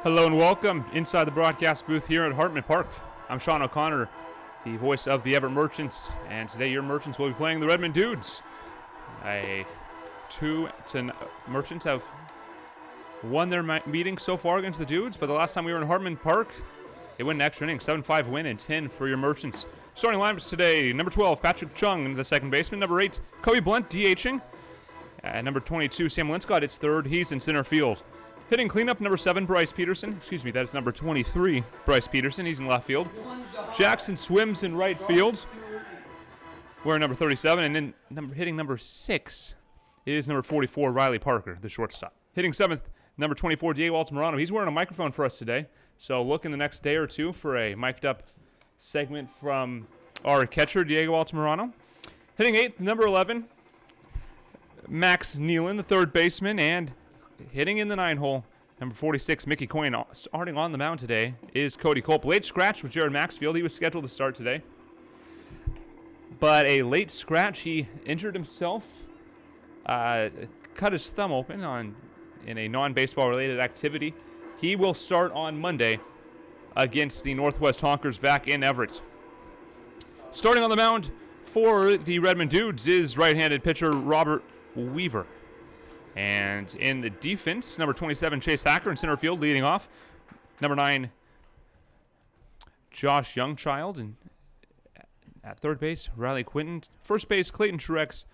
Hello and welcome inside the broadcast booth here at Hartman Park. I'm Sean O'Connor, the voice of the Everett Merchants, and today your Merchants will be playing the Redmond Dudes. Merchants have won their meeting so far against the Dudes, but the last time we were in Hartman Park, they went an extra inning, 7-5 win and 10 for your Merchants. Starting lineups today, number 12, Patrick Chung, the second baseman. Number 8, Kobe Blunt, DHing. Number 22, Sam Linscott, it's third. He's in center field. Hitting cleanup, number 7, Bryce Peterson. That is number 23, Bryce Peterson. He's in left field. Jackson swims in right field. We're number 37. And then hitting number 6 is number 44, Riley Parker, the shortstop. Hitting 7th, number 24, Diego Altamirano. He's wearing a microphone for us today. So look in the next day or two for a mic'd up segment from our catcher, Diego Altamirano. Hitting 8th, number 11, Max Nealon, the third baseman. And hitting in the 9-hole, number 46, Mickey Coyne. Starting on the mound today is Cody Culp. Late scratch with Jared Maxfield. He was scheduled to start today, but a late scratch. He injured himself, cut his thumb open in a non-baseball related activity. He will start on Monday against the Northwest Honkers back in Everett. Starting on the mound for the Redmond Dudes is right-handed pitcher Robert Weaver. And in the defense, number 27, Chase Hacker in center field leading off. Number 9, Josh Youngchild. And at third base, Riley Quinton. First base, Clayton Truex.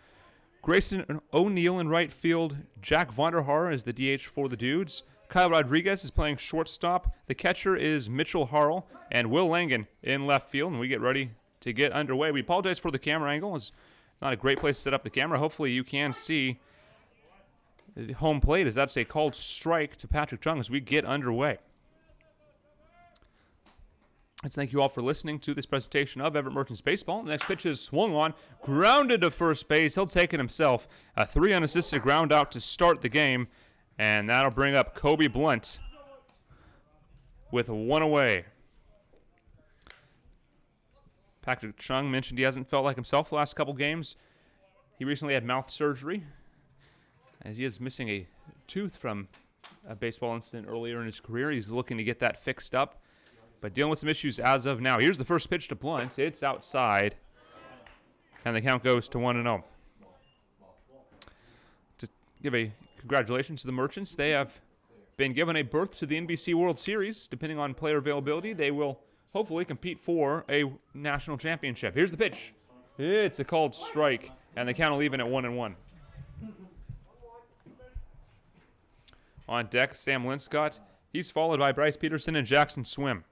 Grayson O'Neill in right field. Jack Vonderhaar is the DH for the Dudes. Kyle Rodriguez is playing shortstop. The catcher is Mitchell Harlow. And Will Langen in left field. And we get ready to get underway. We apologize for the camera angle. It's not a great place to set up the camera. Hopefully you can see the home plate, as that's a called strike to Patrick Chung as we get underway. Let's thank you all for listening to this presentation of Everett Merchants Baseball. The next pitch is swung on, grounded to first base. He'll take it himself. A 3 unassisted ground out to start the game, and that'll bring up Kobe Blunt with 1 away. Patrick Chung mentioned he hasn't felt like himself the last couple games. He recently had mouth surgery, as he is missing a tooth from a baseball incident earlier in his career. He's looking to get that fixed up, but dealing with some issues as of now. Here's the first pitch to Blunt. It's outside, and the count goes to 1-0. To give a congratulations to the Merchants, they have been given a berth to the NBC World Series. Depending on player availability, they will hopefully compete for a national championship. Here's the pitch. It's a called strike, and the count will even at 1-1. On deck, Sam Linscott. He's followed by Bryce Peterson and Jackson Swim.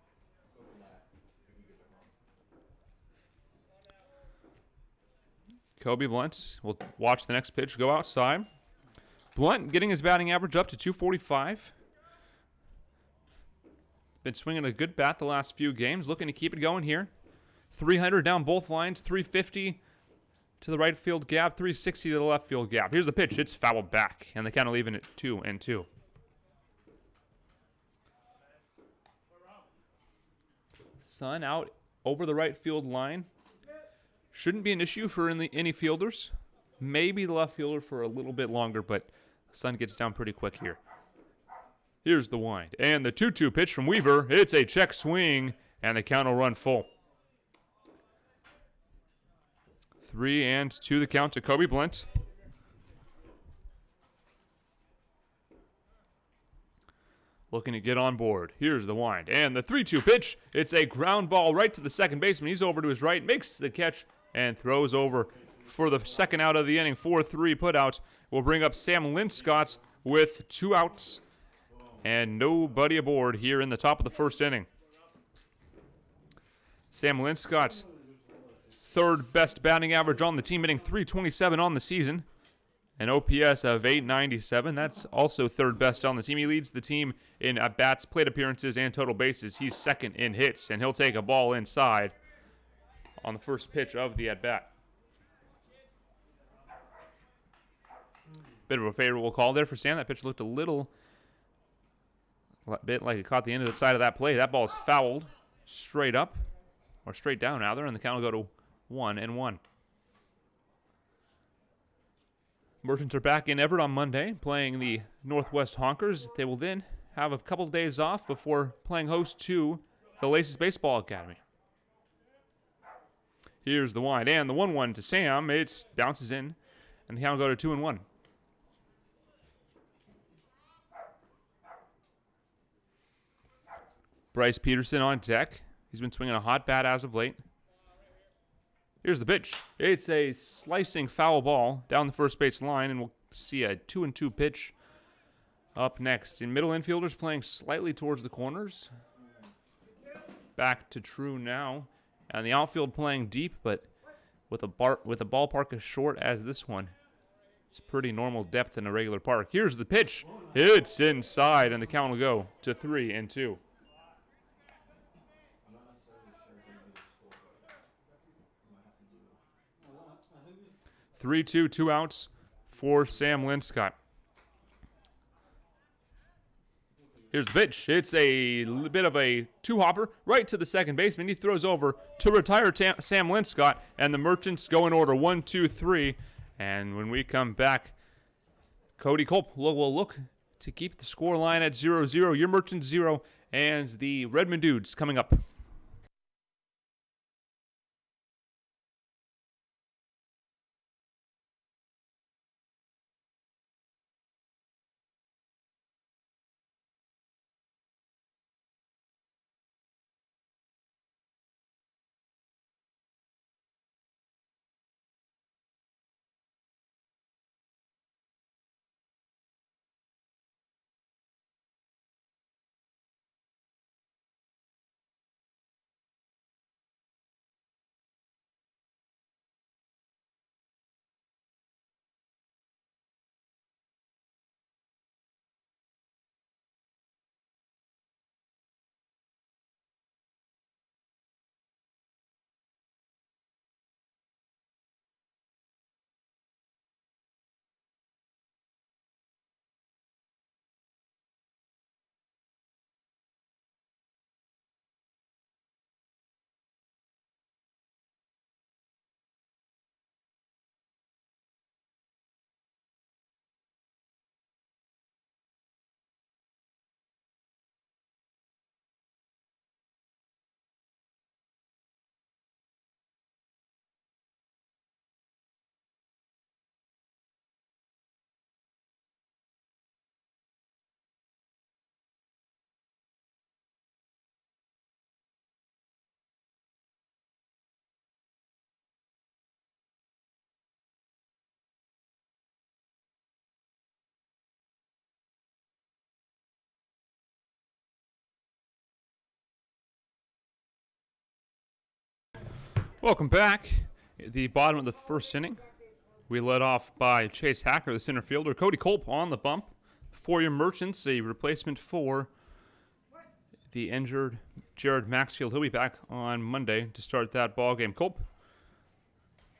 Kobe Blunt will watch the next pitch go outside. Blunt getting his batting average up to 245. Been swinging a good bat the last few games. Looking to keep it going here. 300 down both lines. 350 to the right field gap. 360 to the left field gap. Here's the pitch. It's fouled back, and the count will even at 2-2. Sun out over the right field line. Shouldn't be an issue for any fielders. Maybe the left fielder for a little bit longer, but Sun gets down pretty quick here. Here's the wind. And the 2-2 pitch from Weaver. It's a check swing, and the count will run full. 3-2 the count to Kobe Blunt. Looking to get on board. Here's the wind. And the 3-2 pitch. It's a ground ball right to the second baseman. He's over to his right, makes the catch, and throws over for the second out of the inning. 4-3 put out will bring up Sam Linscott with 2 outs and nobody aboard here in the top of the first inning. Sam Linscott, third best batting average on the team, hitting .327 on the season. An OPS of .897. That's also third best on the team. He leads the team in at-bats, plate appearances, and total bases. He's second in hits, and he'll take a ball inside on the first pitch of the at-bat. Bit of a favorable call there for Sam. That pitch looked a bit like it caught the end of the side of that play. That ball is fouled straight up, or straight down rather, and the count will go to 1-1. Merchants are back in Everett on Monday, playing the Northwest Honkers. They will then have a couple days off before playing host to the Laces Baseball Academy. Here's the wide and the 1-1 to Sam. It bounces in, and the count will go to 2-1. Bryce Peterson on deck. He's been swinging a hot bat as of late. Here's the pitch. It's a slicing foul ball down the first base line, and we'll see a 2-2 pitch up next. In middle infielders playing slightly towards the corners. Back to true now. And the outfield playing deep, but with a ballpark as short as this one. It's pretty normal depth in a regular park. Here's the pitch. It's inside, and the count will go to 3-2. 3-2, 2 outs for Sam Linscott. Here's the pitch. It's a bit of a two-hopper right to the second baseman. He throws over to retire Sam Linscott, and the Merchants go in order 1, 2, 3. And when we come back, Cody Culp will look to keep the score line at 0-0. Your Merchants 0, and the Redmond Dudes coming up. Welcome back. At the bottom of the first inning, we led off by Chase Hacker, the center fielder. Cody Culp on the bump for your Merchants, a replacement for the injured Jared Maxfield. He'll be back on Monday to start that ball game. Culp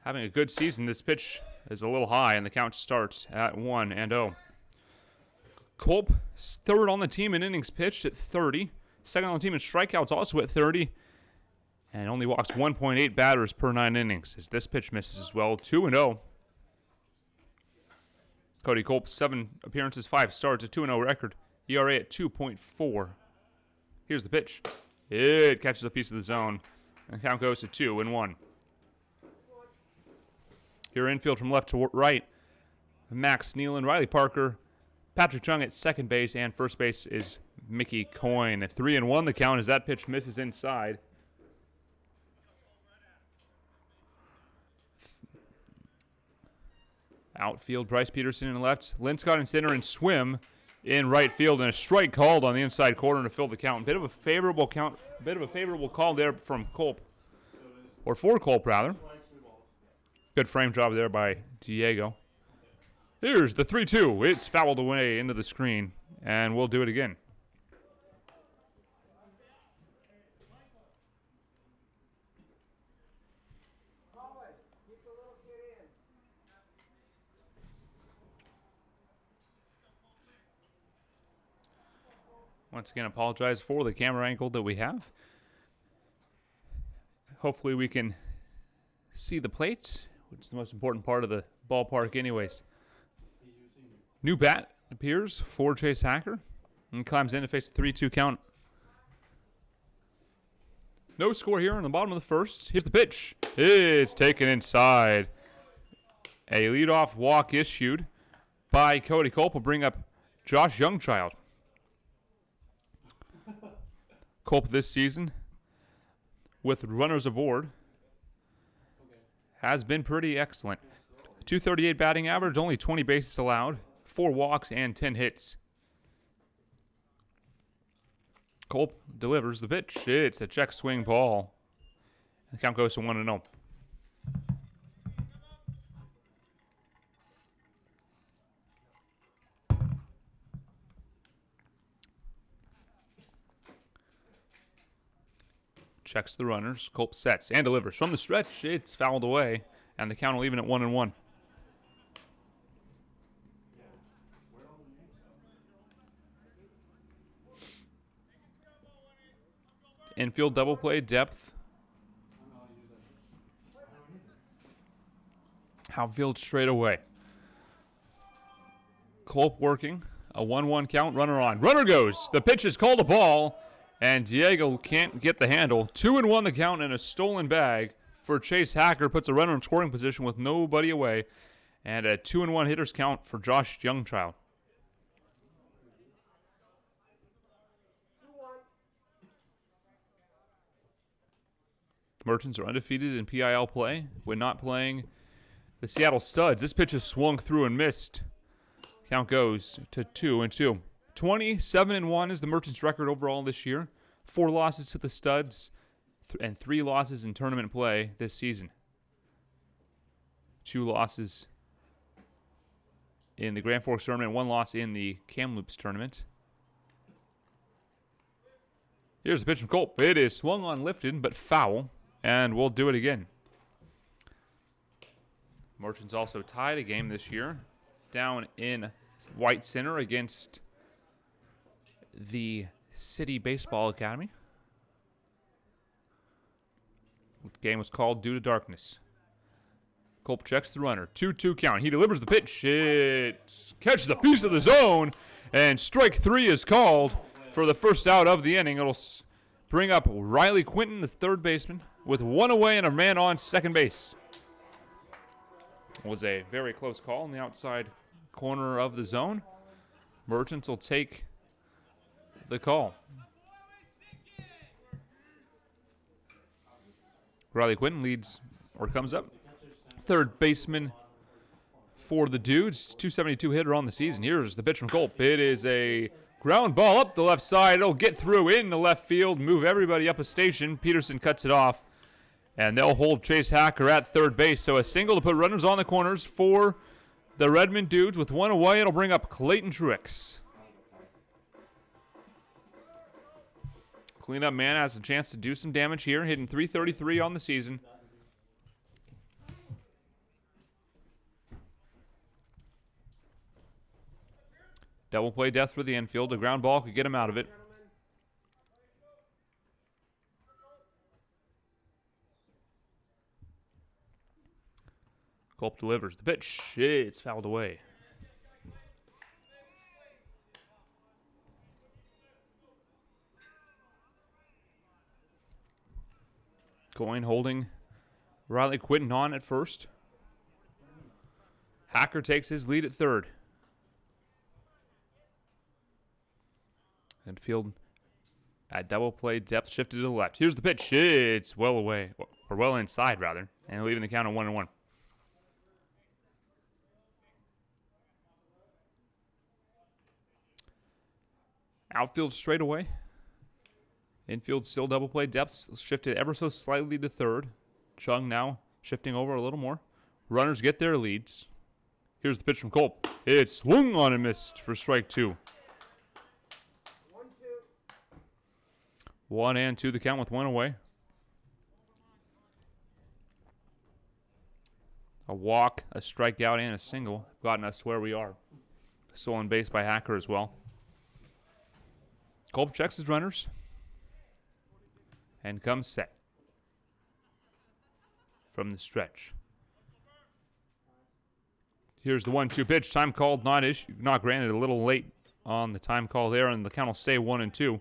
having a good season. This pitch is a little high, and the count starts at 1-0. Culp, third on the team in innings pitched at 30. Second on the team in strikeouts, also at 30. And only walks 1.8 batters per 9 innings, as this pitch misses as well. 2-0. Cody Culp, 7 appearances, 5 starts, a 2-0 record. ERA at 2.4. Here's the pitch. It catches a piece of the zone. And the count goes to 2-1. Here infield from left to right. Max Nealon, Riley Parker, Patrick Chung at second base, and first base is Mickey Coyne. At 3-1 the count as that pitch misses inside. Outfield, Bryce Peterson in left, Linscott in center, and Swim in right field, and a strike called on the inside corner to fill the count. Bit of a favorable call there from Culp, or for Culp rather. Good frame job there by Diego. Here's the 3-2. It's fouled away into the screen, and we'll do it again. Once again, apologize for the camera angle that we have. Hopefully we can see the plate, which is the most important part of the ballpark anyways. New bat appears for Chase Hacker. And climbs in to face a 3-2 count. No score here in the bottom of the first. Here's the pitch. It's taken inside. A leadoff walk issued by Cody Culp will bring up Josh Youngchild. Culp this season, with runners aboard, has been pretty excellent. 238 batting average, only 20 bases allowed, 4 walks, and 10 hits. Culp delivers the pitch. It's a check swing ball. The count goes to 1-0. Checks the runners. Culp sets and delivers. From the stretch, it's fouled away, and the count will even at 1-1. Infield double play depth. Outfield straight away. Culp working. A 1-1 count. Runner on. Runner goes. The pitch is called a ball, and Diego can't get the handle. 2-1 the count and a stolen bag for Chase Hacker. Puts a runner in scoring position with nobody away. And a 2-1 hitters count for Josh Youngchild. Merchants are undefeated in PIL play when not playing the Seattle Studs. This pitch is swung through and missed. Count goes to 2-2. 27-1 is the Merchants' record overall this year. 4 losses to the Studs and 3 losses in tournament play this season. 2 losses in the Grand Forks tournament, 1 loss in the Kamloops tournament. Here's the pitch from Culp. It is swung on, lifted, but foul. And we'll do it again. Merchants also tied a game this year down in White Center against the City Baseball Academy. The game was called due to darkness. Culp checks the runner. 2-2 count. He delivers the pitch. It catches the piece of the zone. And strike 3 is called for the first out of the inning. It'll bring up Riley Quinton, the third baseman, with 1 away and a man on second base. It was a very close call in the outside corner of the zone. Merchants will take the call. Riley Quinton leads, or comes up. Third baseman for the Dudes. 272 hitter on the season. Here's the pitch from Culp. It is a ground ball up the left side. It'll get through in the left field, move everybody up a station. Peterson cuts it off. And they'll hold Chase Hacker at third base. So a single to put runners on the corners for the Redmond Dudes. With 1 away, it'll bring up Clayton Truex. Cleanup man has a chance to do some damage here, hitting .333 on the season. Double play death for the infield. A ground ball could get him out of it. Culp delivers the pitch. It's fouled away. Coyne holding Riley Quinton on at first. Hacker takes his lead at third. Infield at double play depth, shifted to the left. Here's the pitch. It's well away, or well inside rather, and leaving the count at 1-1. Outfield straight away. Infield still double play depth, shifted ever so slightly to third. Chung now shifting over a little more. Runners get their leads. Here's the pitch from Culp. It's swung on and missed for strike 2. 1-2 the count with 1 away. A walk, a strikeout, and a single have gotten us to where we are. Stolen base by Hacker as well. Culp checks his runners and comes set from the stretch. Here's the 1-2 pitch. Time called, not granted, a little late on the time call there, and the count will stay 1-2.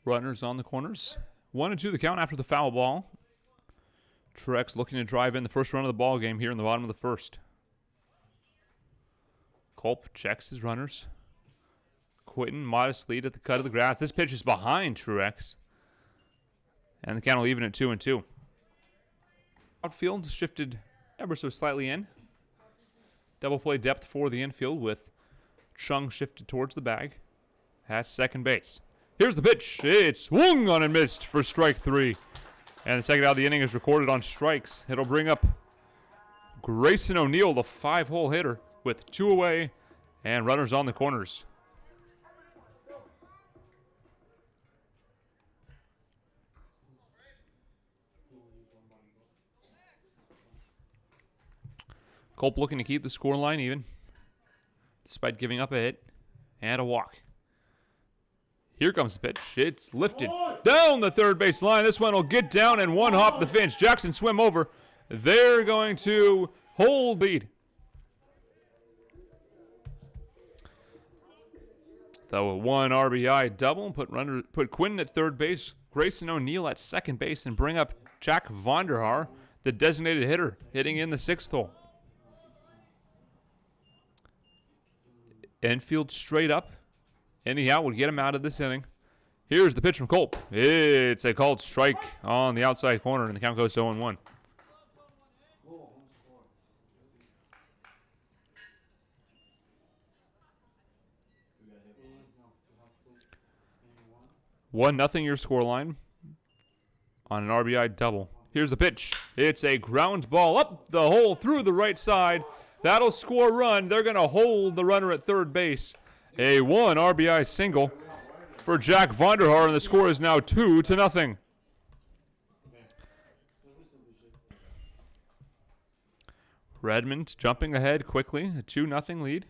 Runners on the corners. 1-2 the count after the foul ball. Truex looking to drive in the first run of the ball game here in the bottom of the first. Culp checks his runners. Quinton, modest lead at the cut of the grass. This pitch is behind Truex. And the count will even at 2-2. Outfield shifted ever so slightly in. Double play depth for the infield with Chung shifted towards the bag. At second base. Here's the pitch. It's swung on and missed for strike 3. And the second out of the inning is recorded on strikes. It'll bring up Grayson O'Neill, the 5-hole hitter, with 2 away and runners on the corners. Culp looking to keep the scoreline even, despite giving up a hit and a walk. Here comes the pitch. It's lifted down the third base line. This one will get down and one hop the fence. Jackson swim over. They're going to hold lead. The 1 RBI double put Quinton at third base, Grayson O'Neill at second base, and bring up Jack Vonderhaar, the designated hitter, hitting in the 6th hole. Infield straight up. Any out would get him out of this inning. Here's the pitch from Culp. It's a called strike on the outside corner, and the count goes to 0-1. One nothing your scoreline on an RBI double. Here's the pitch. It's a ground ball up the hole through the right side. That'll score a run. They're going to hold the runner at third base. A 1 RBI single for Jack Vonderhaar, and the score is now 2-0. Redmond jumping ahead quickly, a 2-0 lead.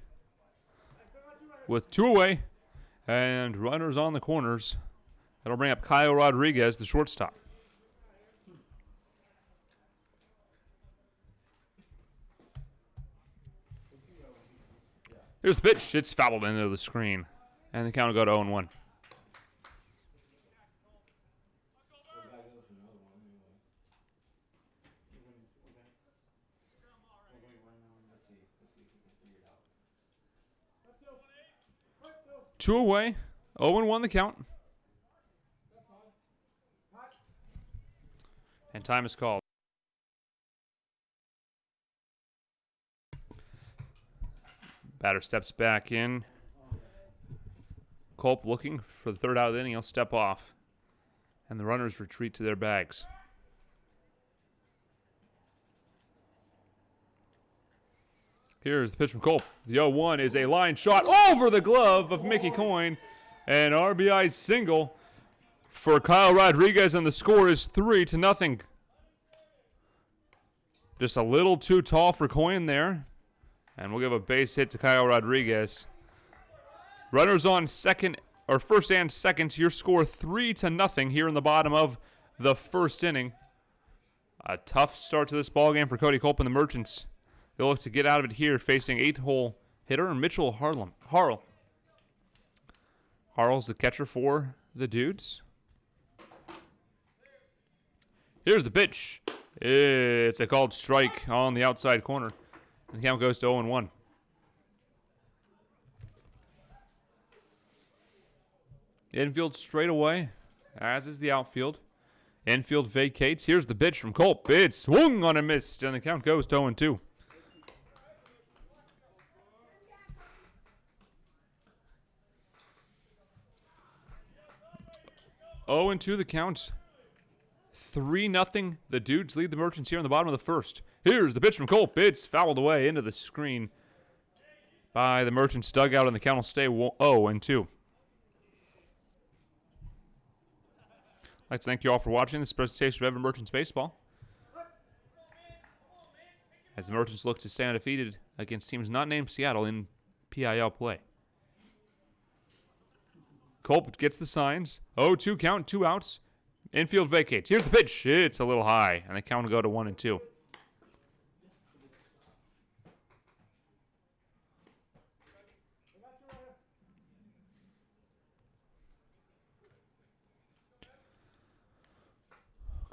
With 2 away and runners on the corners. That'll bring up Kyle Rodriguez, the shortstop. Here's the pitch. It's fouled into the screen. And the count will go to 0-1. Two away. 0-1 the count. And time is called. Batter steps back in. Culp looking for the third out of the inning. He'll step off. And the runners retreat to their bags. Here's the pitch from Culp. The 0-1 is a line shot over the glove of Mickey Coyne. An RBI single for Kyle Rodriguez, and the score is 3-0. Just a little too tall for Coyne there. And we'll give a base hit to Kyle Rodriguez. Runners on first and second. Your score 3-0 here in the bottom of the first inning. A tough start to this ballgame for Cody Culp and the Merchants. They'll look to get out of it here, facing 8-hole hitter Mitchell Harlow. Harlow's the catcher for the Dudes. Here's the pitch. It's a called strike on the outside corner. And the count goes to 0-1. Infield straight away, as is the outfield. Infield vacates. Here's the pitch from Culp. It's swung on and missed, and the count goes to 0-2. Oh, and 2 the count. 3-0. The Dudes lead the Merchants here in the bottom of the first. Here's the pitch from Culp. It's fouled away into the screen by the Merchants dugout, and the count will stay 0-2. I'd like to thank you all for watching this presentation of Everett Merchants Baseball, as the Merchants look to stay undefeated against teams not named Seattle in PIL play. Culp gets the signs. 0-2 count, 2 outs. Infield vacates. Here's the pitch. It's a little high, and the count will go to 1-2.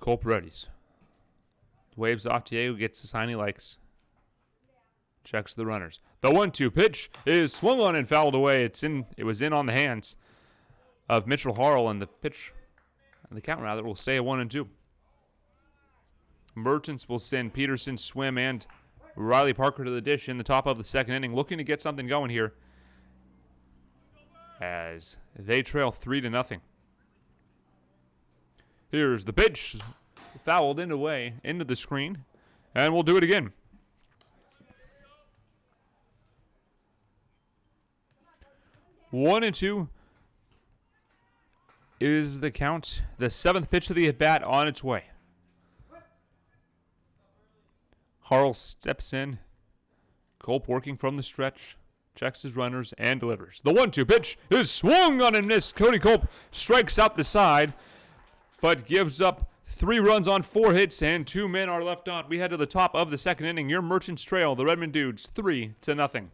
Culp readies. Waves off Diego, gets the sign he likes. Checks the runners. The 1-2 pitch is swung on and fouled away. It was in on the hands of Mitchell Harlow, and the pitch, and the count rather, will stay at 1-2. Merchants will send Peterson, Swim, and Riley Parker to the dish in the top of the second inning, looking to get something going here as they trail 3-0. Here's the pitch. Fouled into the screen, and we'll do it again. One and two is the count. The seventh pitch of the at-bat on its way. Harl steps in. Culp working from the stretch. Checks his runners and delivers. The 1-2 pitch is swung on and missed. Cody Culp strikes out the side, but gives up 3 runs on 4 hits, and 2 men are left on. We head to the top of the second inning. Your Merchants trail the Redmond Dudes 3-0.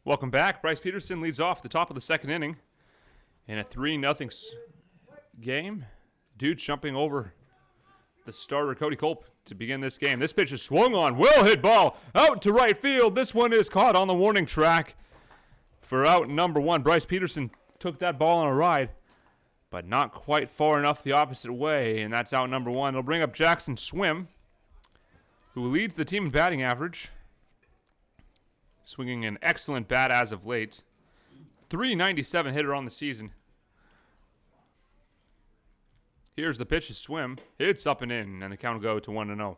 Welcome back. Bryce Peterson leads off the top of the second inning in a 3-0 game. Dude jumping over the starter, Cody Culp, to begin this game. This pitch is swung on. Well hit ball out to right field. This one is caught on the warning track for out number 1. Bryce Peterson took that ball on a ride, but not quite far enough the opposite way, and that's out number 1. It'll bring up Jackson Swim, who leads the team in batting average. Swinging an excellent bat as of late. .397 hitter on the season. Here's the pitch to Swim. It's up and in, and the count will go to 1-0.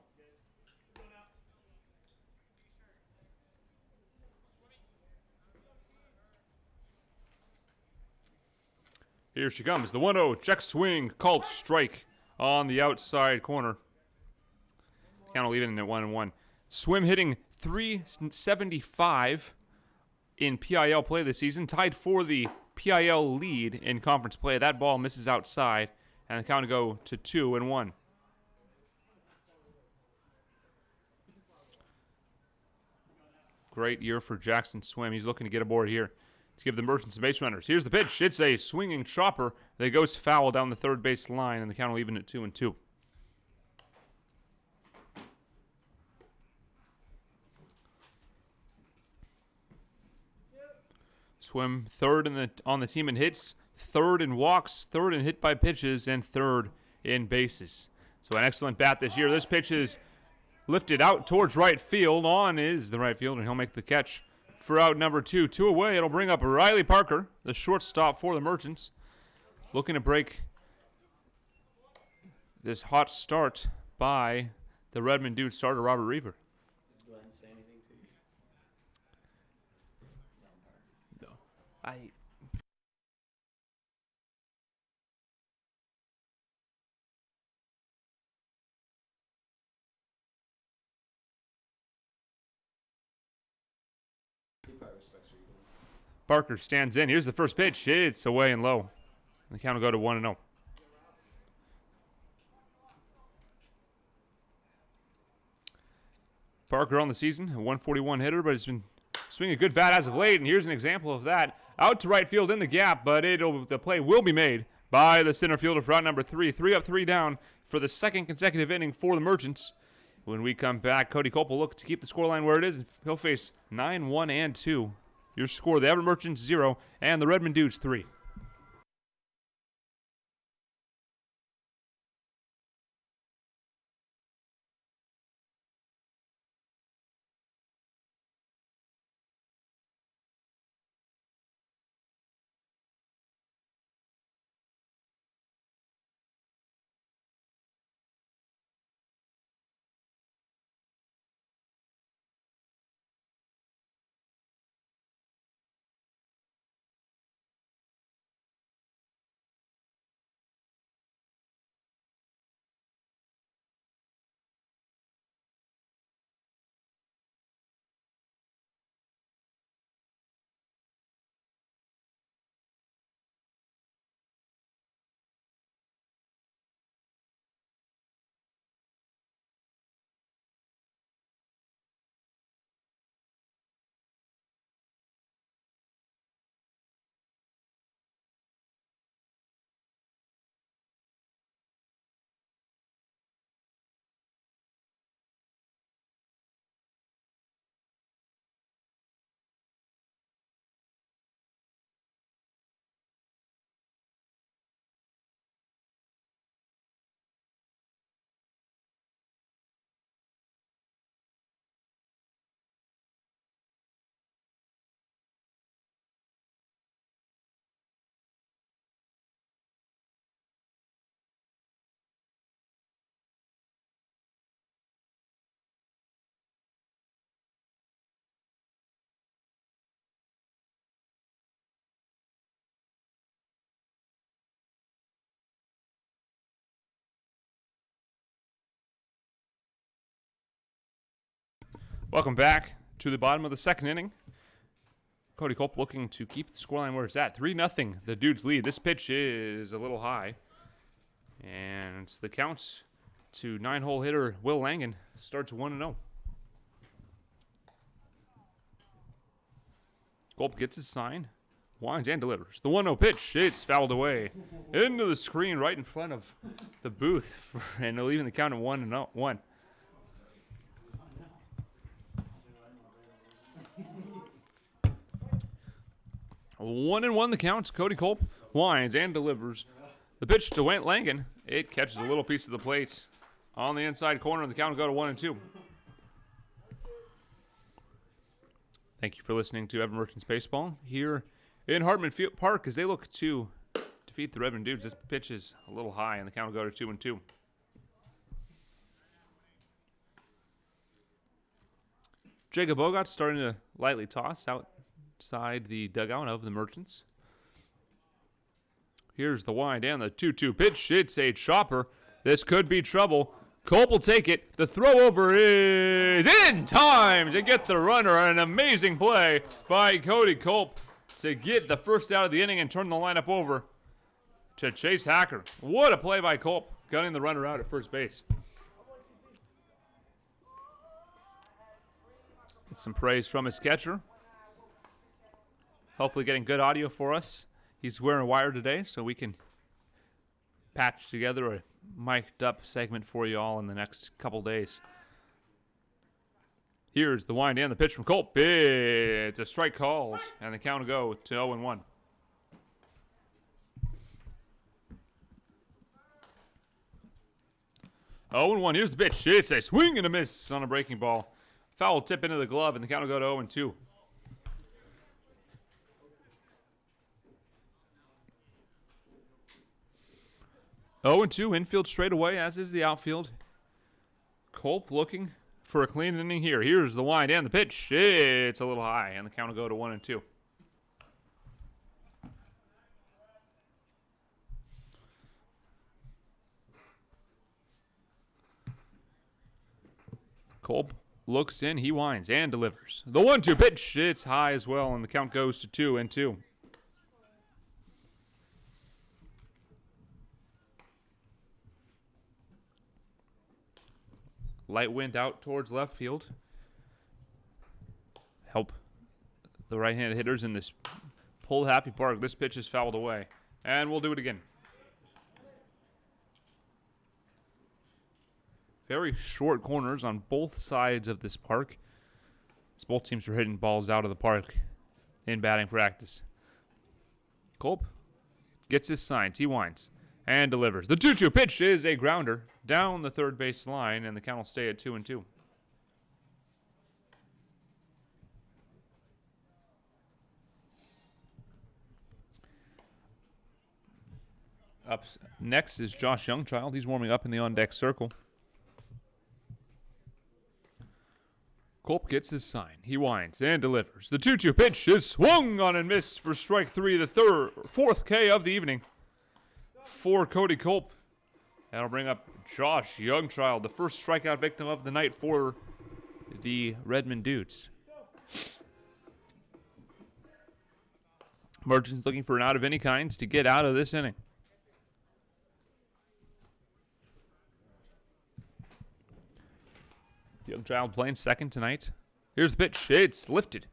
Here she comes. The 1-0. Check swing. Called strike on the outside corner. Count will leave it in at 1-1. Swim hitting .375 in PIL play this season, tied for the PIL lead in conference play. That ball misses outside, and the count will go to 2-1. Great year for Jackson Swim. He's looking to get aboard here to give the Merchants some base runners. Here's the pitch. It's a swinging chopper that goes foul down the third base line, and the count will even at 2-2. Swim third on the team in hits, third in walks, third in hit by pitches, and third in bases. So an excellent bat this year. This pitch is lifted out towards right field. On is the right fielder, and he'll make the catch for out number 2. 2 away. It'll bring up Riley Parker, the shortstop for the Merchants, looking to break this hot start by the Redmond Dude starter, Robert Reaver. Did Glenn say anything to you? No. I... He probably respects what you're doing. Parker stands in. Here's the first pitch. It's away and low. The count will go to 1-0. Parker on the season, a 141 hitter, but he's been swinging a good bat as of late. And here's an example of that. Out to right field in the gap, but the play will be made by the center fielder for out number 3. 3 up, 3 down for the second consecutive inning for the Merchants. When we come back, Cody Culp will look to keep the scoreline where it is. He'll face 9, 1, and 2. Your score, the Everett Merchants 0 and the Redmond Dudes 3. Welcome back to the bottom of the second inning. Cody Culp looking to keep the scoreline where it's at. 3-0, the Dudes lead. This pitch is a little high. And the counts to 9-hole hitter Will Langen starts 1-0. Culp gets his sign, winds and delivers. The 1-0 pitch, it's fouled away into the screen right in front of the booth. And leaving the count at 1-1. 1-1 the count. Cody Culp winds and delivers. The pitch to Went Langen. It catches a little piece of the plate on the inside corner. The count will go to 1-2. Thank you for listening to Everett Merchants Baseball here in Hartman Park as they look to defeat the Redmond Dudes. This pitch is a little high, and the count will go to 2-2. Jacob Bogart starting to lightly toss outside the dugout of the Merchants. Here's the wind and the 2-2 pitch. It's a chopper. This could be trouble. Culp will take it. The throw over is in time to get the runner. An amazing play by Cody Culp to get the first out of the inning and turn the lineup over to Chase Hacker. What a play by Culp, gunning the runner out at first base. Get some praise from his catcher. Hopefully getting good audio for us. He's wearing a wire today, so we can patch together a mic'd up segment for you all in the next couple days. Here's the wind and the pitch from Culp. It's a strike called, and the count will go to 0-1. Here's the pitch. It's a swing and a miss on a breaking ball. Foul tip into the glove, and the count will go to 0-2. 0-2 infield straight away, as is the outfield. Culp looking for a clean inning here. Here's the wind and the pitch. It's a little high, and the count will go to 1-2. Culp looks in, he winds and delivers. The 1-2 pitch, it's high as well, and the count goes to 2-2. Light wind out towards left field. Help the right-handed hitters in this pull happy park. This pitch is fouled away, and we'll do it again. Very short corners on both sides of this park, as both teams are hitting balls out of the park in batting practice. Culp gets his signs. He winds and delivers. The 2-2 pitch is a grounder down the third base line, and the count will stay at 2-2. Up next is Josh Youngchild. He's warming up in the on-deck circle. Culp gets his sign. He winds and delivers. The 2-2 pitch is swung on and missed for strike three, the fourth K of the evening for Cody Culp. That'll bring up Josh Youngchild, the first strikeout victim of the night for the Redmond Dudes. Merchants looking for an out of any kind to get out of this inning. Youngchild playing second tonight. Here's the pitch. It's lifted.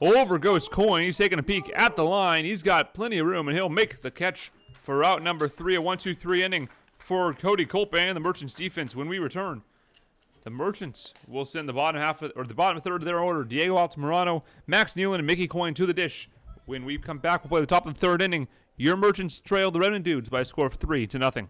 Over goes Coyne. He's taking a peek at the line. He's got plenty of room, and he'll make the catch for out number 3, a 1-2-3 inning for Cody Culp and the Merchants defense. When we return, the Merchants will send the bottom third of their order. Diego Altamirano, Max Nealon, and Mickey Coyne to the dish. When we come back, we'll play the top of the third inning. Your Merchants trail the Redmond Dudes by a score of 3-0.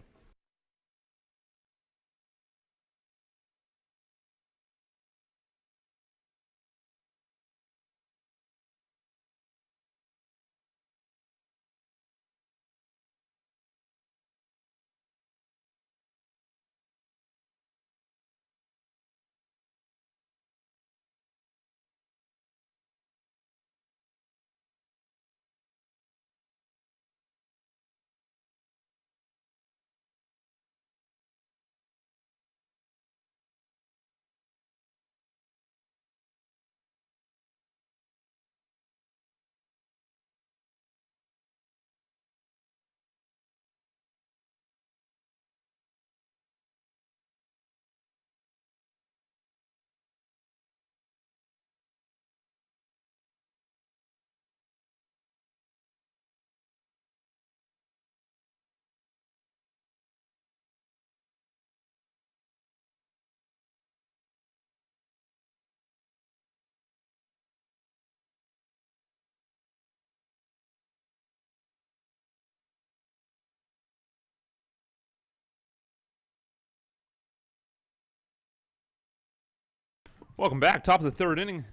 Welcome back. Top of the third inning.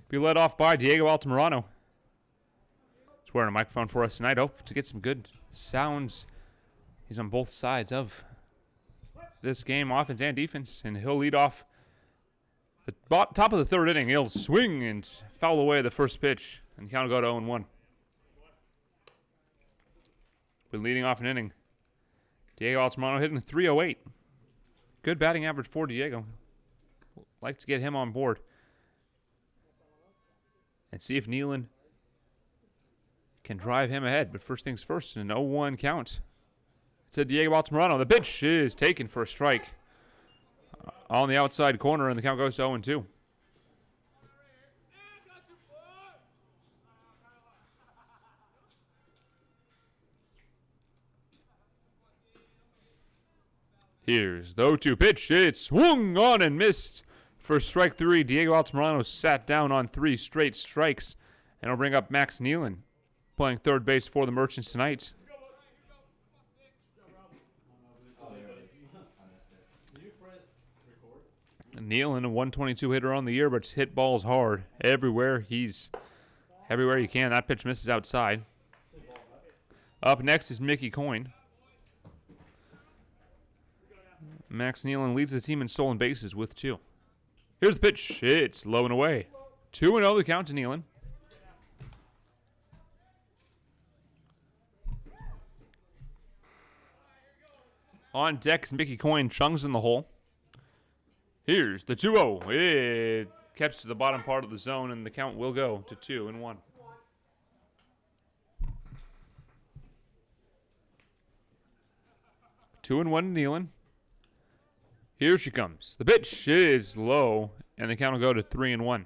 Be led off by Diego Altamirano. He's wearing a microphone for us tonight. Hope to get some good sounds. He's on both sides of this game, offense and defense, and he'll lead off the top of the third inning. He'll swing and foul away the first pitch, and the count will go to 0-1. Been leading off an inning. Diego Altamirano hitting .308. Good batting average for Diego. Like to get him on board and see if Nealon can drive him ahead. But first things first, an 0-1 count to Diego Altamirano. The pitch is taken for a strike on the outside corner, and the count goes to 0-2. Here's the 0-2 pitch. It's swung on and missed for strike three. Diego Altamirano sat down on 3 straight strikes, and it'll bring up Max Nealon, playing third base for the Merchants tonight. Nealon, a 122 hitter on the year, but hit balls hard everywhere he can. That pitch misses outside. Up next is Mickey Coyne. Max Nealon leads the team in stolen bases with 2. Here's the pitch. It's low and away. 2-0 the count to Nealon. On deck is Mickey Coyne. Chung's in the hole. Here's the 2-0. It catches the bottom part of the zone, and the count will go to 2-1. Two and 1 to Nealon. Here she comes. The pitch is low, and the count will go to 3-1.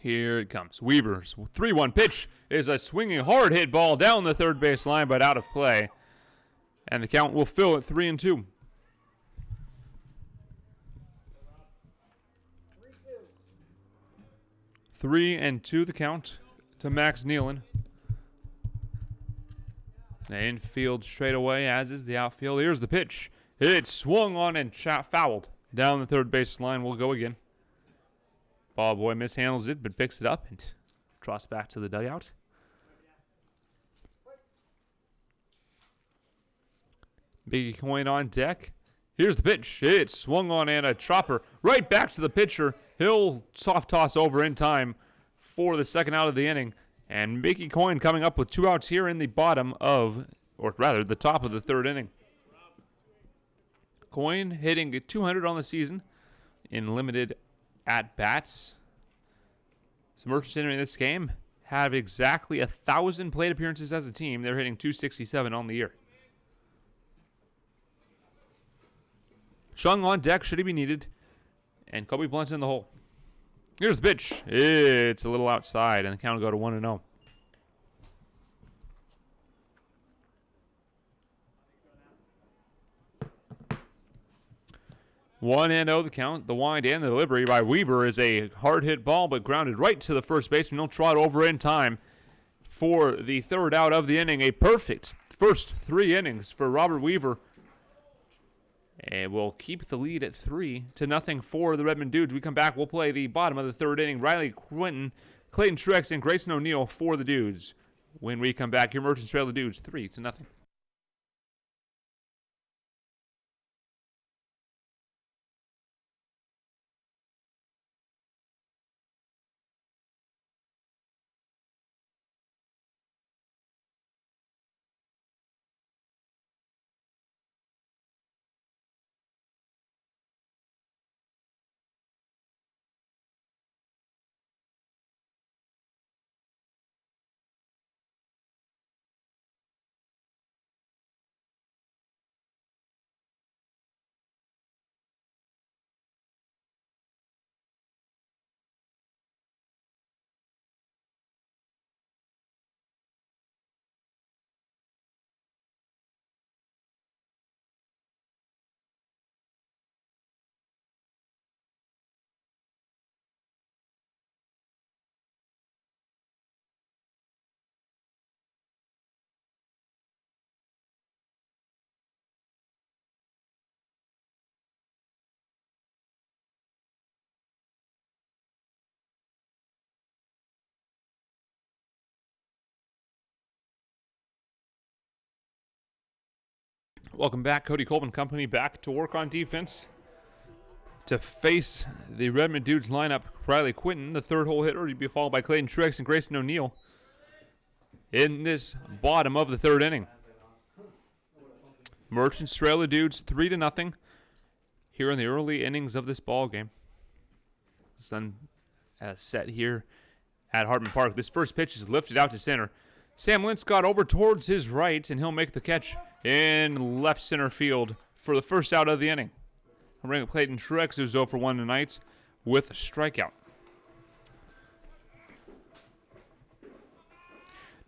Here it comes. Weaver's 3-1 pitch is a swinging hard hit ball down the third base line, but out of play. And the count will fill at 3-2. 3-2 the count to Max Nealon. The infield straight away, as is the outfield. Here's the pitch. It's swung on and fouled down the third base line. We'll go again. Ball boy mishandles it, but picks it up and trots back to the dugout. Biggie Coyne on deck. Here's the pitch. It's swung on and a chopper right back to the pitcher. He'll soft toss over in time for the second out of the inning. And Mickey Coyne coming up with 2 outs here in the bottom of, or rather, the top of the third inning. Coyne hitting 200 on the season in limited at-bats. So Merchants entering this game have exactly 1,000 plate appearances as a team. They're hitting 267 on the year. Chung on deck should he be needed. And Kobe Blunt in the hole. Here's the pitch. It's a little outside, and the count will go to 1-0. One and 0 the count. The wind and the delivery by Weaver is a hard hit ball, but grounded right to the first baseman. He'll trot over in time for the third out of the inning. A perfect first 3 innings for Robert Weaver. And we'll keep the lead at 3-0 for the Redmond Dudes. We come back, we'll play the bottom of the third inning. Riley Quinton, Clayton Truex, and Grayson O'Neill for the Dudes. When we come back, your Merchants trail the Dudes 3-0. Welcome back. Cody Colvin Company back to work on defense to face the Redmond Dudes lineup. Riley Quinton, the third hole hitter, will be followed by Clayton Truex and Grayson O'Neill in this bottom of the third inning. Merchants trail the Dudes 3-0 here in the early innings of this ball game. Sun set here at Hartman Park. This first pitch is lifted out to center. Sam Linscott over towards his right, and he'll make the catch in left center field for the first out of the inning. I'll bring up Clayton Truex, who's 0 for 1 tonight, with a strikeout.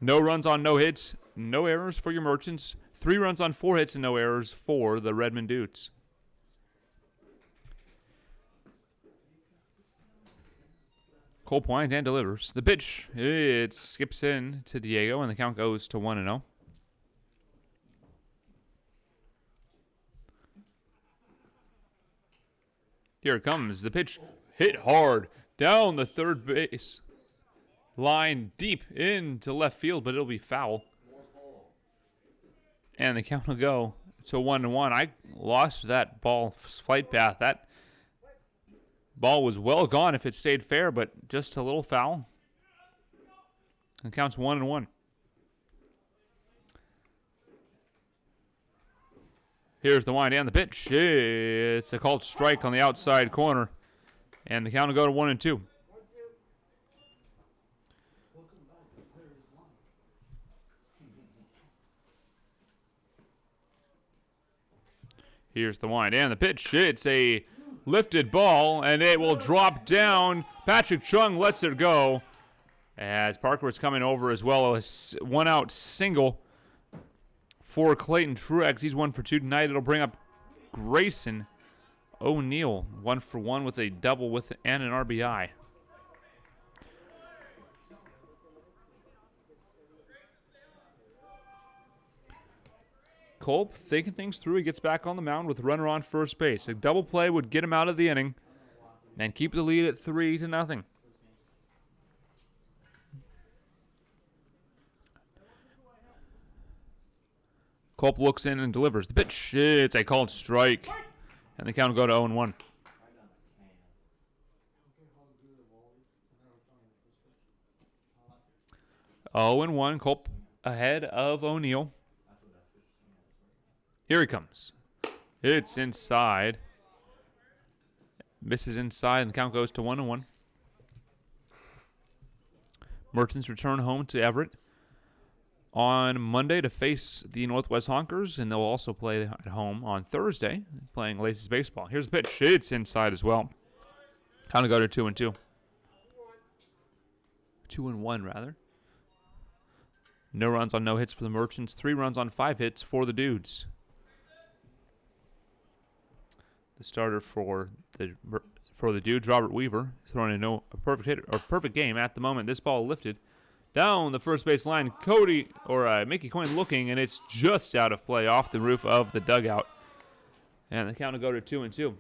No runs on no hits, no errors for your Merchants. 3 runs on 4 hits and no errors for the Redmond Dudes. Cole Point and delivers. The pitch, it skips in to Diego, and the count goes to 1-0. Here it comes. The pitch hit hard down the third base line, deep into left field, but it'll be foul. And the count will go to 1-1. I lost that ball flight path. That ball was well gone if it stayed fair, but just a little foul. And the count's 1-1. Here's the wind and the pitch. It's a called strike on the outside corner. And the count will go to 1-2. Here's the wind and the pitch. It's a lifted ball, and it will drop down. Patrick Chung lets it go as Parker's coming over as well. A one-out single for Clayton Truex. He's 1 for 2 tonight. It'll bring up Grayson O'Neill, 1 for 1 with a double and an RBI. Culp thinking things through. He gets back on the mound with a runner on first base. A double play would get him out of the inning and keep the lead at 3-0. Culp looks in and delivers. The pitch, it's a called strike. And the count will go to 0-1. 0-1, Culp ahead of O'Neill. Here he comes. It's inside. Misses inside, and the count goes to 1-1. Merchants return home to Everett on Monday to face the Northwest Honkers, and they'll also play at home on Thursday, playing Laces baseball. Here's the pitch. It's inside as well. Count will go to 2-2. 2-1, rather. No runs on no hits for the Merchants. 3 runs on 5 hits for the Dudes. The starter for the Dudes, Robert Weaver, throwing a perfect game at the moment. This ball lifted down the first base line. Mickey Coyne looking, and it's just out of play off the roof of the dugout. And the count will go to 2-2.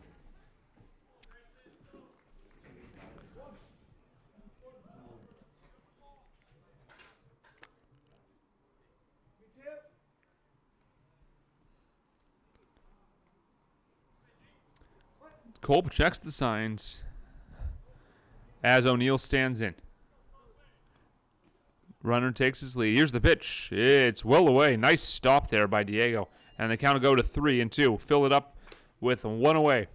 Culp checks the signs as O'Neill stands in. Runner takes his lead. Here's the pitch. It's well away. Nice stop there by Diego. And the count will go to 3-2. Fill it up with 1 away.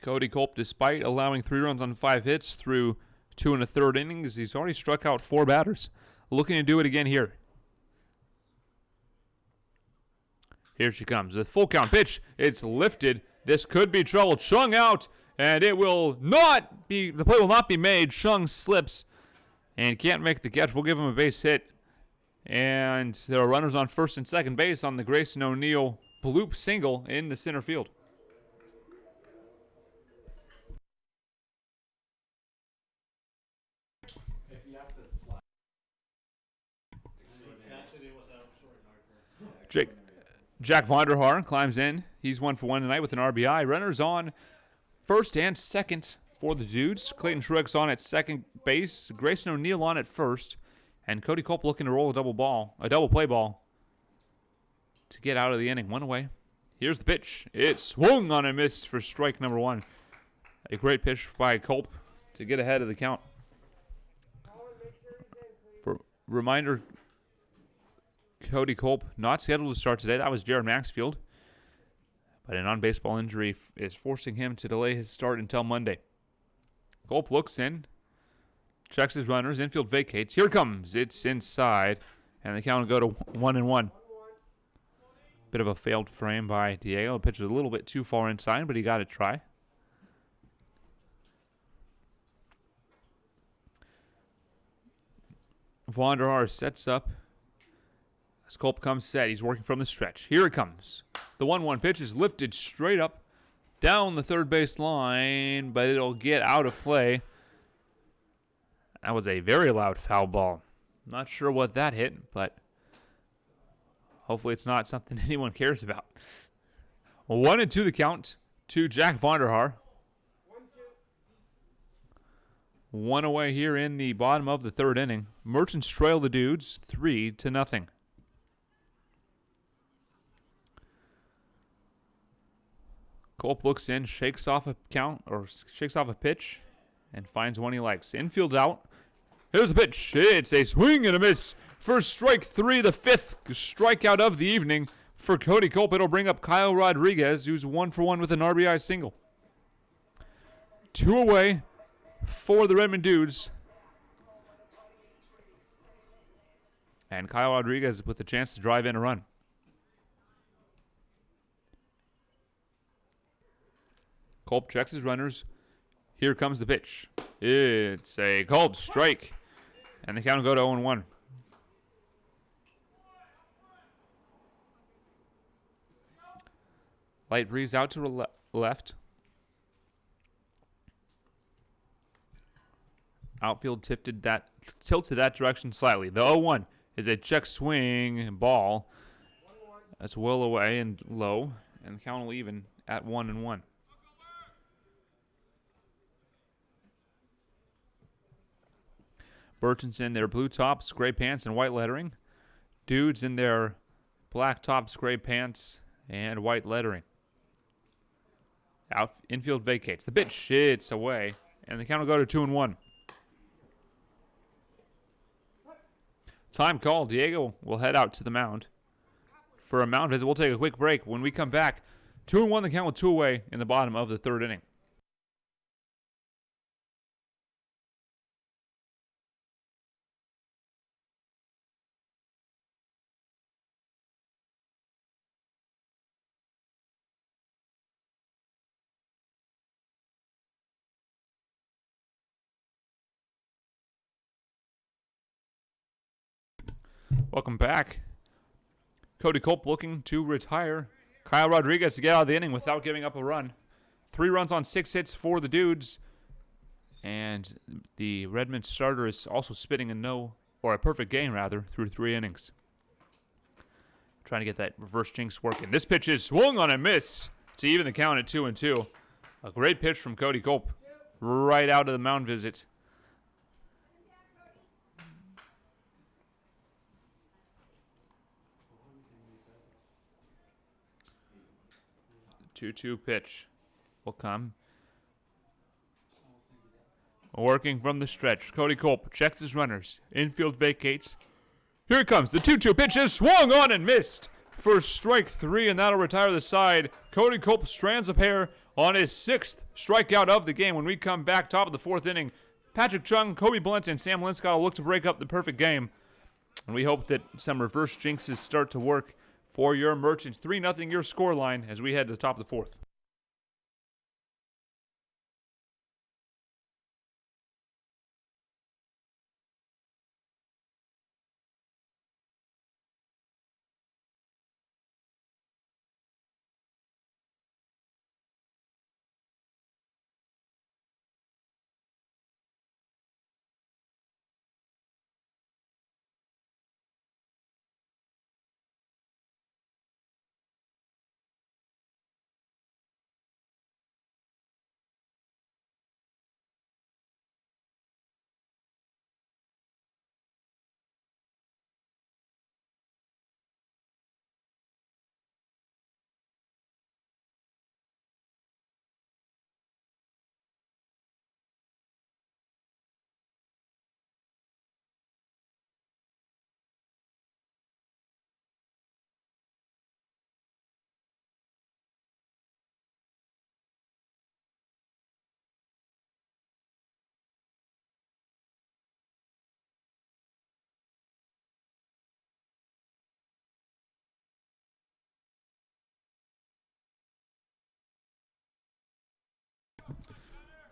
Cody Culp, despite allowing 3 runs on 5 hits through 2 1/3 innings, he's already struck out 4 batters. Looking to do it again here. Here she comes. The full count pitch. It's lifted. This could be trouble. Chung out, and it will not be. The play will not be made. Chung slips and can't make the catch. We'll give him a base hit. And there are runners on first and second base on the Grayson O'Neill bloop single in the center field. Jack Vonderhaar climbs in. He's 1 for 1 tonight with an RBI. Runners on first and second for the Dudes. Clayton Truex on at second base. Grayson O'Neill on at first. And Cody Culp looking to roll a double play ball to get out of the inning. 1 away. Here's the pitch. It swung on and missed for strike number 1. A great pitch by Culp to get ahead of the count. For reminder, Cody Culp not scheduled to start today. That was Jared Maxfield. But a non-baseball injury is forcing him to delay his start until Monday. Culp looks in, checks his runners, infield vacates. Here it comes. It's inside, and the count will go to 1-1. Bit of a failed frame by Diego. The pitch was a little bit too far inside, but he got a try. Vonderhaar sets up. As Culp comes set, he's working from the stretch. Here it comes. The 1-1 pitch is lifted straight up down the third base line, but it'll get out of play. That was a very loud foul ball. Not sure what that hit, but Hopefully it's not something anyone cares about. 1-2 the count to Jack Vonderhaar. 1 away here in the bottom of the third inning. Merchants trail the Dudes 3-0. Culp looks in, shakes off a pitch, and finds one he likes. Infield out. Here's the pitch. It's a swing and a miss for strike 3, the 5th strikeout of the evening for Cody Culp. It'll bring up Kyle Rodriguez, who's 1 for 1 with an RBI single. 2 away for the Redmond Dudes. And Kyle Rodriguez with a chance to drive in a run. Culp checks his runners. Here comes the pitch. It's a called strike. And the count will go to 0-1. Light breeze out to the left. Outfield tilted that direction slightly. The 0-1 is a check swing ball. That's well away and low. And the count will even at 1-1. Burton's in their blue tops, gray pants, and white lettering. Dudes in their black tops, gray pants, and white lettering. Infield vacates. The pitch hits away, and the count will go to 2-1. Time call. Diego will head out to the mound. For a mound visit, we'll take a quick break. When we come back, 2-1 the count with 2 away in the bottom of the third inning. Welcome back. Cody Culp looking to retire. Kyle Rodriguez to get out of the inning without giving up a run. 3 runs on 6 hits for the Dudes. And the Redmond starter is also spitting a perfect game rather, through 3 innings. Trying to get that reverse jinx working. This pitch is swung on and missed to even the count at 2-2. A great pitch from Cody Culp right out of the mound visit. 2-2 pitch will come. Working from the stretch. Cody Culp checks his runners. Infield vacates. Here it comes. The 2-2 pitch is swung on and missed for strike 3, and that'll retire the side. Cody Culp strands a pair on his 6th strikeout of the game. When we come back, top of the 4th inning, Patrick Chung, Kobe Blunt, and Sam Linscott will look to break up the perfect game. And we hope that some reverse jinxes start to work for your Merchants. 3-0 your scoreline as we head to the top of the 4th.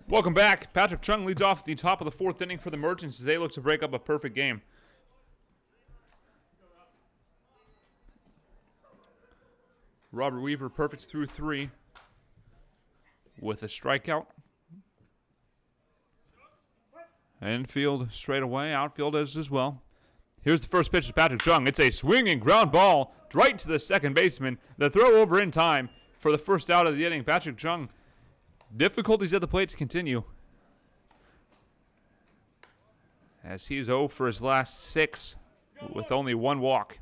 Welcome back. Patrick Chung leads off the top of the 4th inning for the Merchants as they look to break up a perfect game. Robert Weaver perfects through 3 with a strikeout. Infield straight away, outfield as well. Here's the first pitch to Patrick Chung. It's a swinging ground ball right to the second baseman. The throw over in time for the first out of the inning. Patrick Chung, difficulties at the plate to continue, as he's 0 for his last 6 with only 1 walk.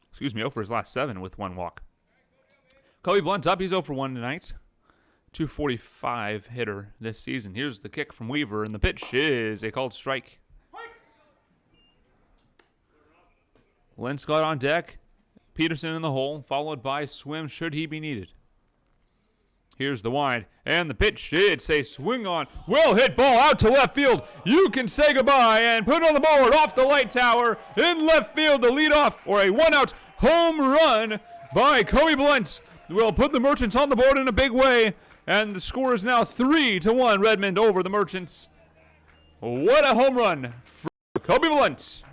Excuse me, 0 for his last 7 with 1 walk. Kobe Blunt up. He's 0 for 1 tonight. 245 hitter this season. Here's the kick from Weaver, and the pitch is a called strike. Linscott on deck. Peterson in the hole, followed by Swim should he be needed. Here's the wind, and the pitch. It's a swing on. Well hit ball out to left field. You can say goodbye and put it on the board off the light tower in left field. The leadoff, or a 1-out home run by Kobe Blunt will put the Merchants on the board in a big way. And the score is now 3-1 Redmond over the Merchants. What a home run from Kobe Blunt.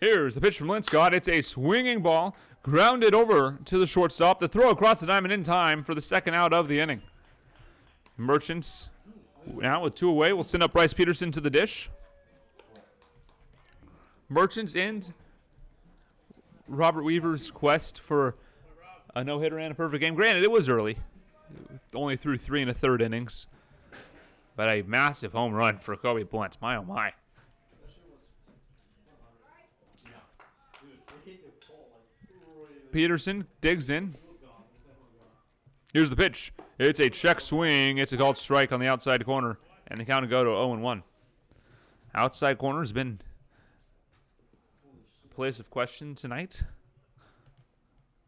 Here's the pitch from Linscott. It's a swinging ball, grounded over to the shortstop. The throw across the diamond in time for the second out of the inning. Merchants now with 2 away will send up Bryce Peterson to the dish. Merchants end Robert Weaver's quest for a no-hitter and a perfect game. Granted, it was early. Only threw 3 1/3 innings. But a massive home run for Kobe Blunt. My, oh, my. Peterson digs in. Here's the pitch. It's a check swing. It's a called strike on the outside corner. And the count will go to 0-1. Outside corner has been place of question tonight.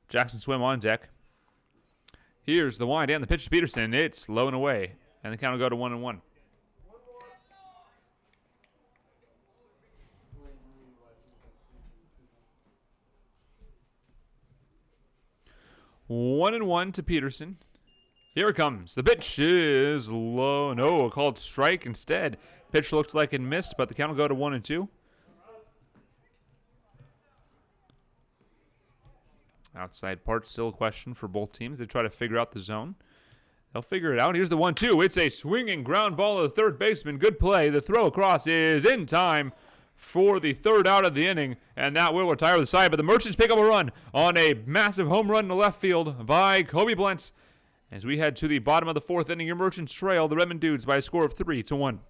Jackson Swim on deck. Here's the wind and the pitch to Peterson. It's low and away, and the count will go to 1-1. One and one to Peterson. Here it comes. The pitch is low. No, a called strike instead. Pitch looks like it missed, but the count will go to 1-2. Outside part still a question for both teams. They try to figure out the zone. They'll figure it out. Here's the 1-2. It's a swinging ground ball to the third baseman. Good play. The throw across is in time for the third out of the inning, and that will retire the side. But the Merchants pick up a run on a massive home run to left field by Kobe Blunt. As we head to the bottom of the 4th inning, your Merchants trail the Redmond Dudes by a score of 3-1.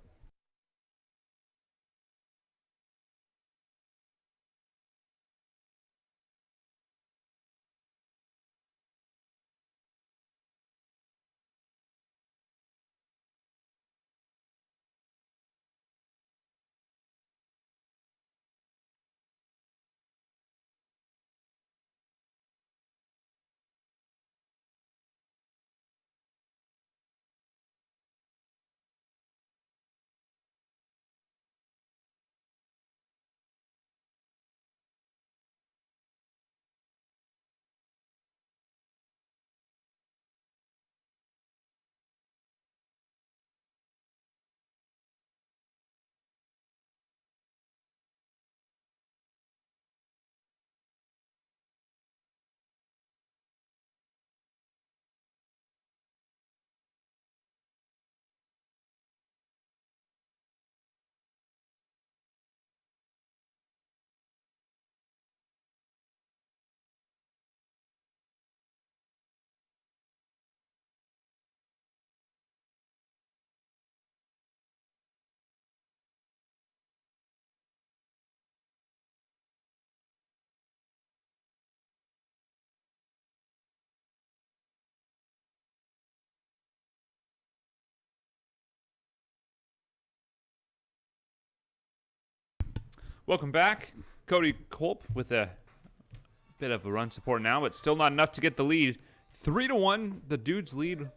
Welcome back. Cody Culp with a bit of a run support now, but still not enough to get the lead. 3-1, the Dudes lead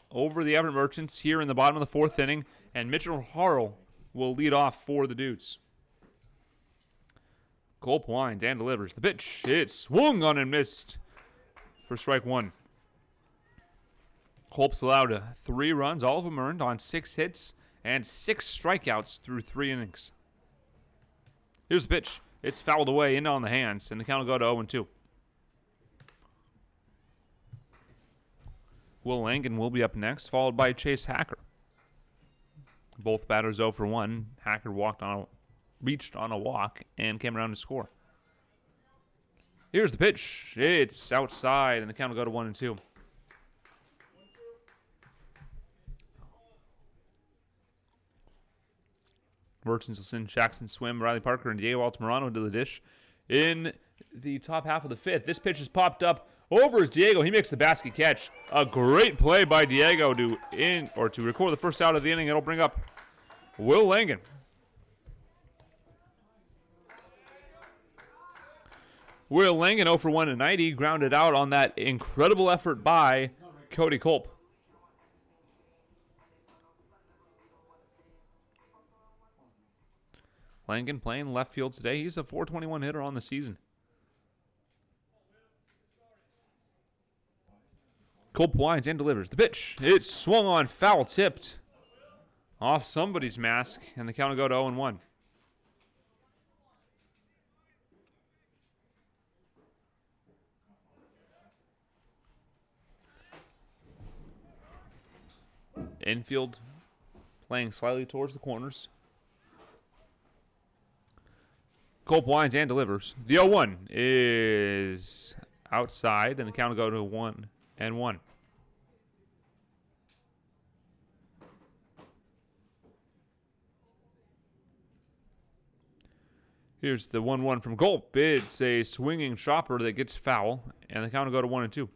over the Everett Merchants here in the bottom of the 4th inning, and Mitchell Harlow will lead off for the Dudes. Culp winds and delivers. The pitch, it swung on and missed for strike 1. Culp's allowed 3 runs, all of them earned on 6 hits and 6 strikeouts through 3 innings. Here's the pitch. It's fouled away in on the hands, and the count will go to 0-2. Will Langen will be up next, followed by Chase Hacker. Both batters 0 for 1. Hacker reached on a walk and came around to score. Here's the pitch. It's outside, and the count will go to 1-2. Merchants will send Jackson Swim, Riley Parker, and Diego Altamirano to the dish in the top half of the fifth. This pitch has popped up over his Diego. He makes the basket catch. A great play by Diego to record the first out of the inning. It'll bring up Will Langen. Will Langen 0 for 1 tonight. He grounded out on that incredible effort by Cody Culp. Langen playing left field today. He's a .421 hitter on the season. Culp winds and delivers. The pitch. It's swung on, foul tipped off somebody's mask, and the count will go to 0-1. Infield playing slightly towards the corners. Culp winds and delivers. The 0-1 is outside, and the count will go to 1-1. Here's the 1-1 from Culp. It's a swinging chopper that gets foul, and the count will go to 1-2.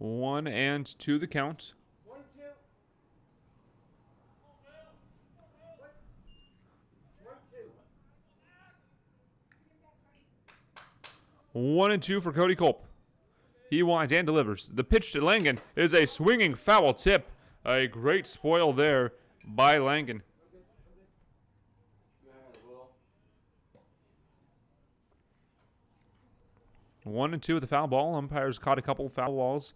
1-2 the count. 1-2 for Cody Culp. He winds and delivers. The pitch to Langen is a swinging foul tip. A great spoil there by Langen. One and two with the foul ball. Umpires caught a couple foul balls.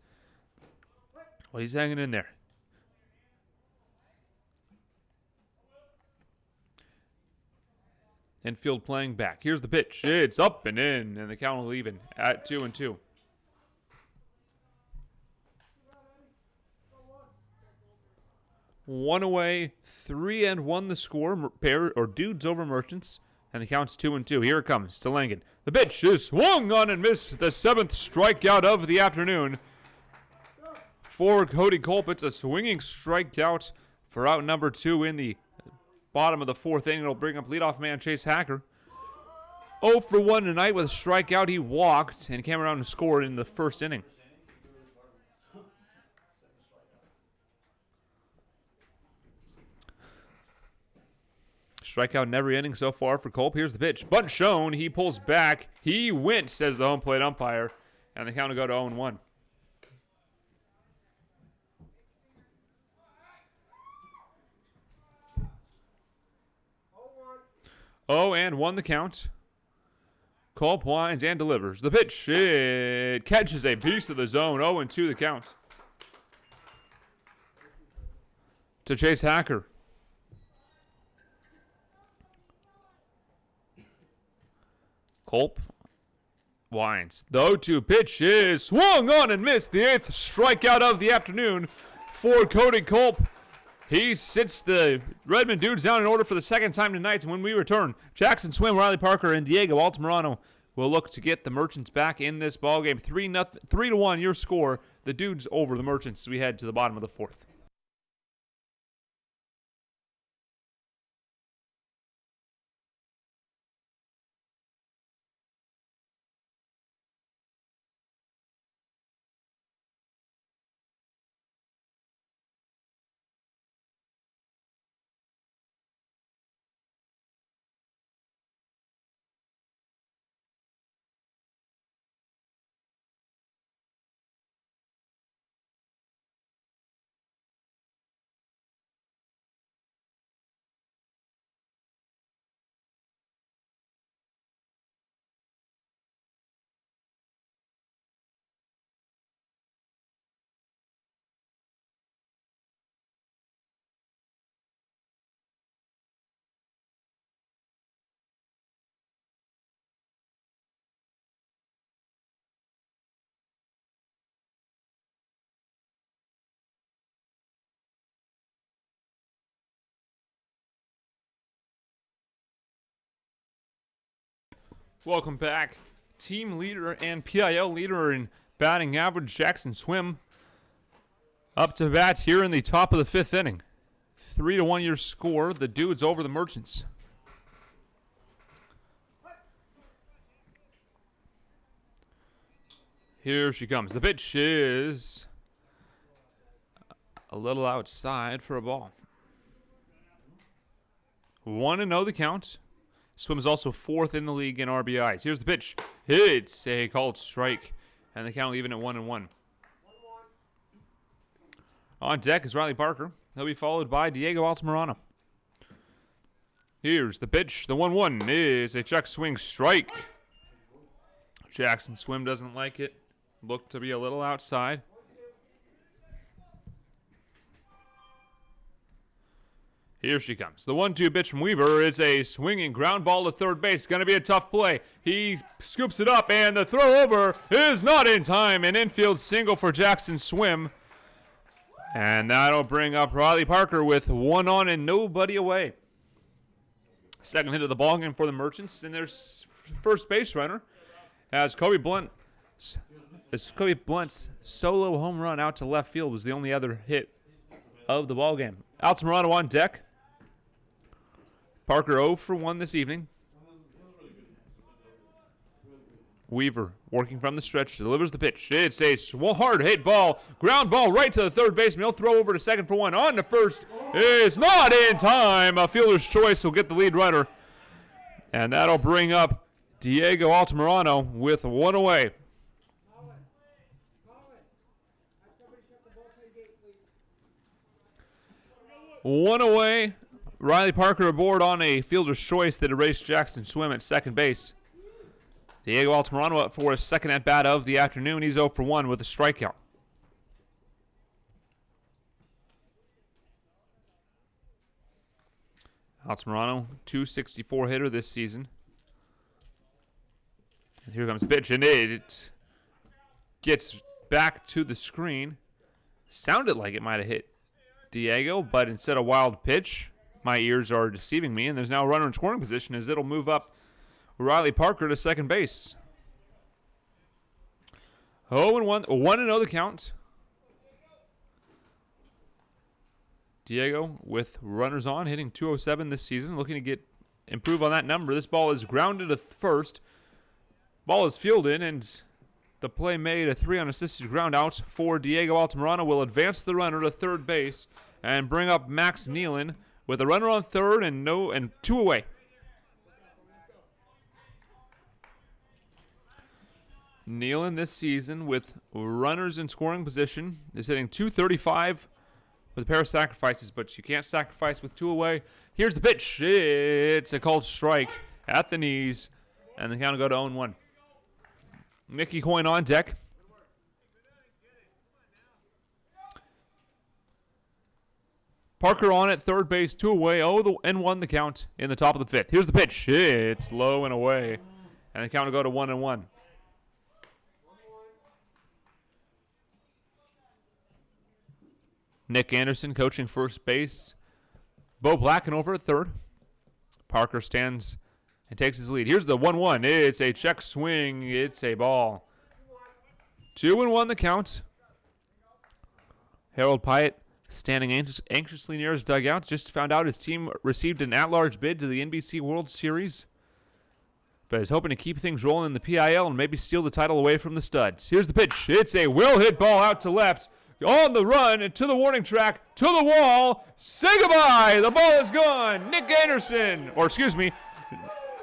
Well, he's hanging in there. Infield playing back. Here's the pitch. It's up and in, and the count will even at 2-2. One away, 3-1 the score. Dudes over Merchants, and the count's 2-2. Here it comes to Langen. The pitch is swung on and missed. The 7th strikeout of the afternoon for Cody Culp. It's a swinging strikeout for out number 2 in the bottom of the 4th inning. It'll bring up leadoff man Chase Hacker. 0 for 1 tonight with a strikeout. He walked and came around and scored in the 1st inning. Strikeout in every inning so far for Culp. Here's the pitch. Bunt shown. He pulls back. He went, says the home plate umpire. And the count will go to 0-1. 0-1 the count. Culp winds and delivers. The pitch. It catches a piece of the zone. 0-2 the count. To Chase Hacker. Culp winds. The 0-2 pitch is swung on and missed. The 8th strikeout of the afternoon for Cody Culp. He sits the Redmond Dudes down in order for the 2nd time tonight. And when we return, Jackson Swim, Riley Parker, and Diego Altamirano will look to get the Merchants back in this ballgame. 3-1 your score. The Dudes over the Merchants as we head to the bottom of the 4th. Welcome back. Team leader and PIL leader in batting average, Jackson Swim, up to bat here in the top of the 5th inning. 3-1 your score. The Dudes over the Merchants. Here she comes. The pitch is a little outside for a ball. 1-0 the count. Swim is also 4th in the league in RBIs. Here's the pitch. It's a called strike. And the count will even at 1-1. On deck is Riley Parker. He'll be followed by Diego Altamirano. Here's the pitch. The 1-1 is a check swing strike. Jackson Swim doesn't like it. Looked to be a little outside. Here she comes. The 1-2 pitch from Weaver is a swinging ground ball to third base. Going to be a tough play. He scoops it up, and the throw over is not in time. An infield single for Jackson Swim. And that'll bring up Riley Parker with 1 on and nobody away. Second hit of the ballgame for the Merchants, and their first base runner as Kobe Blunt's solo home run out to left field was the only other hit of the ballgame. Altamirano on deck. Parker 0 for 1 this evening. Weaver working from the stretch, delivers the pitch. It's a hard hit ball, ground ball right to the third baseman. He'll throw over to second for 1. On to first is not in time. A fielder's choice will get the lead runner. And that'll bring up Diego Altamirano with 1 away. One away. Riley Parker aboard on a fielder's choice that erased Jackson Swim at second base. Diego Altamirano up for his second at-bat of the afternoon. He's 0 for 1 with a strikeout. Altamirano, .264 hitter this season. And here comes the pitch, and it gets back to the screen. Sounded like it might have hit Diego, but instead of wild pitch, my ears are deceiving me, and there's now a runner in scoring position as it'll move up Riley Parker to second base. 0-1, 1-0 the count. Diego with runners on, hitting .207 this season, looking to improve on that number. This ball is grounded to first. Ball is fielded, and the play made a 3 unassisted ground out for Diego Altamirano will advance the runner to third base and bring up Max Nealon with a runner on third and 2 away. Nealon this season with runners in scoring position is hitting .235 with a pair of sacrifices, but you can't sacrifice with 2 away. Here's the pitch. It's a called strike at the knees, and the count will go to 0-1. Mickey Coyne on deck. Parker on at third base, 2 away, 0-1 the count in the top of the 5th. Here's the pitch. It's low and away, and the count will go to 1-1. Nick Anderson coaching first base. Bo Blacken over at third. Parker stands and takes his lead. Here's the 1-1. It's a check swing. It's a ball. 2-1 the count. Harold Pyatt standing anxiously near his dugout. Just found out his team received an at-large bid to the NBC World Series, but is hoping to keep things rolling in the PIL and maybe steal the title away from the Studs. Here's the pitch. It's a well-hit ball out to left. On the run, to the warning track, to the wall. Say goodbye. The ball is gone. Nick Anderson,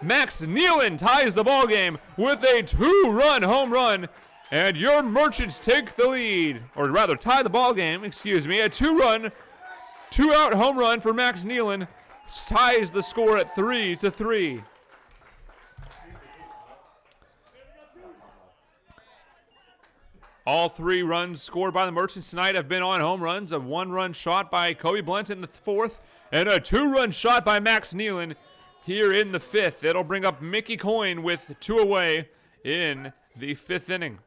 Max Nealon ties the ball game with a 2-run home run. And your Merchants take the lead, or rather tie the ball game, A 2-run, 2-out home run for Max Nealon ties the score at 3-3. All 3 runs scored by the Merchants tonight have been on home runs. A 1-run shot by Kobe Blunt in the 4th, and a 2-run shot by Max Nealon here in the 5th. It'll bring up Mickey Coyne with 2 away in the 5th inning.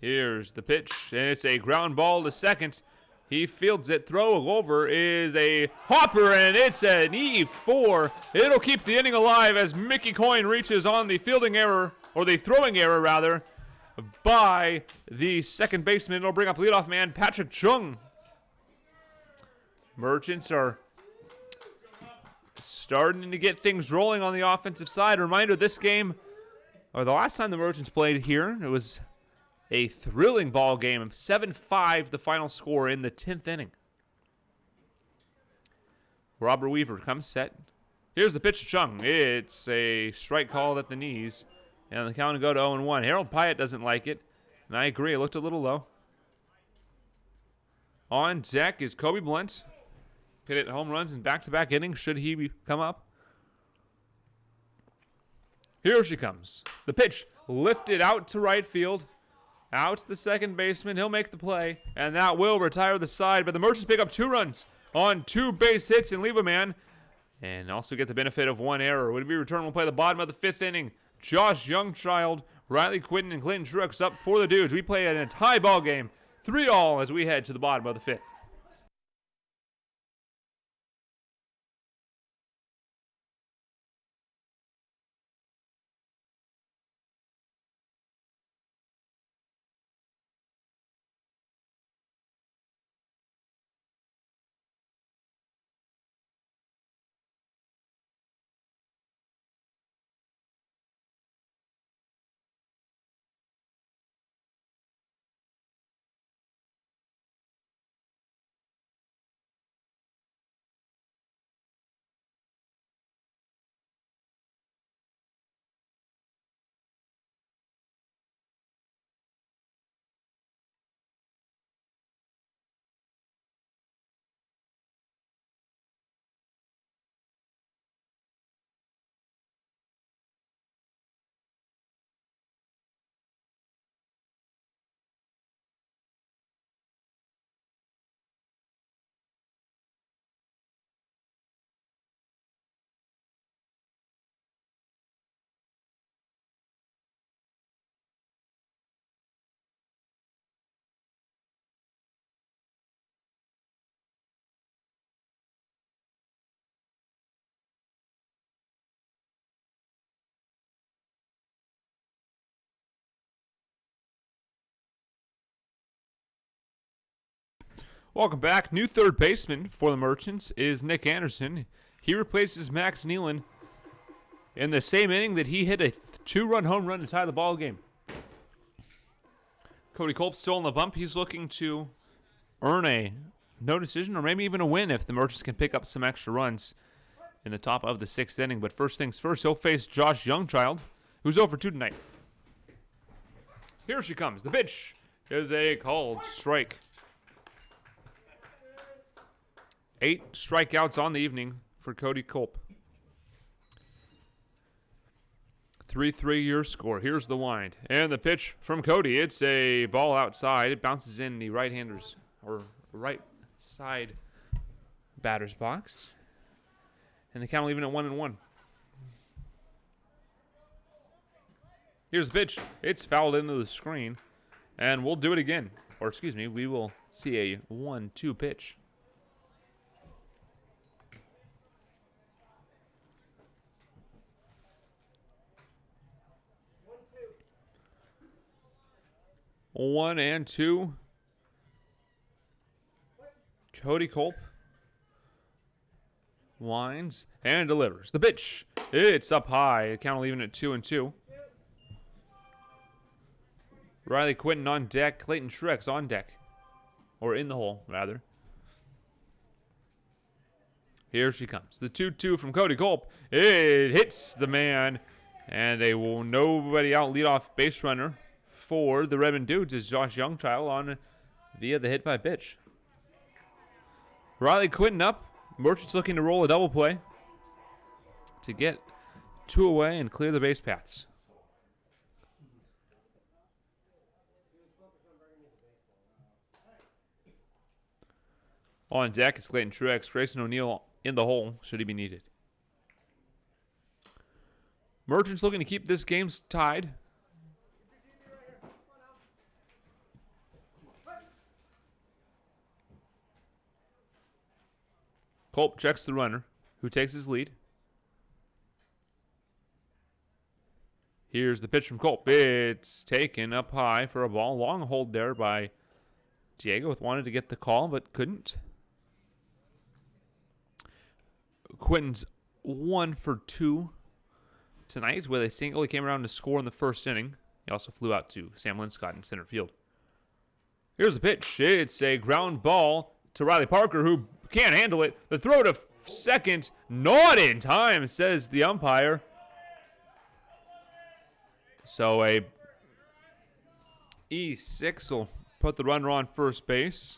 Here's the pitch, and it's a ground ball to second. He fields it. Throw over is a hopper, and it's an E4. It'll keep the inning alive as Mickey Coyne reaches on the fielding error, or the throwing error, rather, by the second baseman. It'll bring up leadoff man Patrick Chung. Merchants are starting to get things rolling on the offensive side. Reminder, this game, or the last time the Merchants played here, it was a thrilling ball game. 7-5 the final score in the 10th inning. Robert Weaver comes set. Here's the pitch to Chung. It's a strike called at the knees. And the count will go to 0-1. Harold Pyatt doesn't like it. And I agree, it looked a little low. On deck is Kobe Blunt. Hit home runs in back-to-back innings should he come up. Here she comes. The pitch lifted out to right field. Out to the second baseman. He'll make the play. And that will retire the side. But the Merchants pick up 2 runs on 2 base hits and leave a man. And also get the benefit of 1 error. When we return, we'll play the bottom of the 5th inning. Josh Youngchild, Riley Quinton, and Clayton Truex up for the Dudes. We play a tie ball game. 3-all as we head to the bottom of the 5th. Welcome back. New third baseman for the Merchants is Nick Anderson. He replaces Max Nealon in the same inning that he hit a 2-run home run to tie the ball game. Cody Culp's still on the bump. He's looking to earn a no decision or maybe even a win if the Merchants can pick up some extra runs in the top of the 6th inning. But first things first, he'll face Josh Youngchild, who's 0 for 2 tonight. Here she comes. The pitch is a called strike. 8 strikeouts on the evening for Cody Culp. 3-3 your score. Here's the wind. And the pitch from Cody. It's a ball outside. It bounces in the right-handers or right side batter's box. And the count will even at 1-1. Here's the pitch. It's fouled into the screen. And we'll do it again. Or excuse me, we will see a 1-2 pitch. 1-2. Cody Culp winds and delivers. The pitch. It's up high. The count will even at 2-2. Riley Quinton on deck. Clayton Truex on deck. Or in the hole, rather. Here she comes. The 2-2 from Cody Culp. It hits the man. And a nobody out leadoff base runner for the Redmond Dudes is Josh Youngchild on via the hit by pitch. Riley Quinton up. Merchants looking to roll a double play to get 2 away and clear the base paths. On deck is Clayton Truex. Grayson O'Neill in the hole should he be needed. Merchants looking to keep this game tied. Culp checks the runner, who takes his lead. Here's the pitch from Culp. It's taken up high for a ball. Long hold there by Diego. Wanted to get the call, but couldn't. Quinton's 1 for 2 tonight with a single. He came around to score in the first inning. He also flew out to Sam Linscott in center field. Here's the pitch. It's a ground ball to Riley Parker, who can't handle it. The throw to second, not in time, says the umpire. So a E6 will put the runner on first base.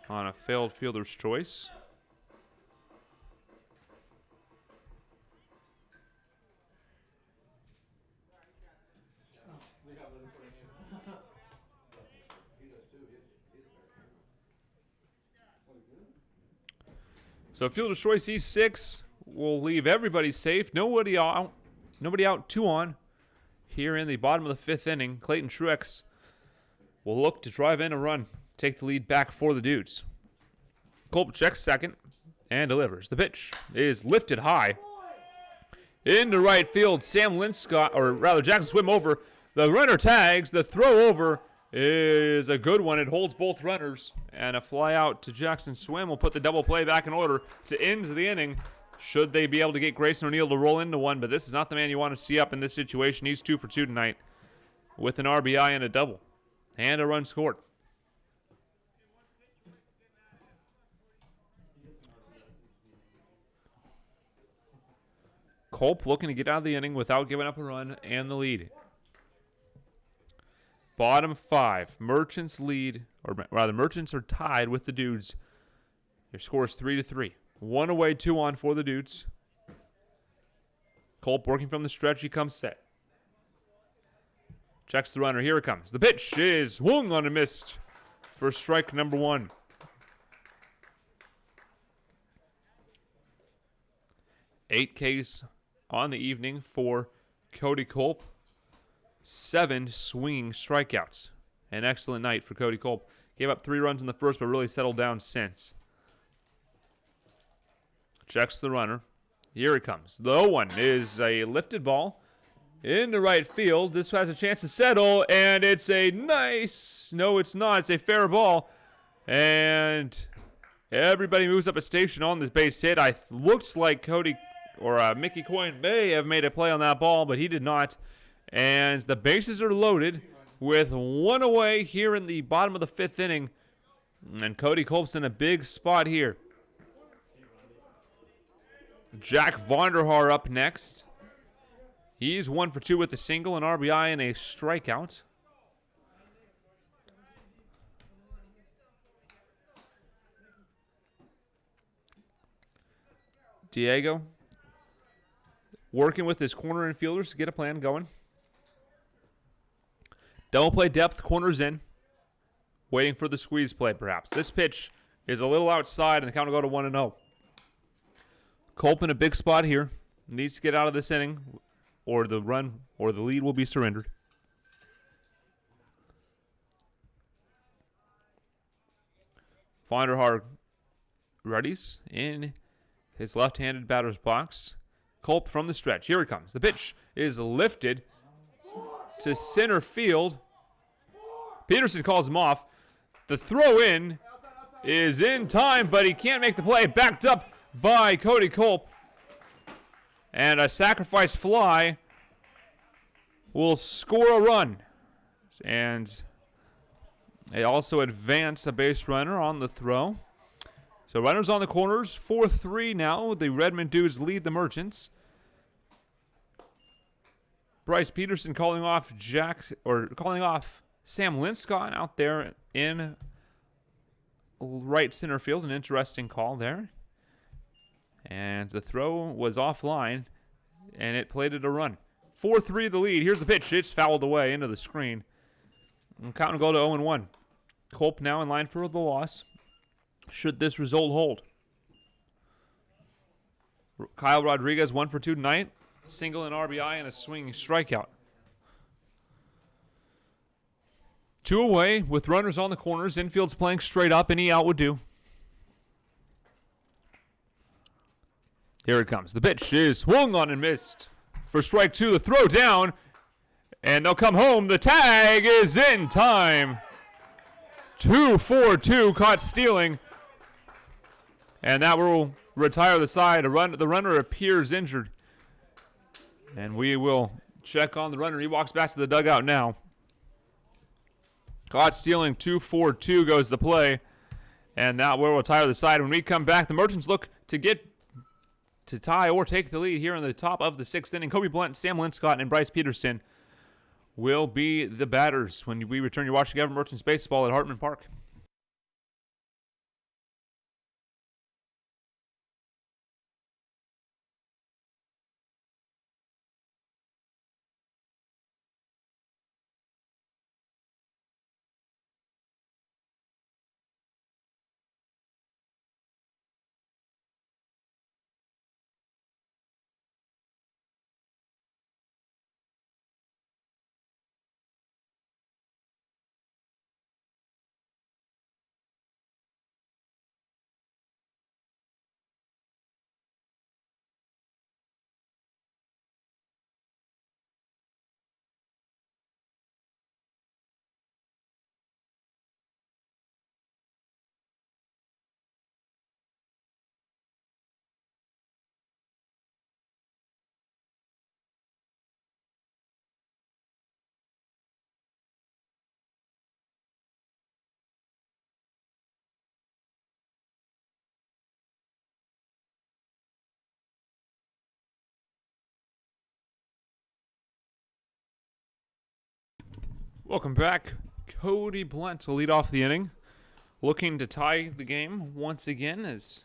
On a failed fielder's choice. So fielder's choice E6 will leave everybody safe. Nobody out 2 on. Here in the bottom of the 5th inning, Clayton Truex will look to drive in a run, take the lead back for the Dudes. Culp checks second and delivers. The pitch is lifted high into right field. Sam Linscott, or rather Jackson Swim over. The runner tags. The throw over is a good one. It holds both runners. And a fly out to Jackson Swim will put the double play back in order to end the inning. Should they be able to get Grayson O'Neill to roll into one, but this is not the man you want to see up in this situation. He's 2 for 2 tonight with an RBI and a double. And a run scored. Culp looking to get out of the inning without giving up a run and the lead. Bottom 5. Merchants lead, or rather Merchants are tied with the Dudes. Your score is 3-3. 1 away, 2 on for the Dudes. Culp working from the stretch. He comes set. Checks the runner. Here it comes. The pitch is swung on and missed for strike number 1. Eight Ks on the evening for Cody Culp. 7 swinging strikeouts. An excellent night for Cody Culp. Gave up 3 runs in the first, but really settled down since. Checks the runner. Here it comes. The 0-1 is a lifted ball into right field. This has a chance to settle, and it's a nice... No, it's not. It's a fair ball. And everybody moves up a station on this base hit. Looks like Cody or Mickey Coyne may have made a play on that ball, but he did not. And the bases are loaded with 1 away here in the bottom of the 5th inning. And Cody Culp's in a big spot here. Jack Vonderhaar up next. He's 1 for 2 with a single, an RBI, and a strikeout. Diego working with his corner infielders to get a plan going. Double play depth, corners in. Waiting for the squeeze play, perhaps. This pitch is a little outside, and the count will go to 1-0. Culp in a big spot here. Needs to get out of this inning, or the run or the lead will be surrendered. Vonderhaar readies in his left-handed batter's box. Culp from the stretch. Here it comes. The pitch is lifted to center field. Peterson calls him off. The throw in is in time, but he can't make the play. Backed up by Cody Culp. And a sacrifice fly will score a run. And they also advance a base runner on the throw. So runners on the corners, 4-3 now. The Redmond Dudes lead the Merchants. Bryce Peterson calling off Sam Linscott out there in right center field. An interesting call there. And the throw was offline, and it plated a run. 4-3 the lead. Here's the pitch. It's fouled away into the screen. And count will go to 0-1. Culp now in line for the loss. Should this result hold? Kyle Rodriguez 1 for 2 tonight. Single and RBI and a swinging strikeout. Two away with runners on the corners. Infield's playing straight up. Any out would do. Here it comes. The pitch is swung on and missed. For strike two, the throw down. And they'll come home. The tag is in time. 2-4-2, caught stealing. And that will retire the side. The runner appears injured. And we will check on the runner. He walks back to the dugout now. Caught stealing, 2-4-2 goes the play. And that will retire the side. When we come back, the Merchants look to get to tie or take the lead here in the top of the sixth inning. Kobe Blunt, Sam Linscott, and Bryce Peterson will be the batters when we return. You're watching Everett Merchants Baseball at Hartman Park. Welcome back. Cody Blunt will lead off the inning, looking to tie the game once again as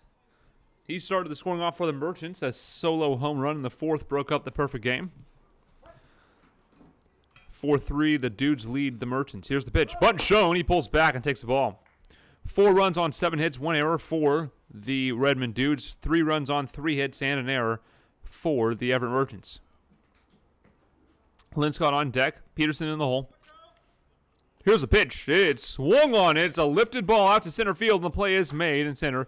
he started the scoring off for the Merchants. A solo home run in the fourth broke up the perfect game. 4-3, the Dudes lead the Merchants. Here's the pitch. Button shown. He pulls back and takes the ball. 4 runs on 7 hits, 1 error for the Redmond Dudes. 3 runs on 3 hits and an error for the Everett Merchants. Linscott on deck. Peterson in the hole. Here's the pitch. It's swung on. It's a lifted ball out to center field, and the play is made in center.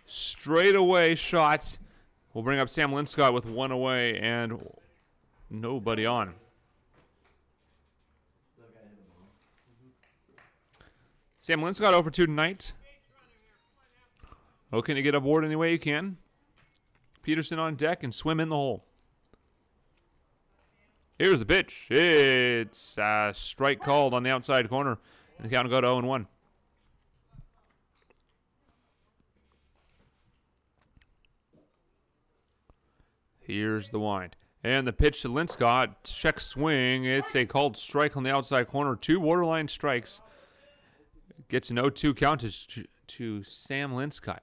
Straight away shot. We'll bring up Sam Linscott with 1 away and nobody on. Sam Linscott over 2 tonight. Looking to get aboard any way you can. Peterson on deck and swim in the hole. Here's the pitch. It's a strike called on the outside corner. And the count will go to 0-1. Here's the wind. And the pitch to Linscott. Check swing. It's a called strike on the outside corner. 2 borderline strikes. Gets an 0-2 count to Sam Linscott.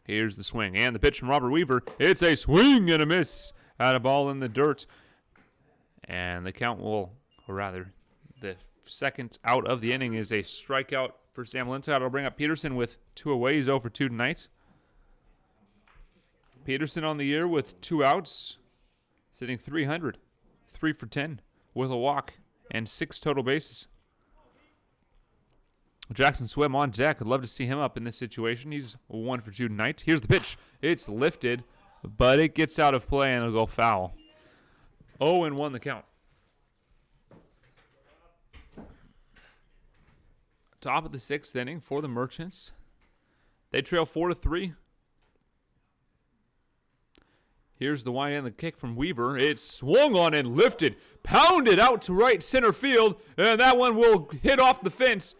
Here's the swing. And the pitch from Robert Weaver. It's a swing and a miss. At a ball in the dirt. And the count will, or rather, the second out of the inning is a strikeout for Sam Linscott. It'll bring up Peterson with 2 away. He's 0 for 2 tonight. Peterson on the year with 2 outs. Sitting 300. 3 for 10 with a walk and 6 total bases. Jackson Swim on deck. I'd love to see him up in this situation. He's 1 for 2 tonight. Here's the pitch. It's lifted, but it gets out of play and it'll go foul. 0-1 the count. Top of the 6th inning for the Merchants. They trail 4-3. Here's the wind and the kick from Weaver. It's swung on and lifted. Pounded out to right center field. And that one will hit off the fence.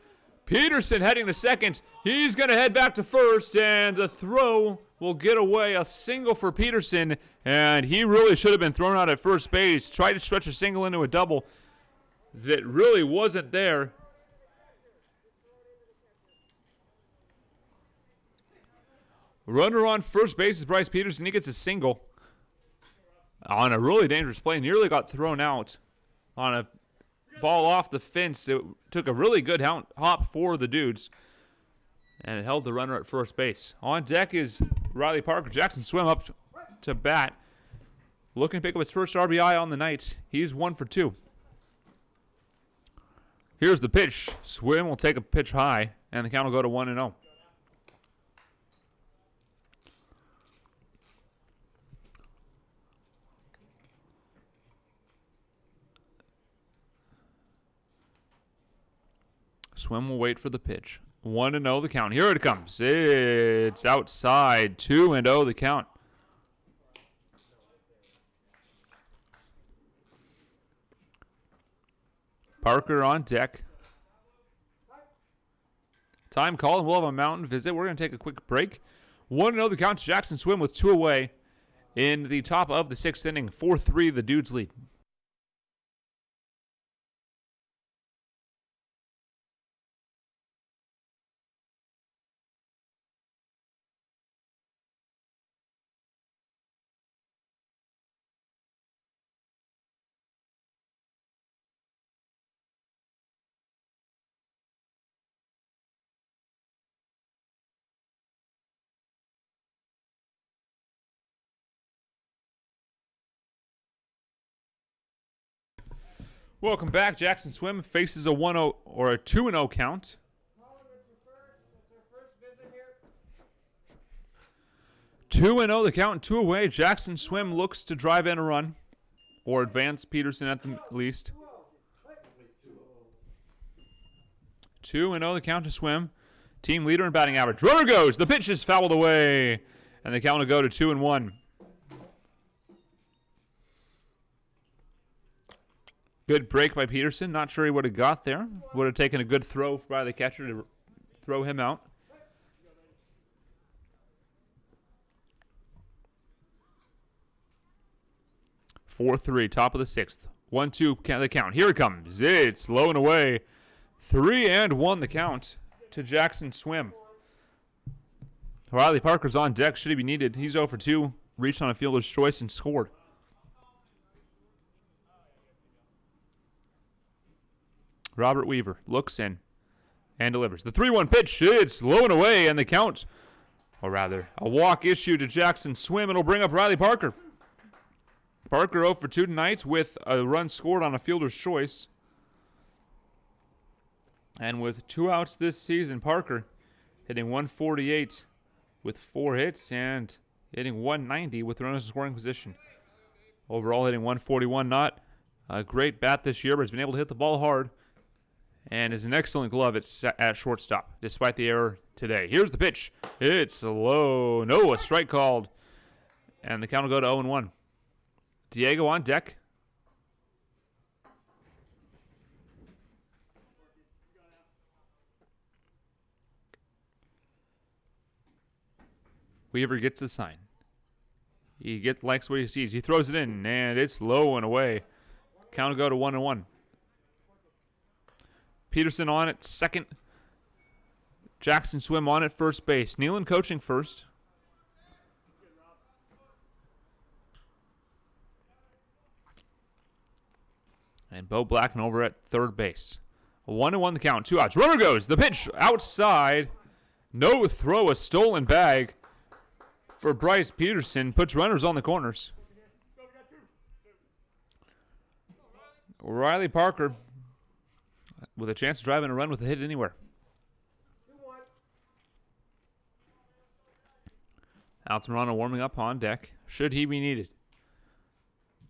Peterson heading to second. He's going to head back to first, and the throw will get away. A single for Peterson, and he really should have been thrown out at first base. Tried to stretch a single into a double that really wasn't there. Runner on first base is Bryce Peterson. He gets a single on a really dangerous play. Nearly got thrown out on a ball off the fence. It took a really good hop for the Dudes, and it held the runner at first base. On deck is Riley Parker. Jackson Swim up to bat. looking to pick up his first RBI on the night. He's 1 for 2. Here's the pitch. Swim will take a pitch high, and the count will go to 1-0. Swim will wait for the pitch. 1-0 the count. Here it comes. It's outside. 2-0 the count. Parker on deck. Time call, and we'll have a mountain visit. We're going to take a quick break. 1-0 the count. Jackson Swim with 2 away in the top of the 6th inning. 4-3 the Dudes lead. Welcome back. Jackson Swim faces a 1-0 or a 2-0 count. 2-0 the count, 2 away. Jackson Swim looks to drive in a run or advance Peterson at the least. 2-0 the count to Swim. Team leader in batting average. Runner goes. The pitch is fouled away, and the count will go to 2-1. Good break by Peterson. Not sure he would have got there. Would have taken a good throw by the catcher to throw him out. (4-3), top of the 6th. 1-2 the count. Here it comes. It's low and away. 3-1 the count to Jackson Swim. Riley Parker's on deck. Should he be needed? He's 0 for 2. Reached on a fielder's choice and scored. Robert Weaver looks in and delivers. The 3-1 pitch, it's low and away, and the count, or rather, a walk issue to Jackson Swim, and it'll bring up Riley Parker. Parker 0 for 2 tonight with a run scored on a fielder's choice. And with 2 outs this season, Parker hitting 148 with 4 hits and hitting 190 with runners in scoring position. Overall hitting 141, not a great bat this year, but has been able to hit the ball hard. And is an excellent glove at shortstop, despite the error today. Here's the pitch. It's low. No, a strike called. And the count will go to 0-1. Diego on deck. Weaver gets the sign. He likes what he sees. He throws it in, and it's low and away. Count will go to 1-1. Peterson on at second. Jackson Swim on at first base. Nealon coaching first. And Bo Blacken over at third base. 1-1 the count. 2 outs. Runner goes. The pitch outside. No throw. A stolen bag for Bryce Peterson. Puts runners on the corners. Riley Parker with a chance to drive in a run with a hit anywhere. Altamirano warming up on deck, should he be needed.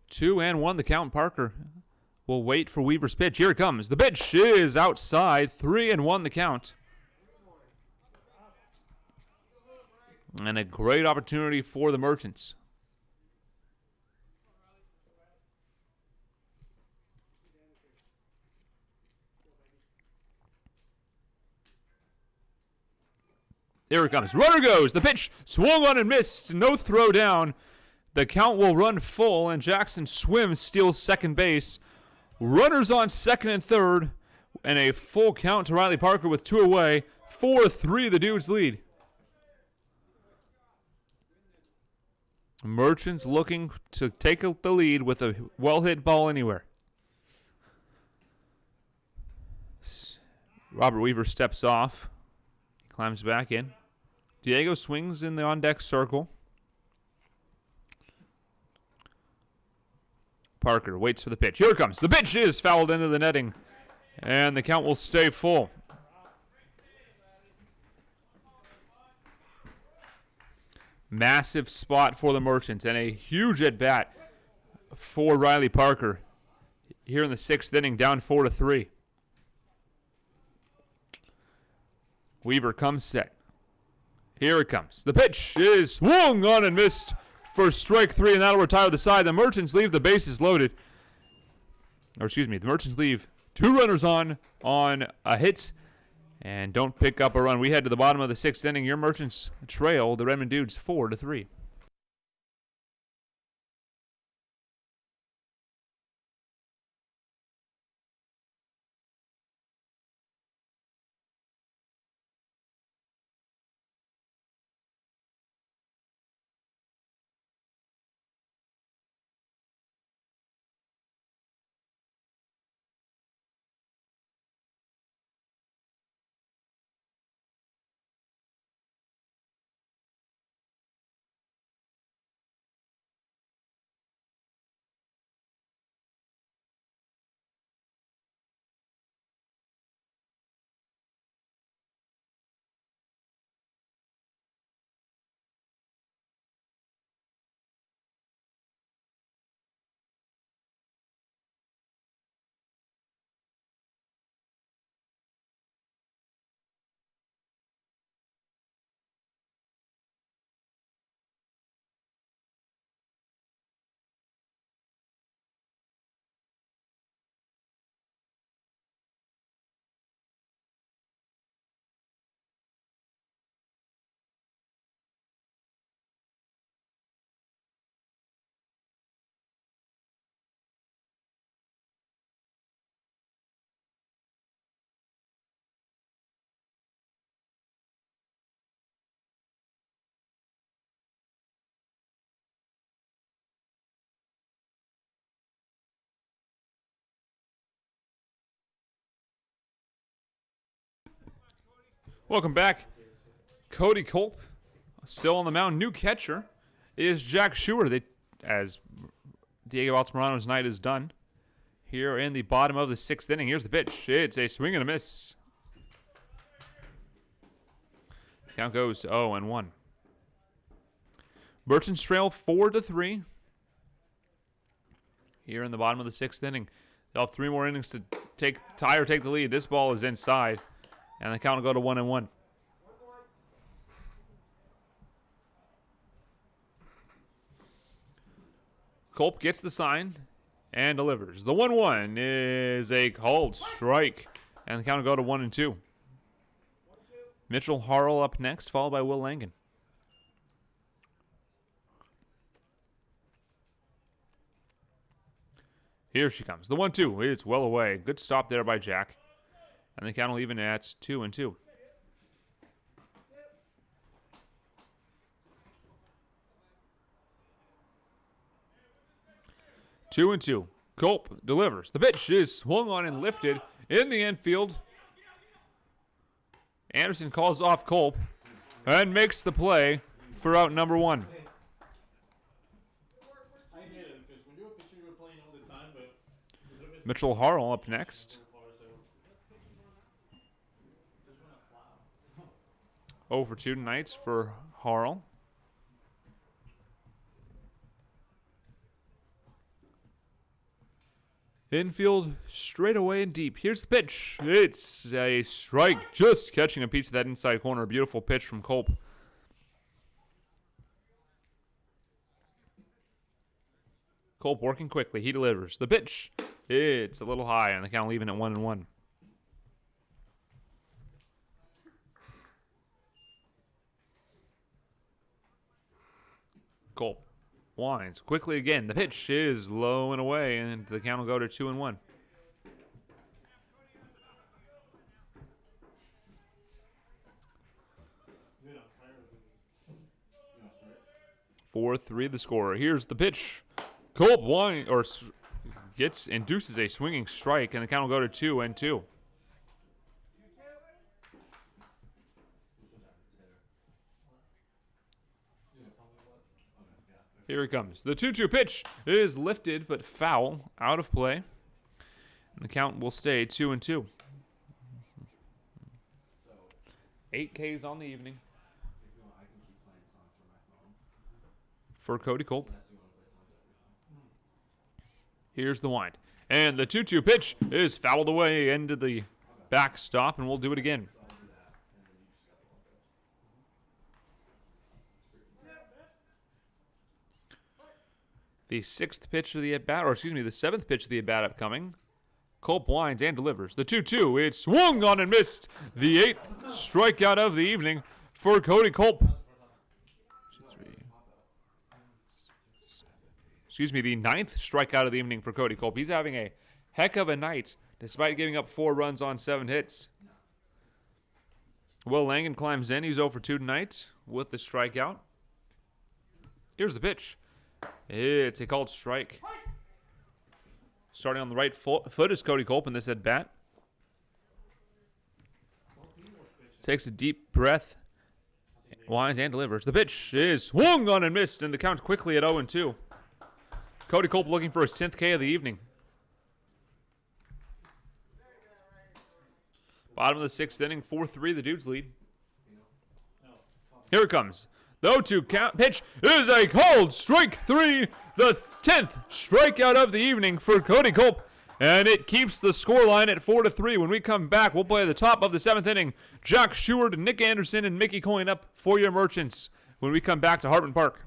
2-1 the count. Parker will wait for Weaver's pitch. Here it comes. The pitch is outside. 3-1 the count. And a great opportunity for the Merchants. Here it comes. Runner goes. The pitch swung on and missed. No throw down. The count will run full, and Jackson Swim steals second base. Runners on second and third, and a full count to Riley Parker with 2 away. 4-3 the Dudes lead. Merchants looking to take the lead with a well-hit ball anywhere. Robert Weaver steps off. Climbs back in. Diego swings in the on-deck circle. Parker waits for the pitch. Here it comes. The pitch is fouled into the netting, and the count will stay full. Massive spot for the Merchants and a huge at-bat for Riley Parker here in the 6th inning, down 4-3. Weaver comes set. Here it comes. The pitch is swung on and missed for strike 3, and that'll retire the side. The Merchants leave the bases loaded. The Merchants leave 2 runners on a hit and don't pick up a run. We head to the bottom of the 6th inning. Your Merchants trail the Redmond Dudes 4-3. Welcome back. Cody Culp still on the mound. New catcher is Jack Schuer. As Diego Altamirano's night is done here in the bottom of the 6th inning. Here's the pitch. It's a swing and a miss. Count goes to 0-1. Merchants trail 4-3 here in the bottom of the 6th inning. They'll have 3 more innings to take the lead. This ball is inside, and the count will go to 1-1. Culp gets the sign and delivers. The 1-1 is a called strike, and the count will go to 1-2. Mitchell Harlow up next, followed by Will Langen. Here she comes. The 1-2 is well away. Good stop there by Jack. And the count will even at 2-2. Two and two. Culp delivers. The pitch is swung on and lifted in the infield. Anderson calls off Culp and makes the play for out number 1. Mitchell Harrell up next. 0 for 2 tonight for Harrell. Infield, straight away and deep. Here's the pitch. It's a strike, just catching a piece of that inside corner. Beautiful pitch from Culp. Culp working quickly. He delivers. The pitch, it's a little high, and the count leaving at 1-1. Culp winds quickly again. The pitch is low and away, and the count will go to 2-1. Four, 3 the score. Here's the pitch. Culp induces a swinging strike, and the count will go to 2-2. Here it comes. The 2-2 pitch is lifted, but foul, out of play. And the count will stay 2-2. 8 Ks on the evening for Cody Culp. Here's the wind. And the 2-2 pitch is fouled away into the backstop, and we'll do it again. The 6th pitch of the at-bat, or excuse me, the 7th pitch of the at-bat upcoming. Culp winds and delivers. The 2-2, it's swung on and missed. The 8th strikeout of the evening for Cody Culp. Excuse me, the 9th strikeout of the evening for Cody Culp. He's having a heck of a night, despite giving up 4 runs on 7 hits. Will Langen climbs in. He's 0 for 2 tonight with the strikeout. Here's the pitch. It's a called strike. Starting on the right foot is Cody Culp in this at-bat. Takes a deep breath. Winds and delivers. The pitch is swung on and missed, and the count quickly at 0-2. Cody Culp looking for his 10th K of the evening. Bottom of the 6th inning, 4-3, the Dudes lead. Here it comes. The 0-2 count pitch is a called strike 3, the 10th strikeout of the evening for Cody Culp, and it keeps the scoreline at 4-3. When we come back, we'll play the top of the 7th inning. Jack Sheward, Nick Anderson, and Mickey Coyne up for your Merchants when we come back to Hartman Park.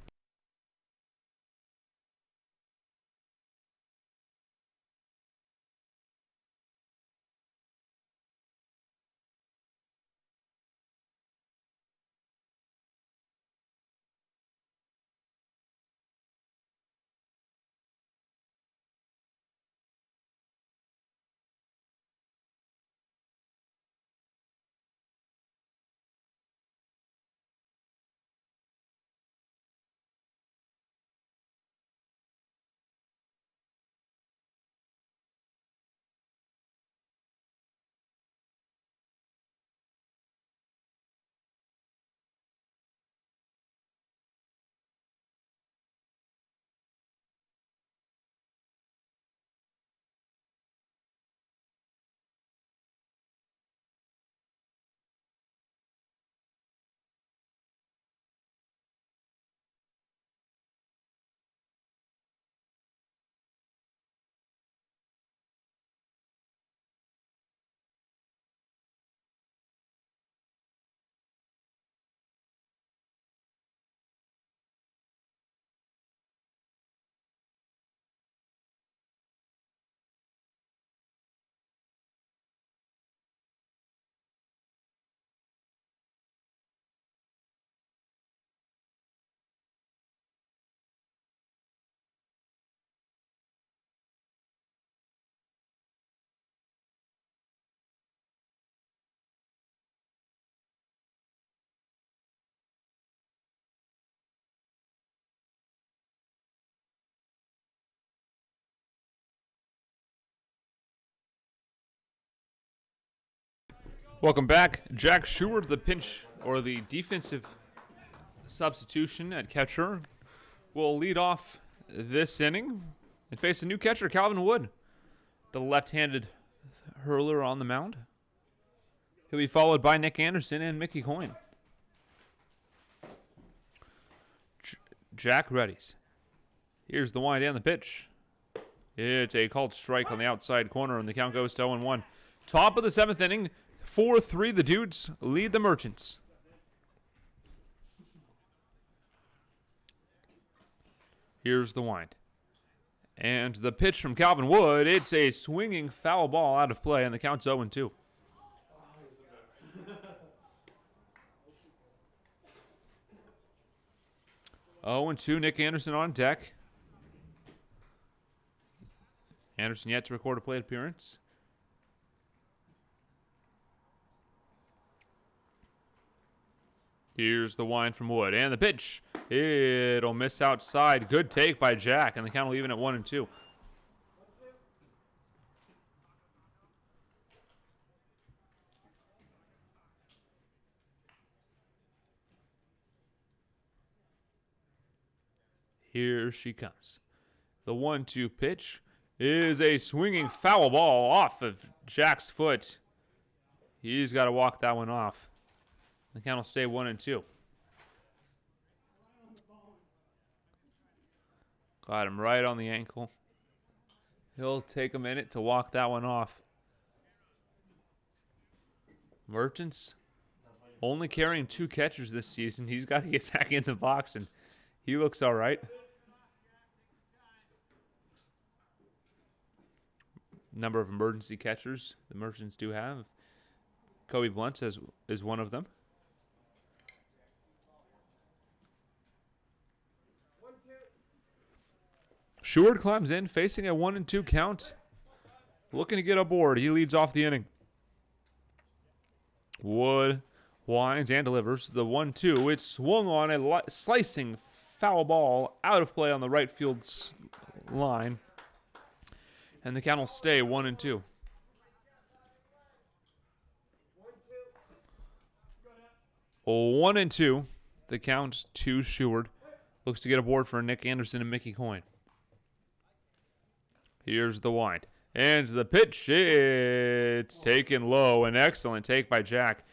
Welcome back. Jack Sheward, the pinch or the defensive substitution at catcher, will lead off this inning and face a new catcher, Calvin Wood, the left-handed hurler on the mound. He'll be followed by Nick Anderson and Mickey Coyne. Jack readies. Here's the wind and the pitch. It's a called strike on the outside corner, and the count goes to 0-1. Top of the 7th inning, 4-3, the Dudes lead the Merchants. Here's the wind. And the pitch from Calvin Wood, it's a swinging foul ball out of play, and the count's 0-2. Oh, and 2, Nick Anderson on deck. Anderson yet to record a plate appearance. Here's the wind from Wood, and the pitch. It'll miss outside. Good take by Jack, and the count will even at 1-2. Here she comes. The 1-2 pitch is a swinging foul ball off of Jack's foot. He's got to walk that one off. The count will stay 1-2. Got him right on the ankle. He'll take a minute to walk that one off. Merchants only carrying 2 catchers this season. He's got to get back in the box, and he looks all right. Number of emergency catchers the Merchants do have. Kobe Blunt is one of them. Sheward climbs in, facing a 1-2 count. Looking to get aboard. He leads off the inning. Wood winds and delivers the 1-2. It's swung on a slicing foul ball out of play on the right field line. And the count will stay 1-2. Oh, 1-2. The count to Sheward. Looks to get aboard for Nick Anderson and Mickey Coyne. Here's the wind. And the pitch. It's taken low. An excellent take by Jack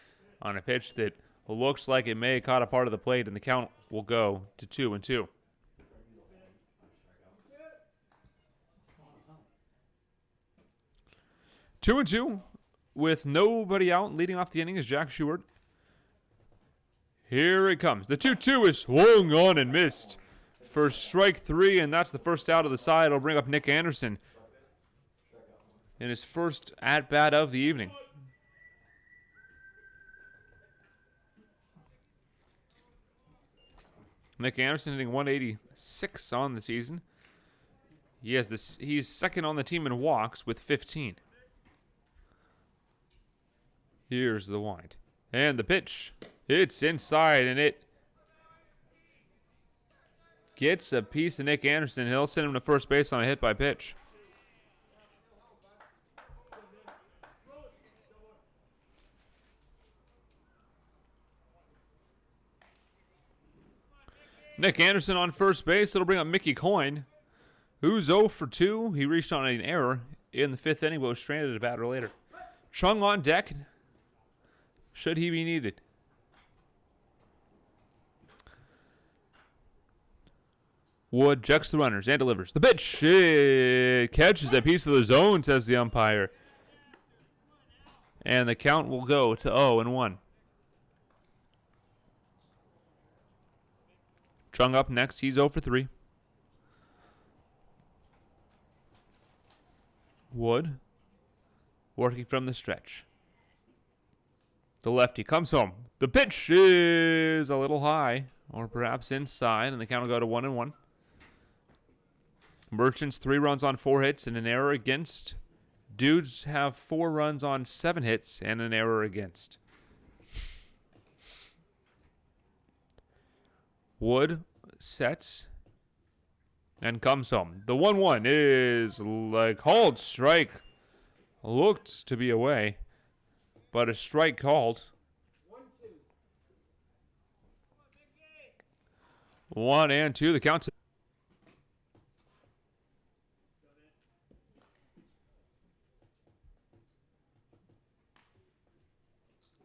on a pitch that looks like it may have caught a part of the plate, and the count will go to 2-2. Two and two with nobody out. Leading off the inning is Jack Sheward. Here it comes. The 2-2 is swung on and missed for strike 3, and that's the first out of the side. It'll bring up Nick Anderson in his first at-bat of the evening. Nick Anderson hitting 186 on the season. He's second on the team in walks with 15. Here's the wind. And the pitch. It's inside, and it gets a piece of Nick Anderson. He'll send him to first base on a hit by pitch. Nick Anderson on first base. It'll bring up Mickey Coyne, who's 0 for 2. He reached on an error in the 5th inning, but was stranded a batter later. Chung on deck, should he be needed. Wood checks the runners and delivers. The pitch. It catches a piece of the zone, says the umpire. And the count will go to 0-1. Chung up next. He's 0 for 3. Wood working from the stretch. The lefty comes home. The pitch is a little high, or perhaps inside, and the count will go to 1-1. Merchants 3 runs on 4 hits and an error against. Dudes have 4 runs on 7 hits and an error against. Wood sets and comes home. The 1-1 is like called strike. Looked to be away, but a strike called. 1-2. The count's.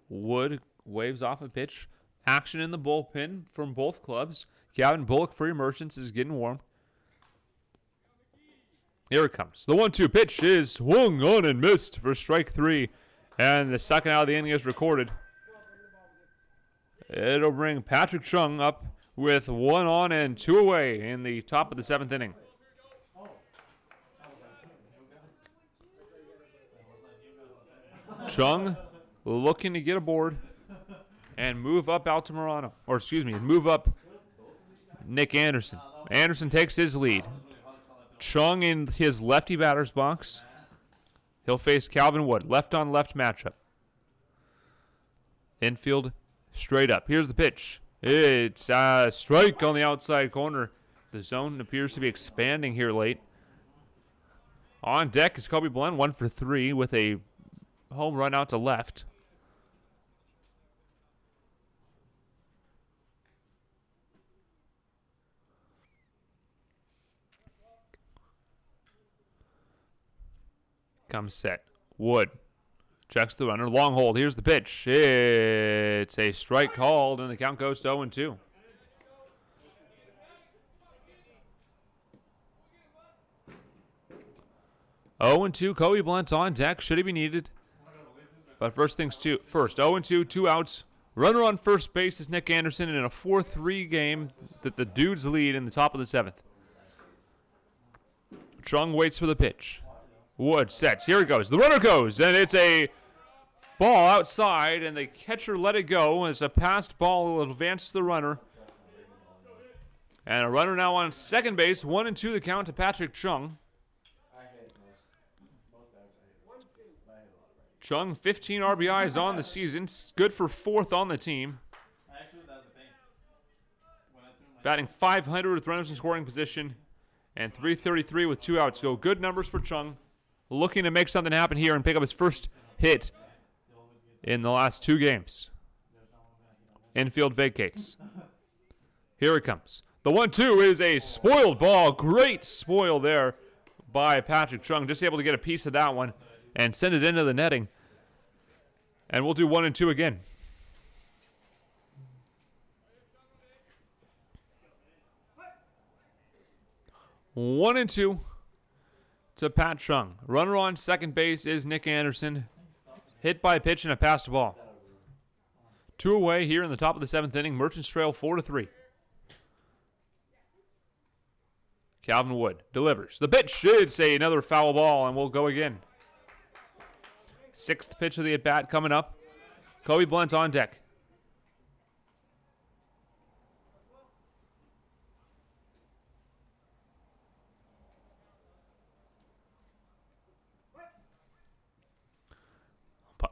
Wood waves off a pitch. Action in the bullpen from both clubs. Gavin Bullock for your Merchants is getting warm. Here it comes. The 1-2 pitch is swung on and missed for strike 3. And the second out of the inning is recorded. It'll bring Patrick Chung up with 1 on and 2 away in the top of the 7th inning. Chung looking to get aboard and move up Altamirano. Or excuse me, move up Nick Anderson. Anderson takes his lead. Chung in his lefty batter's box. He'll face Calvin Wood. Left on left matchup. Infield straight up. Here's the pitch. It's a strike on the outside corner. The zone appears to be expanding here late. On deck is Kobe Blunt, 1 for 3 with a home run out to left. comes set. Wood checks the runner. Long hold. Here's the pitch. It's a strike called, and the count goes to 0-2. Oh and 2, Kobe Blunt on deck. Should he be needed? But first things first, 0-2, 2 outs. Runner on first base is Nick Anderson in a 4-3 game that the Dudes lead in the top of the 7th. Chung waits for the pitch. Wood sets. Here it goes. The runner goes, and it's a ball outside, and the catcher let it go. As a passed ball will advance the runner. And a runner now on second base. 1-2 the count to Patrick Chung. Chung, 15 RBIs on the season. Good for 4th on the team. Batting .500 with runners in scoring position. And .333 with 2 outs. Go good numbers for Chung. Looking to make something happen here and pick up his first hit in the last 2 games. Infield vacates. Here it comes. The 1-2 is a spoiled ball. Great spoil there by Patrick Chung. Just able to get a piece of that one and send it into the netting. And we'll do 1-2 again. One and 2 to Pat Chung. Runner on second base is Nick Anderson. Hit by a pitch and a passed ball. 2 away here in the top of the 7th inning. Merchants trail 4-3. Calvin Wood delivers. The pitch. It's another foul ball, and we'll go again. 6th pitch of the at-bat coming up. Kobe Blunt on deck.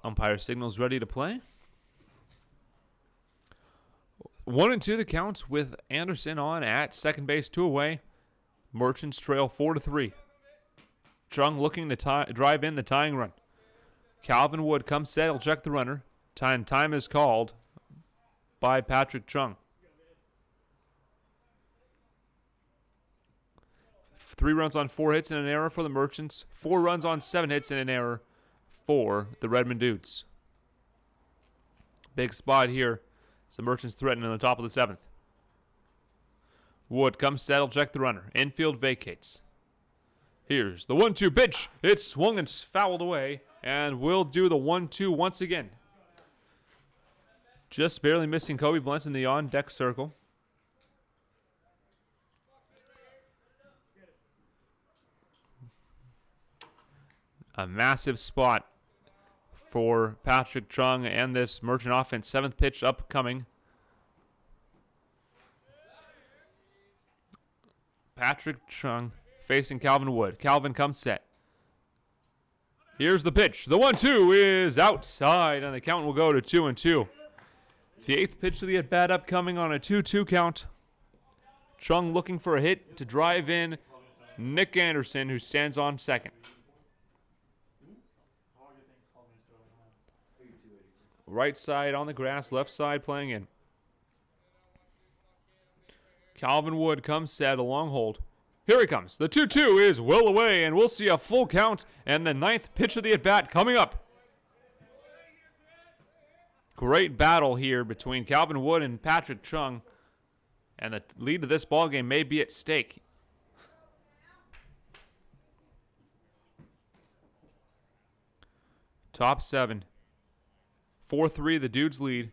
Umpire signals ready to play. 1-2 the count with Anderson on at second base, 2 away. Merchants trail 4-3. Chung looking to drive in the tying run. Calvin Wood comes set. He'll check the runner. Time is called by Patrick Chung. 3 runs on 4 hits and an error for the Merchants. 4 runs on 7 hits and an error for the Redmond Dudes. Big spot here. The Merchants threaten in the top of the 7th. Wood comes set. He'll check the runner. Infield vacates. Here's the 1-2 pitch. It's swung and fouled away. And we'll do the 1-2 once again. Just barely missing Kobe Blunt in the on-deck circle. A massive spot for Patrick Chung and this Merchant offense. 7th pitch upcoming. Patrick Chung facing Calvin Wood. Calvin comes set. Here's the pitch. The 1-2 is outside, and the count will go to 2-2. The 8th pitch of the at-bat upcoming on a 2-2 count. Chung looking for a hit to drive in Nick Anderson, who stands on second. Right side on the grass, left side playing in. Calvin Wood comes set, a long hold. Here he comes. The 2-2 is well away, and we'll see a full count and the 9th pitch of the at-bat coming up. Great battle here between Calvin Wood and Patrick Chung, and the lead of this ballgame may be at stake. Top 7. 4-3, the Dudes lead,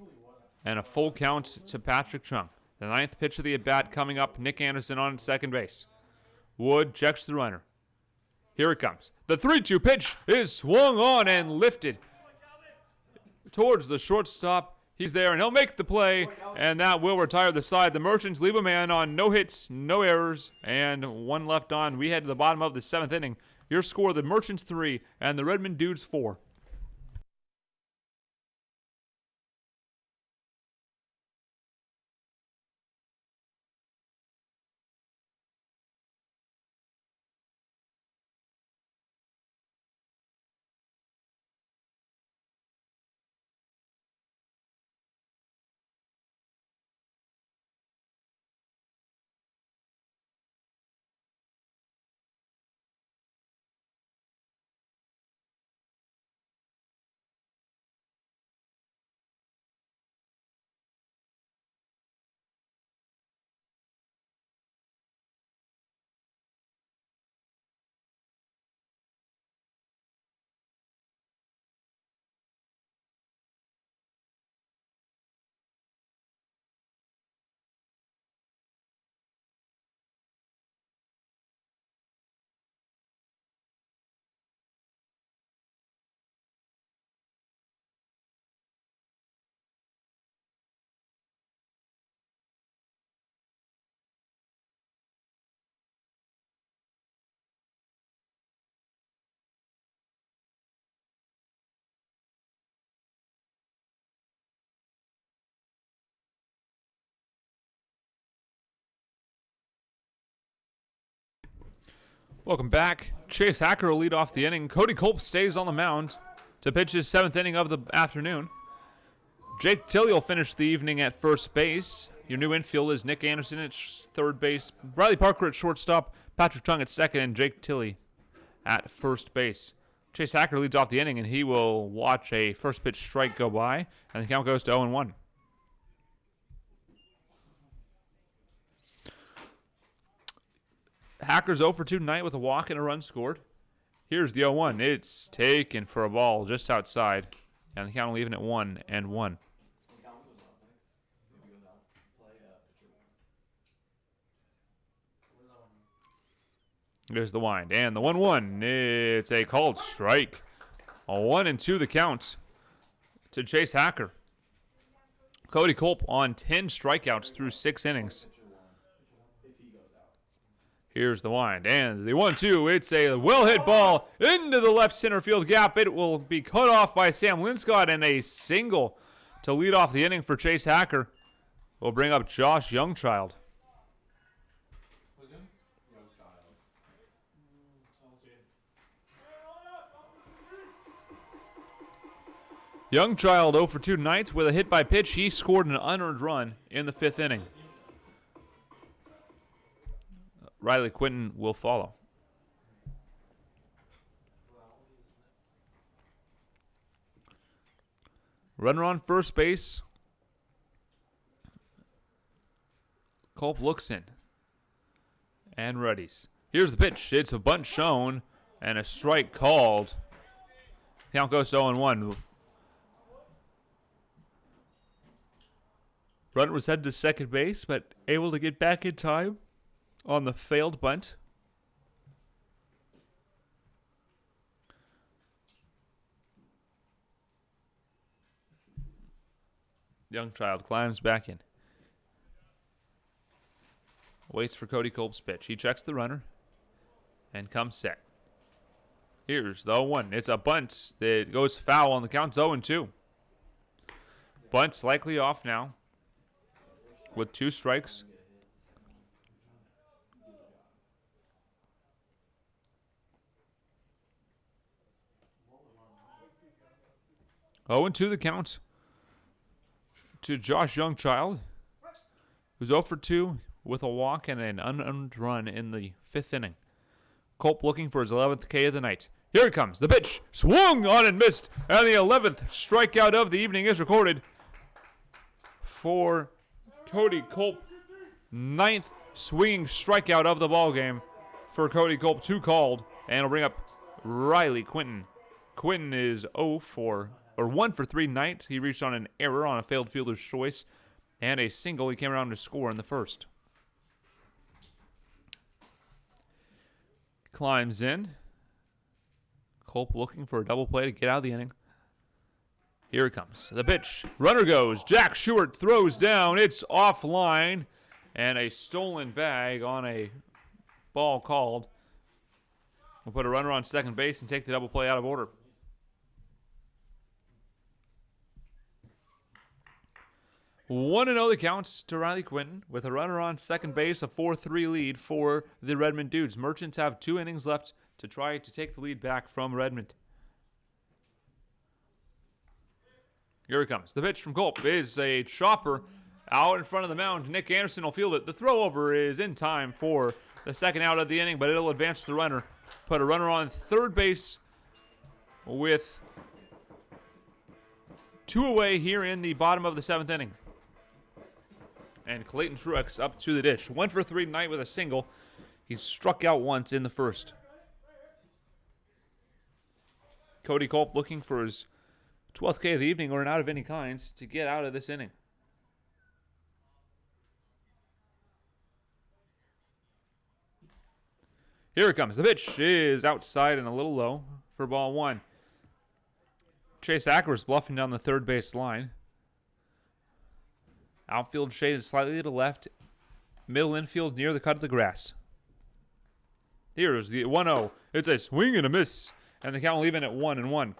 and a full count to Patrick Chung. The 9th pitch of the at-bat coming up. Nick Anderson on second base. Wood checks the runner. Here it comes. The 3-2 pitch is swung on and lifted towards the shortstop. He's there, and he'll make the play, and that will retire the side. The Merchants leave a man on, no hits, no errors, and 1 left on. We head to the bottom of the 7th inning. Your score, the Merchants 3 and the Redmond Dudes 4. Welcome back. Chase Hacker will lead off the inning. Cody Culp stays on the mound to pitch his 7th inning of the afternoon. Jake Tilley will finish the evening at first base. Your new infield is Nick Anderson at third base, Riley Parker at shortstop, Patrick Chung at second, and Jake Tilley at first base. Chase Hacker leads off the inning, and he will watch a first pitch strike go by, and the count goes to 0-1. Hacker's 0 for 2 tonight with a walk and a run scored. Here's the 0-1. It's taken for a ball just outside, and the count will leave it at 1-1. There's the wind, and the 1-1. It's a called strike. A 1-2 the count to Chase Hacker. Cody Culp on 10 strikeouts through 6 innings. Here's the wind, and the 1-2. It's a well-hit ball into the left center field gap. It will be cut off by Sam Linscott, and a single to lead off the inning for Chase Hacker. We'll bring up Josh Youngchild. Youngchild 0 for 2 tonight with a hit by pitch. He scored an unearned run in the 5th inning. Riley Quinton will follow. Runner on first base. Culp looks in and readies. Here's the pitch. It's a bunt shown and a strike called. Count goes to 0-1. Runner was headed to second base, but able to get back in time on the failed bunt. Youngchild climbs back in. Waits for Cody Culp's pitch. He checks the runner and comes set. Here's the 0-1. It's a bunt that goes foul on the count. 0-2. Bunt's likely off now with 2 strikes. Oh, and 2 the count to Josh Youngchild, who's 0 for 2 with a walk and an unearned run in the 5th inning. Culp looking for his 11th K of the night. Here it comes. The pitch swung on and missed, and the 11th strikeout of the evening is recorded for Cody Culp. 9th swinging strikeout of the ball game for Cody Culp. 2 called, and it'll bring up Riley Quinton. Quinton is 1 for 3 tonight. He reached on an error on a failed fielder's choice and a single. He came around to score in the first. Climbs in. Culp looking for a double play to get out of the inning. Here it comes. The pitch. Runner goes. Jack Shewart throws down. It's offline. And a stolen bag on a ball called. We'll put a runner on second base and take the double play out of order. One and 0 the counts to Riley Quinton with a runner on second base, a 4-3 lead for the Redmond Dudes. Merchants have 2 innings left to try to take the lead back from Redmond. Here it comes. The pitch from Culp is a chopper out in front of the mound. Nick Anderson will field it. The throw over is in time for the second out of the inning, but it'll advance the runner. Put a runner on third base with 2 away here in the bottom of the 7th inning. And Clayton Truex up to the dish. 1 for 3 tonight with a single. He's struck out once in the first. Cody Culp looking for his 12th K of the evening or an out of any kinds to get out of this inning. Here it comes. The pitch is outside and a little low for ball 1. Chase Hacker is bluffing down the third base line. Outfield shaded slightly to the left. Middle infield near the cut of the grass. Here's the 1-0. It's a swing and a miss. And the count will leave it at 1-1.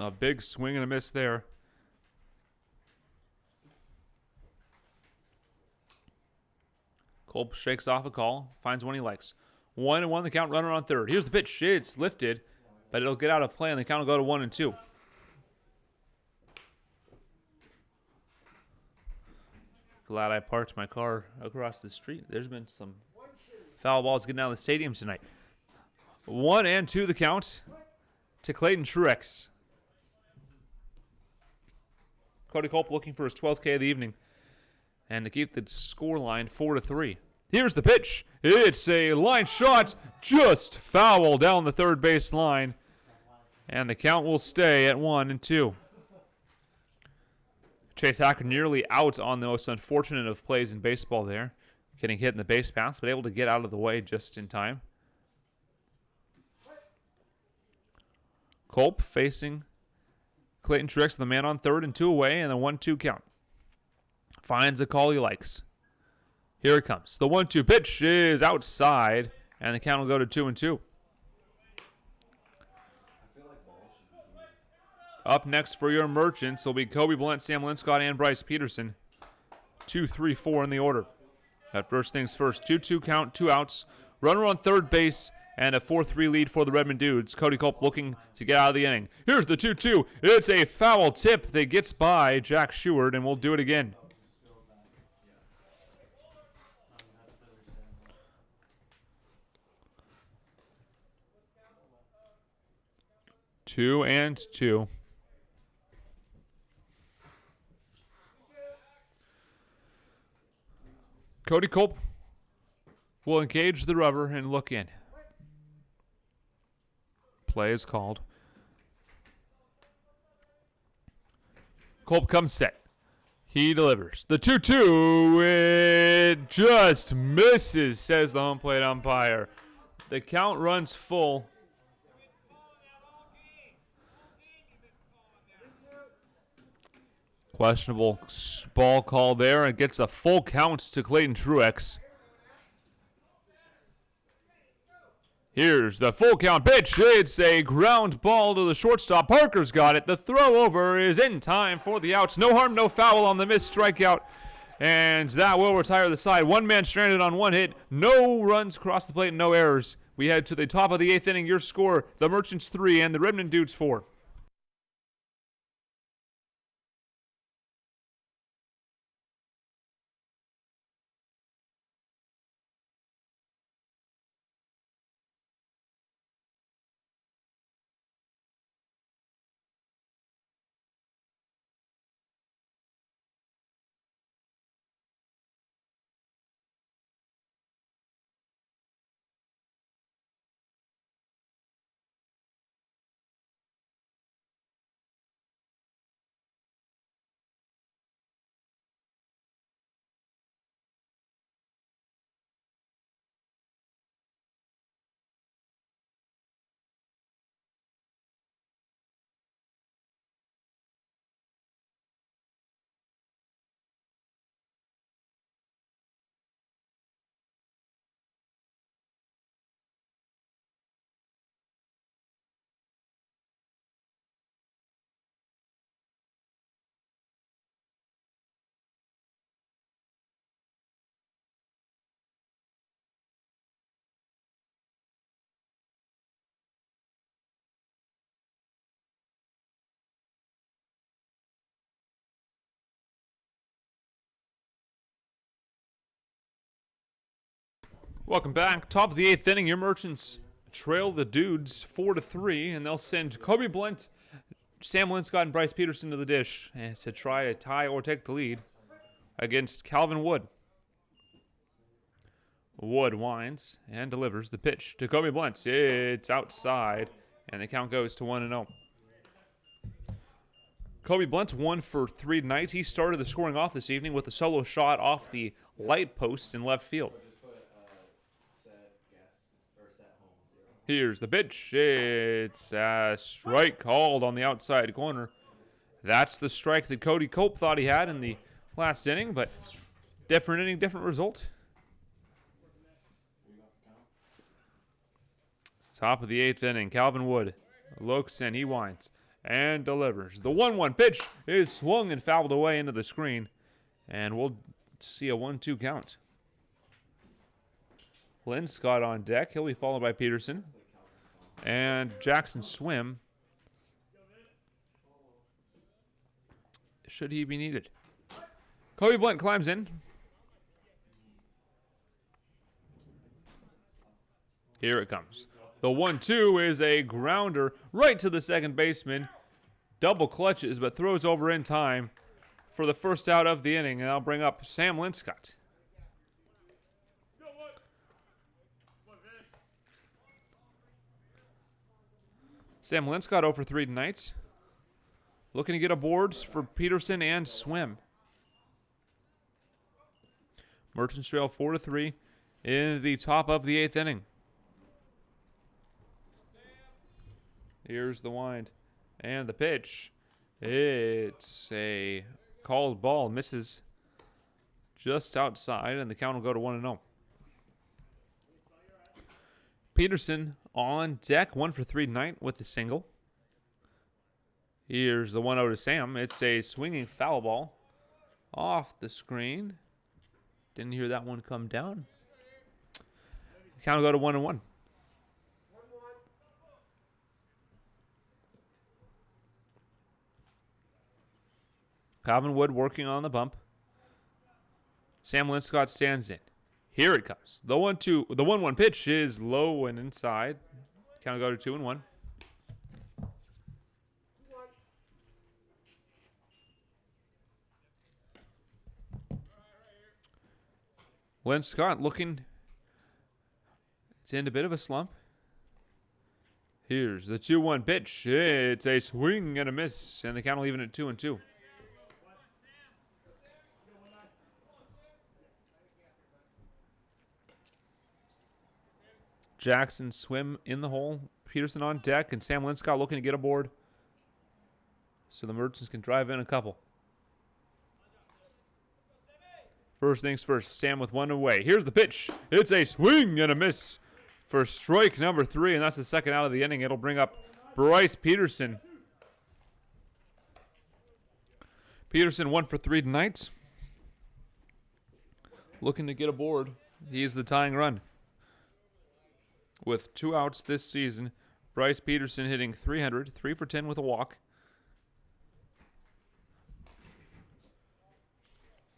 A big swing and a miss there. Culp shakes off a call, finds one he likes. 1-1 the count, runner on third. Here's the pitch. It's lifted, but it'll get out of play, and the count will go to 1-2. Glad I parked my car across the street. There's been some foul balls getting out of the stadium tonight. 1-2 the count to Clayton Truex. Cody Culp looking for his 12th K of the evening, and to keep the score line 4-3. Here's the pitch. It's a line shot, just foul down the third base line, and the count will stay at 1-2. Chase Hacker nearly out on the most unfortunate of plays in baseball there, getting hit in the base paths, but able to get out of the way just in time. Culp facing Clayton Truex, the man on third and 2 away, and a 1-2 count. Finds a call he likes. Here it comes. The 1-2 pitch is outside, and the count will go to 2-2. Up next for your Merchants will be Kobe Blunt, Sam Linscott, and Bryce Peterson. 2, 3, 4 in the order. At first things first, 2-2 count, 2 outs. Runner on third base, and a 4-3 lead for the Redmond Dudes. Cody Culp looking to get out of the inning. Here's the 2-2. It's a foul tip that gets by Jack Sheward, and we'll do it again. Two and two. Cody Culp will engage the rubber and look in. Play is called. Culp comes set. He delivers. The 2-2, it just misses, says the home plate umpire. The count runs full. Questionable ball call there, and gets a full count to Clayton Truex. Here's the full count pitch. It's a ground ball to the shortstop. Parker's got it. The throw over is in time for the outs. No harm, no foul on the missed strikeout. And that will retire the side. One man stranded on one hit. No runs across the plate, no errors. We head to the top of the 8th inning. Your score, the Merchants 3 and the Redmond Dudes 4. Welcome back. Top of the 8th inning. Your Merchants trail the Dudes 4-3, and they'll send Kobe Blunt, Sam Linscott, and Bryce Peterson to the dish to try to tie or take the lead against Calvin Wood. Wood winds and delivers the pitch to Kobe Blunt. It's outside, and the count goes to 1-0. Kobe Blunt 1 for 3 tonight. He started the scoring off this evening with a solo shot off the light posts in left field. Here's the pitch. It's a strike called on the outside corner. That's the strike that Cody Culp thought he had in the last inning, but different inning, different result. Top of the 8th inning. Calvin Wood looks and he winds and delivers. The 1-1 pitch is swung and fouled away into the screen, and we'll see a 1-2 count. Linscott on deck. He'll be followed by Peterson. And Jackson Swim. Should he be needed? Kobe Blunt climbs in. Here it comes. The 1-2 is a grounder right to the second baseman. Double clutches, but throws over in time for the first out of the inning. And I'll bring up Sam Linscott. Sam Linscott 0 for 3 tonight. Looking to get aboard for Peterson and Swim. Merchants trail 4-3 in the top of the 8th inning. Here's the wind and the pitch. It's a called ball. Misses just outside, and the count will go to 1-0. Peterson on deck, 1 for 3 tonight with the single. Here's the 1-0 to Sam. It's a swinging foul ball off the screen. Didn't hear that one come down. Count will go to 1-1. Calvin Wood working on the bump. Sam Linscott stands in. Here it comes. The 1-1 pitch is low and inside. Count will go to 2-1. Linscott looking. It's in a bit of a slump. Here's the 2-1 pitch. It's a swing and a miss, and the count will even at 2-2. Jackson Swim in the hole. Peterson on deck, and Sam Linscott looking to get aboard so the Merchants can drive in a couple. First things first, Sam with 1 away. Here's the pitch. It's a swing and a miss for strike number 3, and that's the second out of the inning. It'll bring up Bryce Peterson. Peterson 1 for 3 tonight. Looking to get aboard. He's the tying run. With 2 outs this season, Bryce Peterson hitting .300, 3 for 10 with a walk.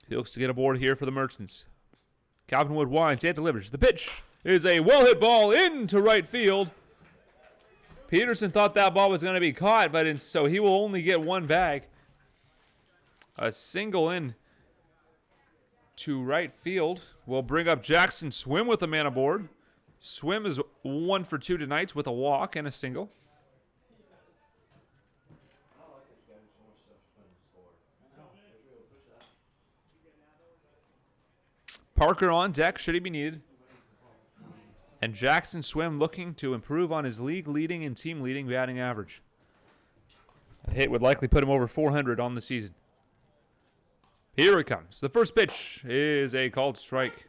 He looks to get aboard here for the Merchants. Calvin Wood winds and delivers. The pitch is a well-hit ball into right field. Peterson thought that ball was going to be caught, but so he will only get 1 bag. A single in to right field will bring up Jackson Swim with a man aboard. Swim is 1 for 2 tonight with a walk and a single. Parker on deck, should he be needed. And Jackson Swim looking to improve on his league-leading and team-leading batting average. A hit would likely put him over 400 on the season. Here it comes. The first pitch is a called strike.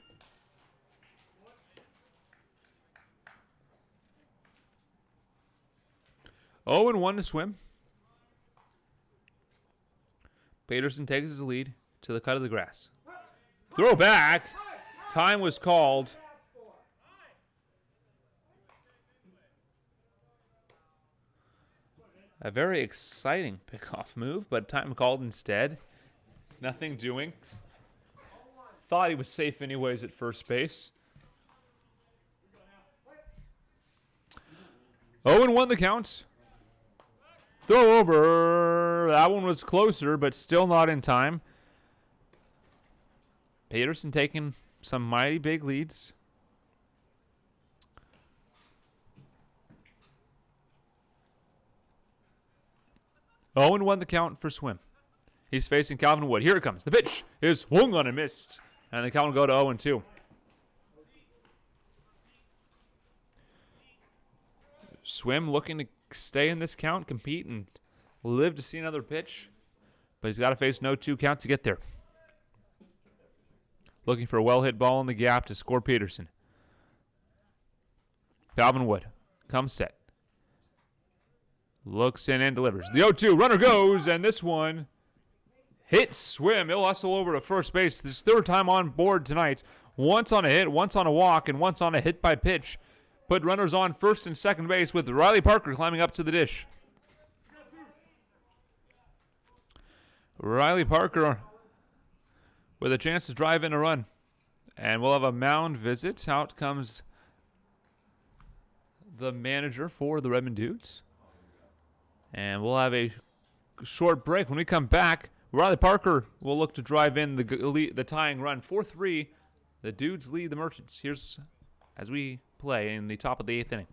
Oh, and 1 to Swim. Peterson takes his lead to the cut of the grass. Throw back. Time was called. A very exciting pickoff move, but time called instead. Nothing doing. Thought he was safe anyways at first base. 0-1 the count. Throw over. That one was closer, but still not in time. Peterson taking some mighty big leads. Oh, and 1 the count for Swim. He's facing Calvin Wood. Here it comes. The pitch is swung on and missed. And the count will go to 0-2. Swim looking to stay in this count, compete, and live to see another pitch. But he's got to face no 2 count to get there. Looking for a well-hit ball in the gap to score Peterson. Calvin Wood comes set. Looks in and delivers. The 0-2, runner goes, and this one hits Swim. He'll hustle over to first base. This 3rd time on board tonight. once on a hit, once on a walk, and once on a hit by pitch. Put runners on first and second base with Riley Parker climbing up to the dish. Riley Parker with a chance to drive in a run. And we'll have a mound visit. Out comes the manager for the Redmond Dudes. And we'll have a short break. When we come back, Riley Parker will look to drive in the tying run. 4-3, the Dudes lead the Merchants. Here's as we play in the top of the 8th inning.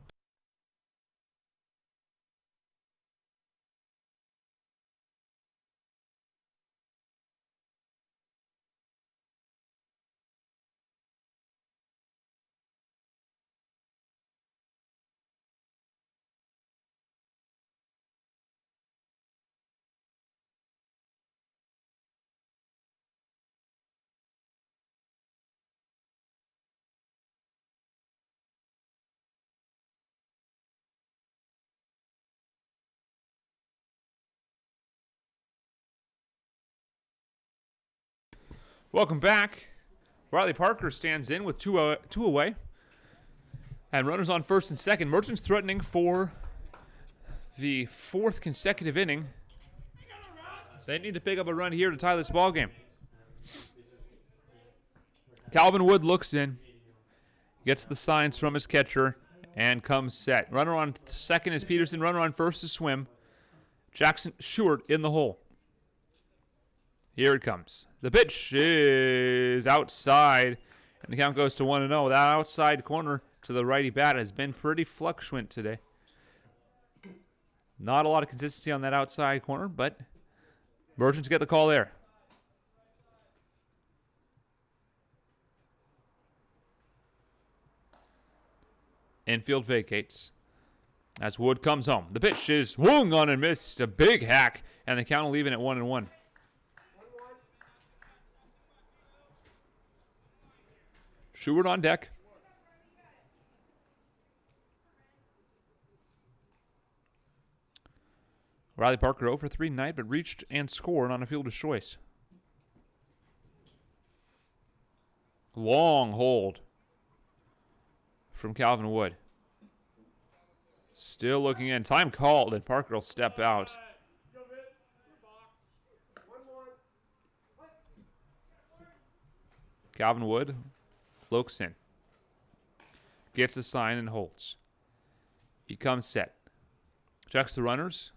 Welcome back. Riley Parker stands in with two away. And runners on first and second. Merchants threatening for the 4th consecutive inning. They need to pick up a run here to tie this ball game. Calvin Wood looks in, gets the signs from his catcher, and comes set. Runner on second is Peterson. Runner on first is Swim. Jackson Short in the hole. Here it comes. The pitch is outside, and the count goes to 1-0. That outside corner to the righty bat has been pretty fluctuant today. Not a lot of consistency on that outside corner, but Merchants get the call there. Infield vacates as Wood comes home. The pitch is swung on and missed. A big hack, and the count will leave it at 1-1. Schubert on deck. Riley Parker 0 for 3 tonight, but reached and scored on a fielder's choice. Long hold from Calvin Wood. Still looking in. Time called, and Parker will step out. Calvin Wood looks in. Gets the sign and holds. He comes set. Checks the runners.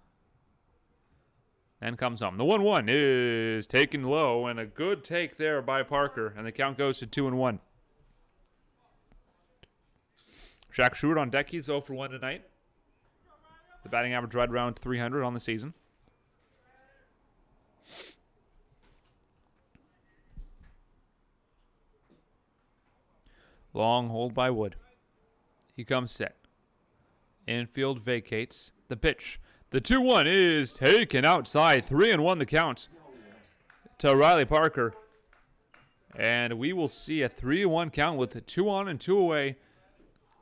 And comes home. The 1-1 is taken low, and a good take there by Parker, and the count goes to 2-1. Shaq Stewart on deck. He's 0 for 1 tonight. The batting average right around 300 on the season. Long hold by Wood. He comes set. Infield vacates. The pitch. The 2-1 is taken outside. 3-1 the count to Riley Parker. And we will see a 3-1 count with 2 on and 2 away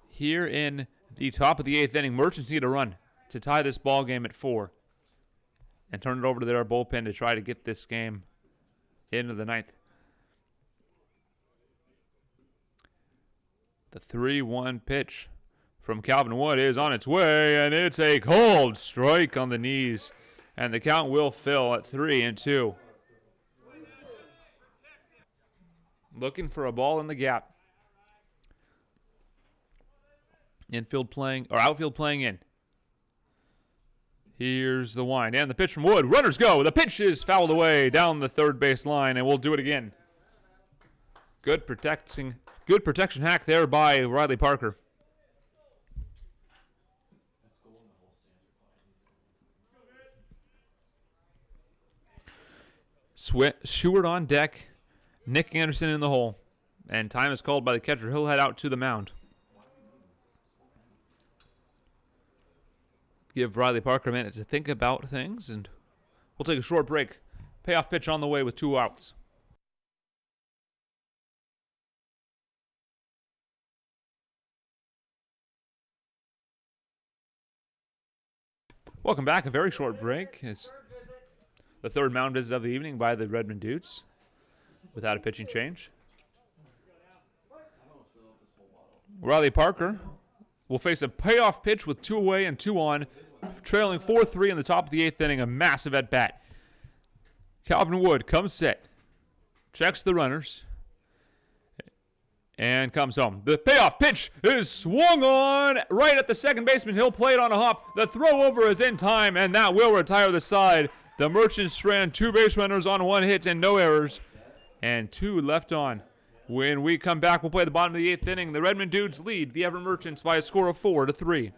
here in the top of the 8th inning. Merchants need a run to tie this ball game at 4 and turn it over to their bullpen to try to get this game into the 9th. The 3-1 pitch from Calvin Wood is on its way, and it's a cold strike on the knees, and the count will fill at 3-2. Looking for a ball in the gap. Outfield playing in. Here's the wind, and the pitch from Wood. Runners go. The pitch is fouled away down the third base line, and we'll do it again. Good protection hack there by Riley Parker. Stewart on deck. Nick Anderson in the hole. And time is called by the catcher. He'll head out to the mound. Give Riley Parker a minute to think about things, and we'll take a short break. Payoff pitch on the way with 2 outs. Welcome back. A very short break. It's the third mound visit of the evening by the Redmond Dudes without a pitching change. Riley Parker will face a payoff pitch with 2 away and 2 on, trailing 4-3 in the top of the 8th inning, a massive at-bat. Calvin Wood comes set, checks the runners, and comes home. The payoff pitch is swung on right at the second baseman. He'll play it on a hop. The throw over is in time, and that will retire the side. The Merchants strand 2 base runners on 1 hit and no errors, and 2 left on. When we come back, we'll play the bottom of the 8th inning. The Redmond Dudes lead the Everett Merchants by a score of 4-3.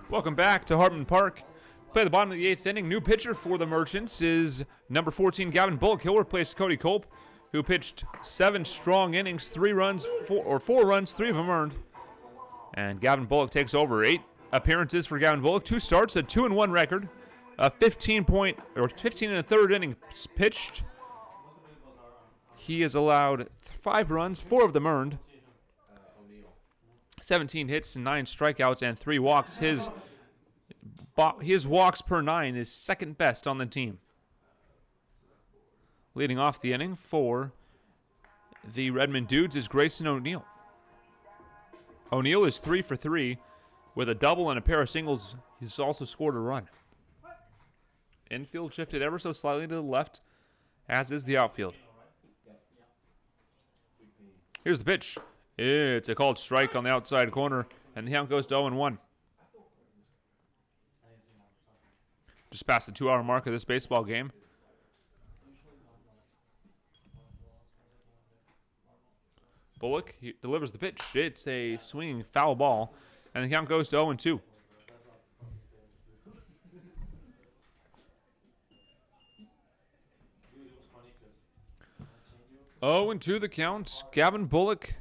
Welcome back to Hartman Park. Play the bottom of the 8th inning. New pitcher for the Merchants is number 14, Gavin Bullock. He'll replace Cody Culp, who pitched 7 strong innings, 4 runs, 3 of them earned. And Gavin Bullock takes over. 8 appearances for Gavin Bullock, 2 starts, a 2-1 record, a 15 and a third inning pitched. He has allowed 5 runs, 4 of them earned. 17 hits, 9 strikeouts, and 3 walks. His walks per 9 is second best on the team. Leading off the inning for the Redmond Dudes is Grayson O'Neill. O'Neill is 3 for 3 with a double and a pair of singles. He's also scored a run. Infield shifted ever so slightly to the left, as is the outfield. Here's the pitch. It's a called strike on the outside corner, and the count goes to 0-1. Just past the 2-hour mark of this baseball game. Bullock delivers the pitch. It's a swinging foul ball, and the count goes to 0-2. Oh, and 2 the count. Gavin Bullock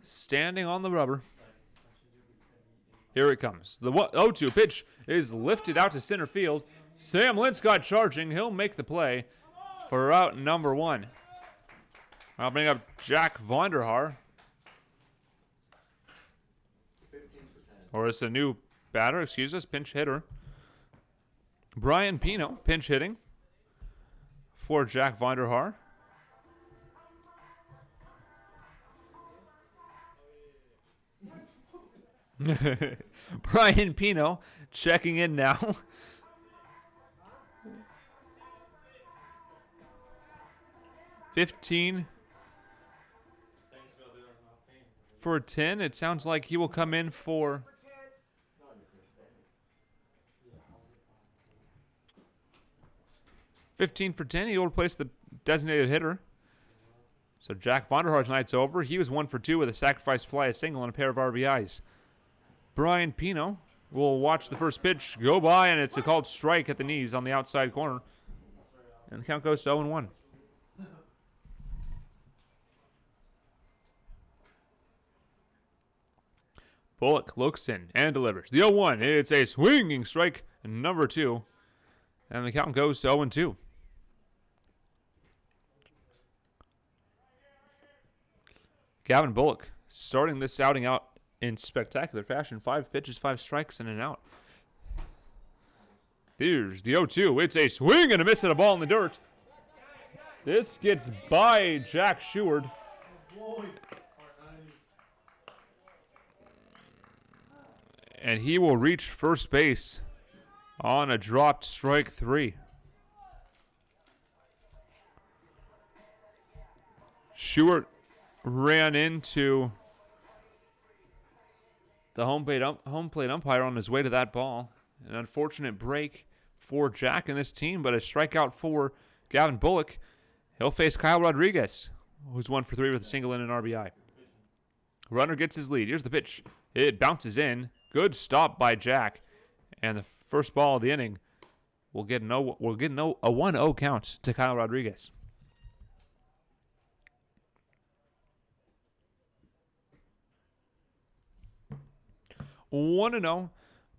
standing on the rubber. Here it comes. The 0-2 pitch is lifted out to center field. Sam Linscott charging. He'll make the play for out number 1. I'll bring up Jack Vonderhaar. Or it's a new batter, excuse us, pinch hitter. Brian Pino, pinch hitting for Jack Vonderhaar. Brian Pino checking in now. $15 for 10. It sounds like he will come in for $15 for 10. He will replace the designated hitter. So Jack Vonderhaar's night's over. He was 1 for 2 with a sacrifice fly, a single, and a pair of RBIs. Brian Pino will watch the first pitch go by, and it's a called strike at the knees on the outside corner. And the count goes to 0-1. Bullock looks in and delivers. The 0-1. It's a swinging strike, number 2. And the count goes to 0-2. Gavin Bullock starting this outing out in spectacular fashion. 5 pitches, 5 strikes, and an out. Here's the 0-2. It's a swing and a miss at a ball in the dirt. This gets by Jack Sheward. And he will reach first base on a dropped strike 3. Sheward ran into the home plate umpire on his way to that ball. An unfortunate break for Jack and this team, but a strikeout for Gavin Bullock. He'll face Kyle Rodriguez, who's 1 for 3 with a single and an RBI. Runner gets his lead. Here's the pitch. It bounces in. Good stop by Jack. And the first ball of the inning will get a 1-0 count to Kyle Rodriguez. One and 0.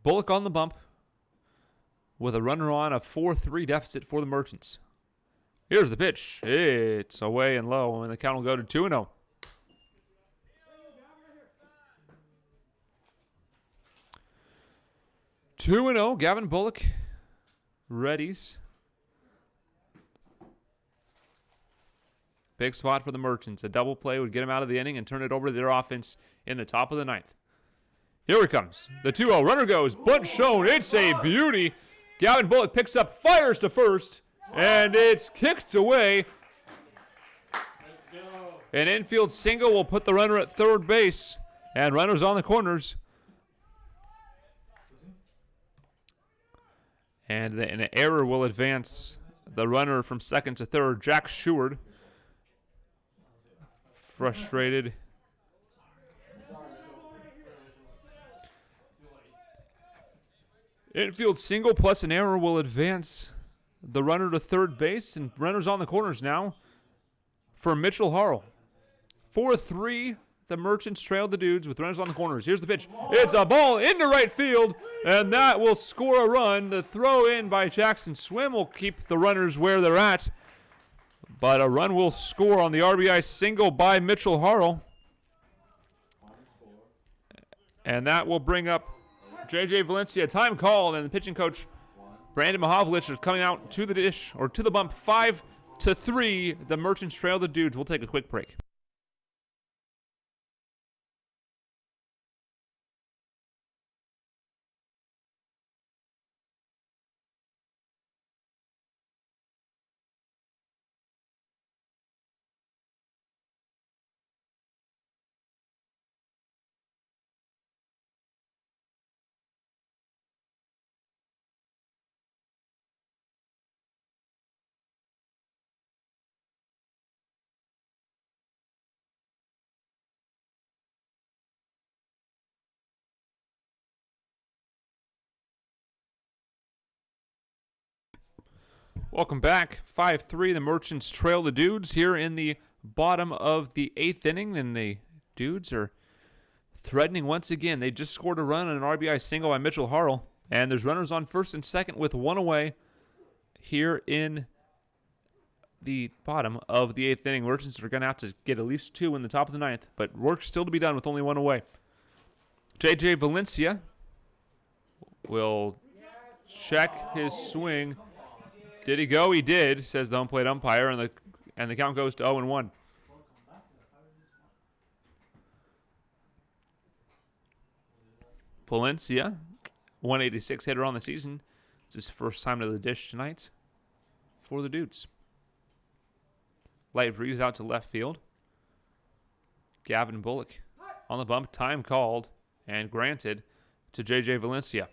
Bullock on the bump with a runner on, a 4-3 deficit for the Merchants. Here's the pitch. It's away and low, and the count will go to 2-0. Gavin Bullock readies. Big spot for the Merchants. A double play would get him out of the inning and turn it over to their offense in the top of the 9th. Here it comes. The 2-0. Runner goes. Bunt shown. It's a beauty. Gavin Bullock picks up, fires to first, and it's kicked away. An infield single will put the runner at third base, and runners on the corners. And an error will advance the runner from second to third. Jack Sheward, frustrated. Infield single plus an error will advance the runner to third base, and runners on the corners now for Mitchell Harlow. 4-3, the Merchants trailed the Dudes with runners on the corners. Here's the pitch. It's a ball into right field, and that will score a run. The throw in by Jackson Swim will keep the runners where they're at, but a run will score on the RBI single by Mitchell Harlow. And that will bring up J.J. Valencia. Time called, and the pitching coach Brandon Mahovlich is coming out to the dish, or to the bump. 5-3, the Merchants trail the Dudes. We'll take a quick break. Welcome back. 5-3, the Merchants trail the Dudes here in the bottom of the 8th inning, and the Dudes are threatening once again. They just scored a run on an RBI single by Mitchell Harlow, and there's runners on first and second with one away here in the bottom of the 8th inning. Merchants are going to have to get at least 2 in the top of the 9th, but work still to be done with only 1 away. J.J. Valencia will check his swing. Did he go? He did, says the home plate umpire, and the count goes to 0-1. Valencia, 186 hitter on the season. It's his first time to the dish tonight for the Dudes. Light breeze out to left field. Gavin Bullock on the bump. Time called and granted to J.J. Valencia.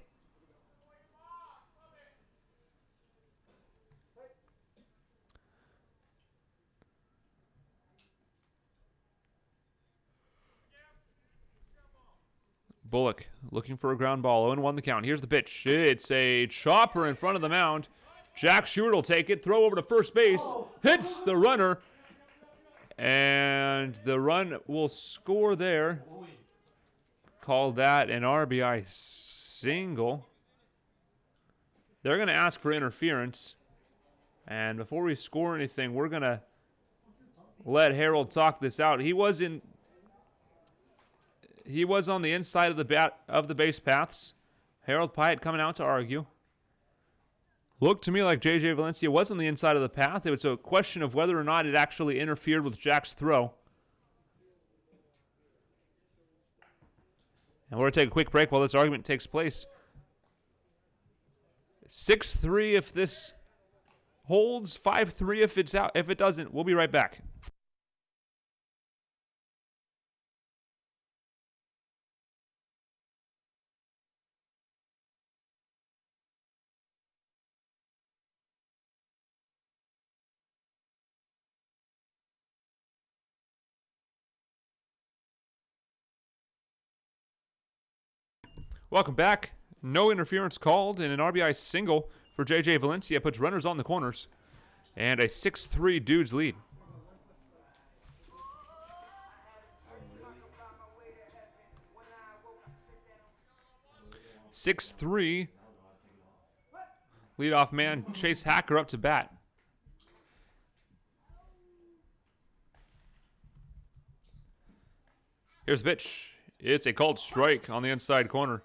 Bullock looking for a ground ball. 0-1 the count. Here's the pitch. It's a chopper in front of the mound. Jack Sheward will take it. Throw over to first base. Hits the runner. And the run will score there called that an RBI single. They're going to ask for interference. And before we score anything, we're going to let Harold talk this out. He was on the inside of the base paths. Harold Pyatt coming out to argue. Looked to me like J.J. Valencia was on the inside of the path. It was a question of whether or not it actually interfered with Jack's throw. And we're going to take a quick break while this argument takes place. 6-3 if this holds, 5-3 if it's out. If it doesn't, we'll be right back. Welcome back. No interference called, and an RBI single for J.J. Valencia puts runners on the corners, and a 6-3 Dudes lead. (6-3) leadoff man Chase Hacker up to bat. Here's the pitch. It's a called strike on the inside corner.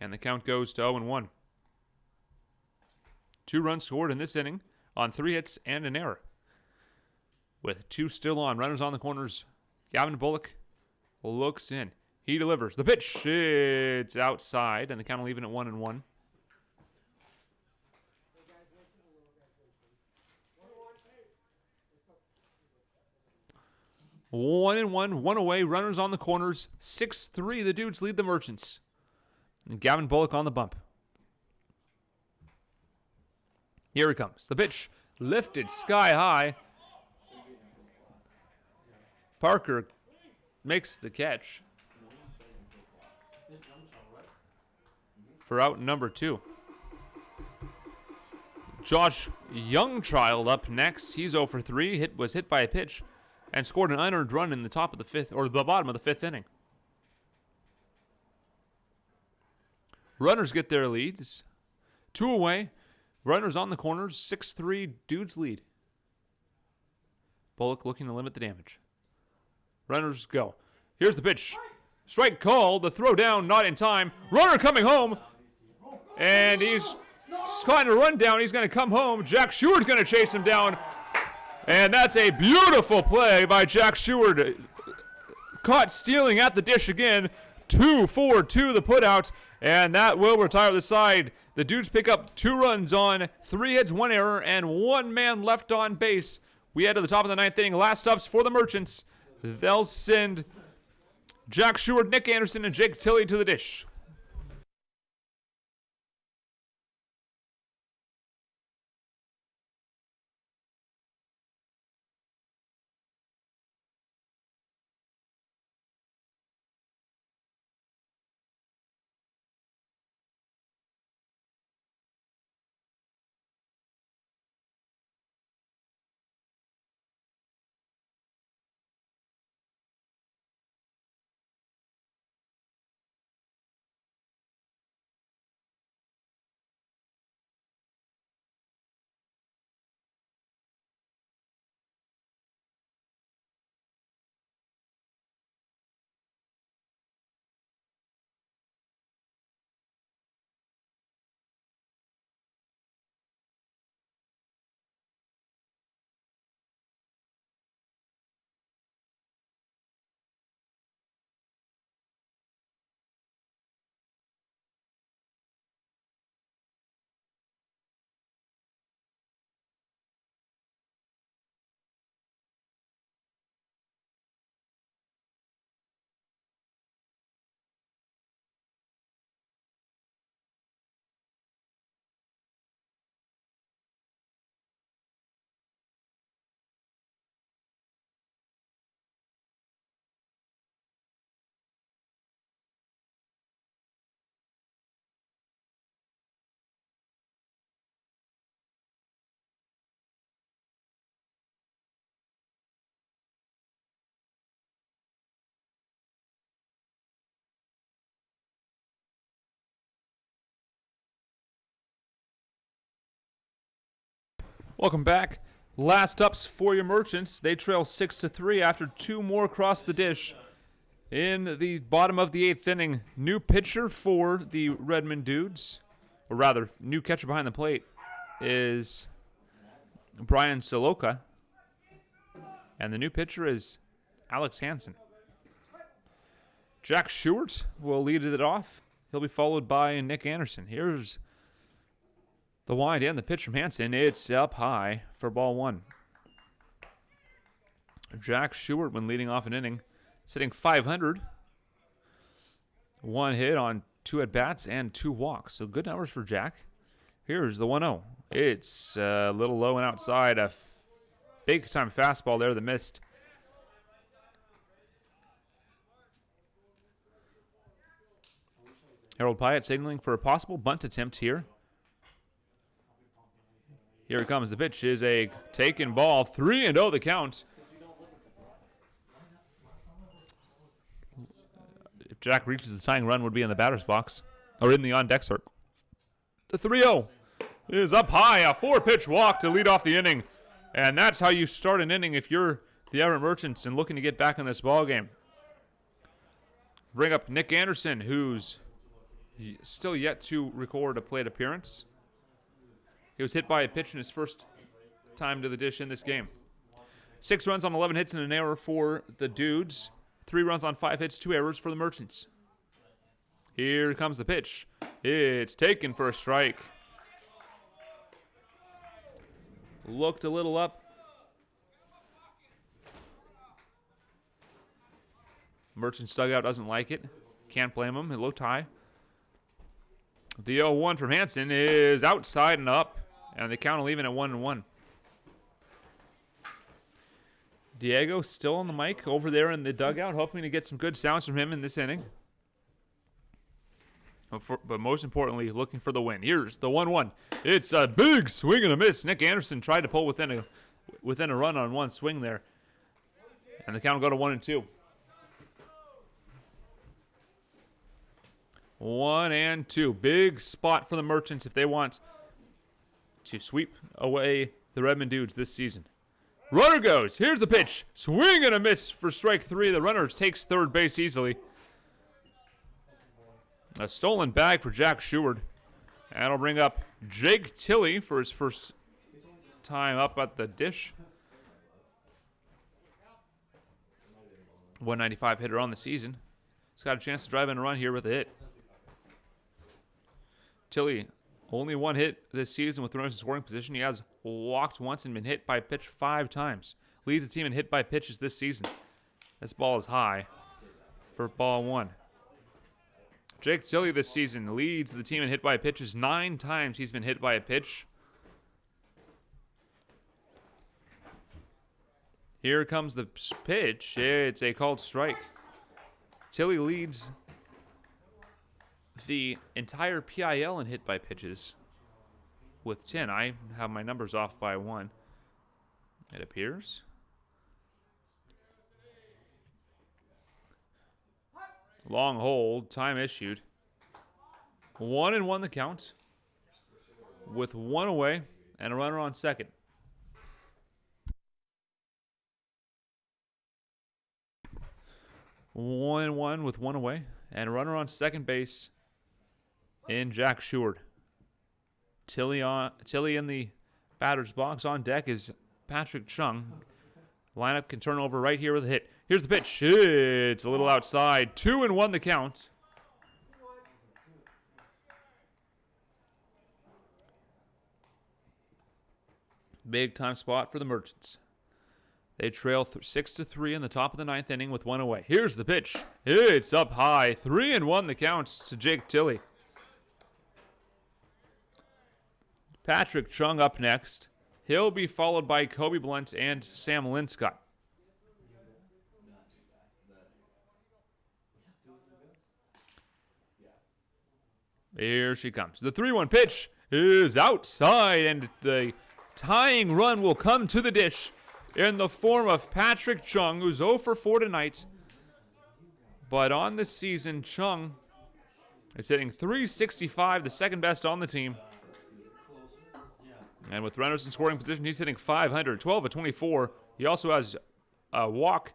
And the count goes to 0-1. 2 runs scored in this inning on 3 hits and an error. With 2 still on, runners on the corners. Gavin Bullock looks in. He delivers. The pitch, it's outside, and the count will even at 1-1. One and one away, runners on the corners. 6-3, the Dudes lead the Merchants. And Gavin Bullock on the bump. Here he comes. The pitch lifted sky high. Parker makes the catch for out number 2. Josh Youngchild up next. He's 0 for 3. Was hit by a pitch and scored an unearned run in the top of the 5th, or the bottom of the 5th inning. Runners get their leads. 2 away. Runners on the corners. 6-3 Dudes lead. Bullock looking to limit the damage. Runners go. Here's the pitch. Strike called. The throw down not in time. Runner coming home. And he's caught in a run down. He's going to come home. Jack Sheward's going to chase him down. And that's a beautiful play by Jack Sheward. Caught stealing at the dish again. 2-4-2 the putout. And that will retire the side. The Dudes pick up 2 runs on 3 hits, 1 error, and 1 man left on base. We head to the top of the 9th inning. Last ups for the Merchants. They'll send Jack Sheward, Nick Anderson, and Jake Tilley to the dish. Welcome back. Last ups for your Merchants. They trail 6-3 after 2 more across the dish. In the bottom of the 8th inning, new pitcher for the Redmond Dudes, or rather, new catcher behind the plate, is Brian Soloka. And the new pitcher is Alex Hansen. Jack Stewart will lead it off. He'll be followed by Nick Anderson. Here's the wind and the pitch from Hansen. It's up high for ball 1. Jack Stewart, when leading off an inning, sitting .500. 1 hit on 2 at-bats and 2 walks. So good numbers for Jack. Here's the 1-0. It's a little low and outside. A big-time fastball there that missed. Harold Pyatt signaling for a possible bunt attempt here. Here it comes. The pitch is a taken ball. 3-0 the count. If Jack reaches the tying run, would be in the batter's box or in the on-deck circle. The 3-0 is up high. A 4-pitch walk to lead off the inning. And that's how you start an inning if you're the Everett Merchants and looking to get back in this ball game. Bring up Nick Anderson, who's still yet to record a plate appearance. He was hit by a pitch in his first time to the dish in this game. 6 runs on 11 hits and an error for the Dudes. 3 runs on 5 hits, 2 errors for the Merchants. Here comes the pitch. It's taken for a strike. Looked a little up. Merchants dugout doesn't like it. Can't blame him. It looked high. The 0-1 from Hansen is outside and up, and the count will even at 1-1. Diego still on the mic over there in the dugout, hoping to get some good sounds from him in this inning. But most importantly, looking for the win. Here's the 1-1. It's a big swing and a miss. Nick Anderson tried to pull within a run on one swing there, and the count will go to 1-2. 1-2. Big spot for the Merchants if they want to sweep away the Redmond Dudes this season. Runner goes. Here's the pitch. Swing and a miss for strike 3. The runner takes third base easily. A stolen bag for Jack Stewart. And it'll bring up Jake Tilley for his first time up at the dish. 195 hitter on the season. He's got a chance to drive in a run here with a hit. Tilley, only 1 hit this season with runners in scoring position. He has walked once and been hit by a pitch 5 times. Leads the team in hit by pitches this season. This ball is high for ball 1. Jake Tilley this season leads the team in hit by pitches. 9 times he's been hit by a pitch. Here comes the pitch. It's a called strike. Tilley leads the entire PIL in hit by pitches with 10. I have my numbers off by 1, it appears. Long hold, time issued. 1-1 the count with 1 away and a runner on second. One with 1 away and a runner on second base in Jack Stewart. Tilley in the batter's box. On deck is Patrick Chung. Lineup can turn over right here with a hit. Here's the pitch. It's a little outside. 2-1 the count. Big time spot for the Merchants. They trail 6-3 in the top of the 9th inning with 1 away. Here's the pitch. It's up high. 3-1 the count to Jake Tilley. Patrick Chung up next. He'll be followed by Kobe Blunt and Sam Linscott. Here she comes. The 3-1 pitch is outside, and the tying run will come to the dish in the form of Patrick Chung, who's 0 for 4 tonight. But on this season, Chung is hitting .365, the second best on the team. And with runners in scoring position, he's hitting .500, 12 of 24. He also has a walk,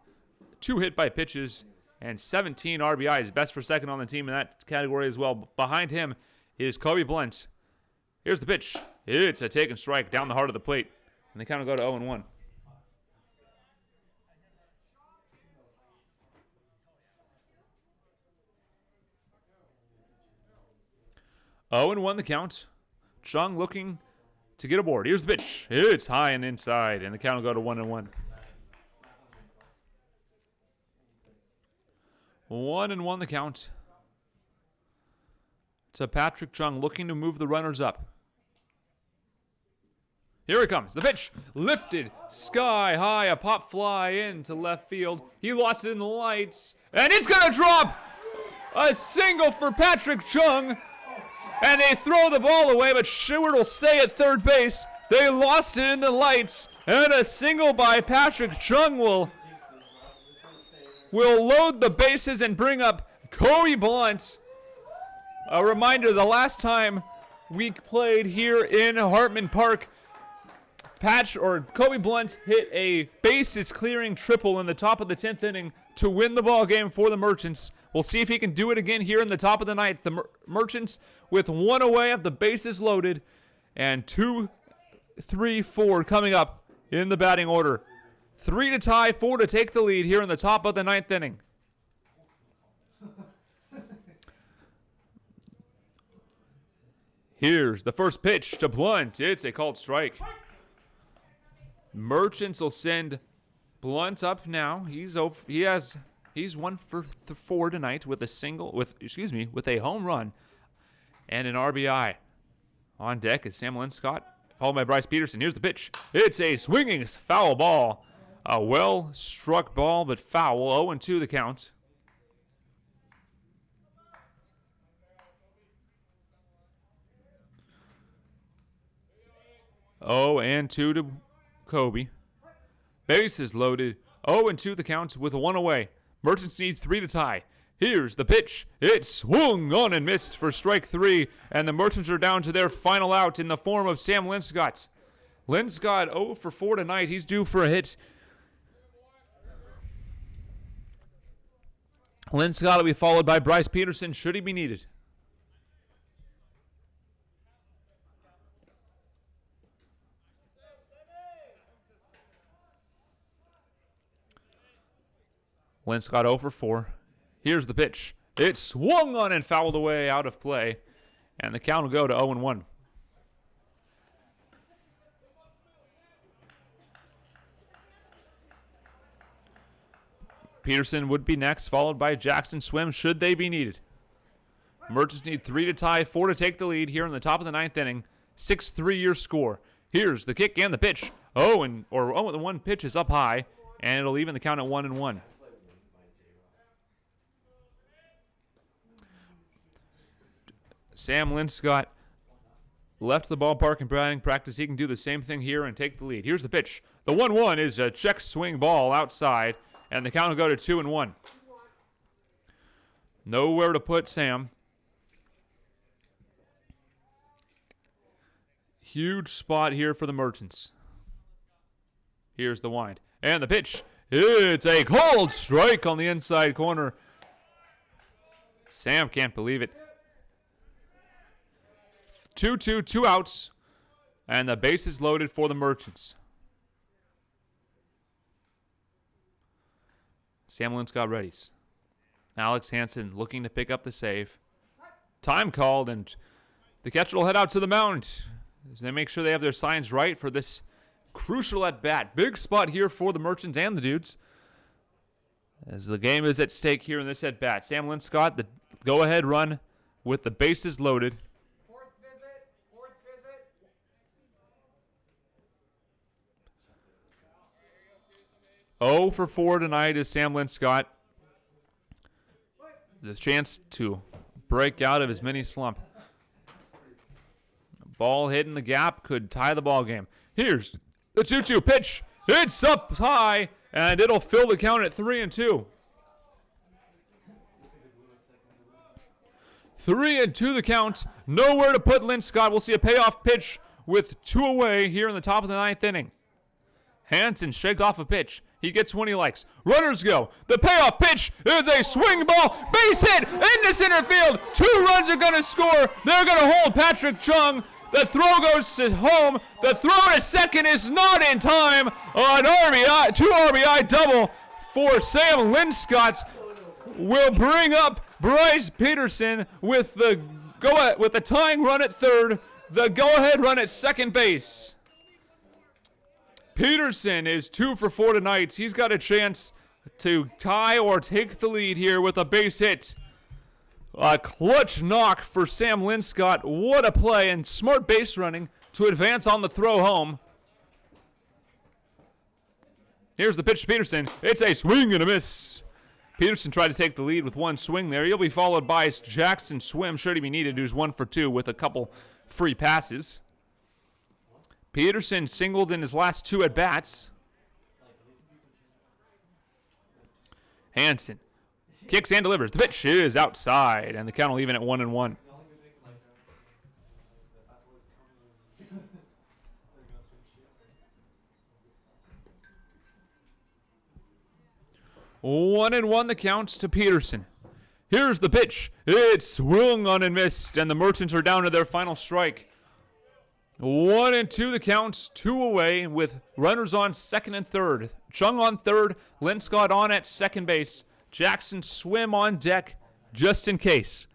2 hit by pitches, and 17 RBIs, best for second on the team in that category as well. Behind him is Kobe Blunt. Here's the pitch. It's a take and strike down the heart of the plate. And they kind of go to 0-1. 0-1 the count. Chung looking to get aboard. Here's the pitch. It's high and inside, and the count will go to 1-1. 1-1 the count. To Patrick Chung looking to move the runners up. Here it comes. The pitch lifted sky high. A pop fly into left field. He lost it in the lights. And it's going to drop. A single for Patrick Chung. And they throw the ball away, but Stewart will stay at third base. They lost it in the lights. And a single by Patrick Chung will load the bases and bring up Kobe Blunt. A reminder, the last time we played here in Hartman Park, Kobe Blunt hit a bases clearing triple in the top of the 10th inning to win the ball game for the Merchants. We'll see if he can do it again here in the top of the ninth. The Merchants with 1 away have the bases loaded, and 2, 3, 4 coming up in the batting order. 3 to tie, 4 to take the lead here in the top of the 9th inning. Here's the first pitch to Blunt. It's a called strike. Merchants will send Blunt up now. He's 1 for 4 tonight with a home run and an RBI. On deck is Sam Linscott, followed by Bryce Peterson. Here's the pitch. It's a swinging foul ball. A well-struck ball, but foul. 0-2 the count. Oh, and 2 to Kobe. Bases loaded. 0-2 the count with 1 away. Merchants need 3 to tie. Here's the pitch. It swung on and missed for strike 3, and the Merchants are down to their final out in the form of Sam Linscott. Linscott 0 for 4 tonight. He's due for a hit. Linscott will be followed by Bryce Peterson should he be needed. Linscott 0 for 4. Here's the pitch. It swung on and fouled away out of play. And the count will go to 0-1. Peterson would be next, followed by Jackson Swim should they be needed. Merchants need 3 to tie, 4 to take the lead here in the top of the 9th inning. 6-3 your score. Here's the kick and the pitch. 0-1 pitch is up high, and it'll even the count at 1-1. Sam Linscott left the ballpark in batting practice. He can do the same thing here and take the lead. Here's the pitch. The 1-1 is a check swing ball outside, and the count will go to 2-1. Nowhere to put Sam. Huge spot here for the Merchants. Here's the wind. And the pitch. It's a cold strike on the inside corner. Sam can't believe it. 2-2, 2 outs, and the base is loaded for the Merchants. Sam Linscott readies. Alex Hansen looking to pick up the save. Time called, and the catcher will head out to the mound as they make sure they have their signs right for this crucial at-bat. Big spot here for the Merchants and the Dudes as the game is at stake here in this at-bat. Sam Linscott, the go-ahead run with the bases loaded. 0 for 4 tonight is Sam Linscott. The chance to break out of his mini slump. Ball hit in the gap could tie the ball game. Here's the 2-2 pitch. It's up high, and it'll fill the count at 3-2. 3-2 the count. Nowhere to put Linscott. We'll see a payoff pitch with 2 away here in the top of the 9th inning. Hansen shakes off a pitch. He gets one he likes. Runners go. The payoff pitch is a swing ball. Base hit into center field. 2 runs are going to score. They're going to hold Patrick Chung. The throw goes to home. The throw to second is not in time. An RBI, 2 RBI double for Sam Linscott will bring up Bryce Peterson with the tying run at third. The go-ahead run at second base. Peterson is 2 for 4 tonight. He's got a chance to tie or take the lead here with a base hit. A clutch knock for Sam Linscott. What a play and smart base running to advance on the throw home. Here's the pitch to Peterson. It's a swing and a miss. Peterson tried to take the lead with 1 swing there. He'll be followed by Jackson Swim, should he be needed, who's 1 for 2 with a couple free passes. Peterson singled in his last 2 at-bats. Hansen kicks and delivers. The pitch is outside, and the count will even at 1-1. 1-1 the count to Peterson. Here's the pitch. It's swung on and missed, and the Merchants are down to their final strike. 1-2 the counts, 2 away with runners on second and third. Chung on third, Linscott on at second base. Jackson Swim on deck just in case.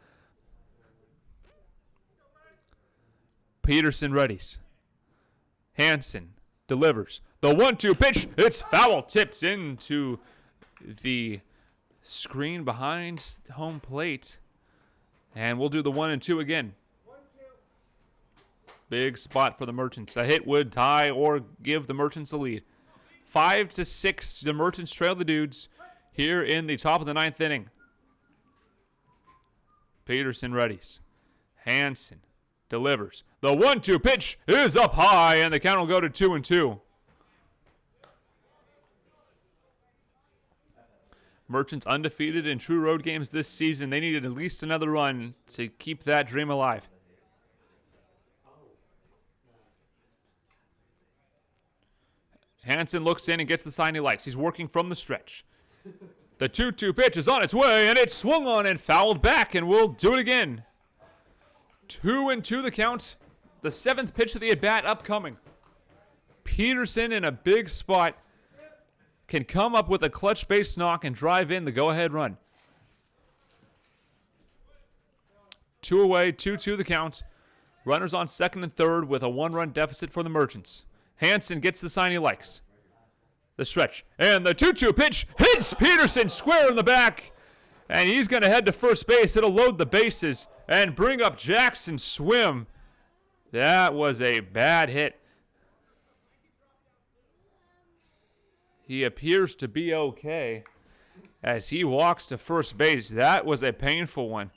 Peterson readies. Hansen delivers. The 1-2 pitch, it's foul, tipped into the screen behind home plate. And we'll do the 1-2 again. Big spot for the Merchants. A hit would tie or give the Merchants the lead. 5-6, the Merchants trail the Dudes here in the top of the 9th inning. Peterson readies. Hansen delivers. The 1-2 pitch is up high, and the count will go to 2-2. Merchants undefeated in true road games this season. They needed at least another run to keep that dream alive. Hansen looks in and gets the sign he likes. He's working from the stretch. The 2-2 pitch is on its way, and it's swung on and fouled back, and we'll do it again. 2-2 the count. The 7th pitch of the at-bat upcoming. Peterson in a big spot can come up with a clutch base knock and drive in the go-ahead run. 2 away, 2-2 the count. Runners on second and third with a 1-run deficit for the Merchants. Hansen gets the sign he likes. The stretch. And the 2-2 pitch hits Peterson square in the back. And he's going to head to first base. It'll load the bases and bring up Jackson Swim. That was a bad hit. He appears to be okay as he walks to first base. That was a painful one.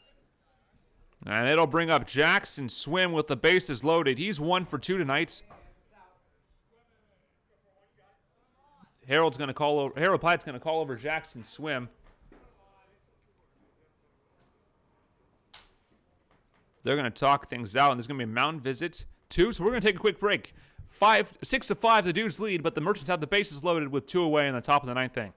And it'll bring up Jackson Swim with the bases loaded. He's 1 for 2 tonight. Harold Platt's going to call over Jackson Swim. They're going to talk things out, and there's going to be a mound visit, too. So we're going to take a quick break. 6-5, the Dudes lead, but the Merchants have the bases loaded with 2 away in the top of the 9th inning.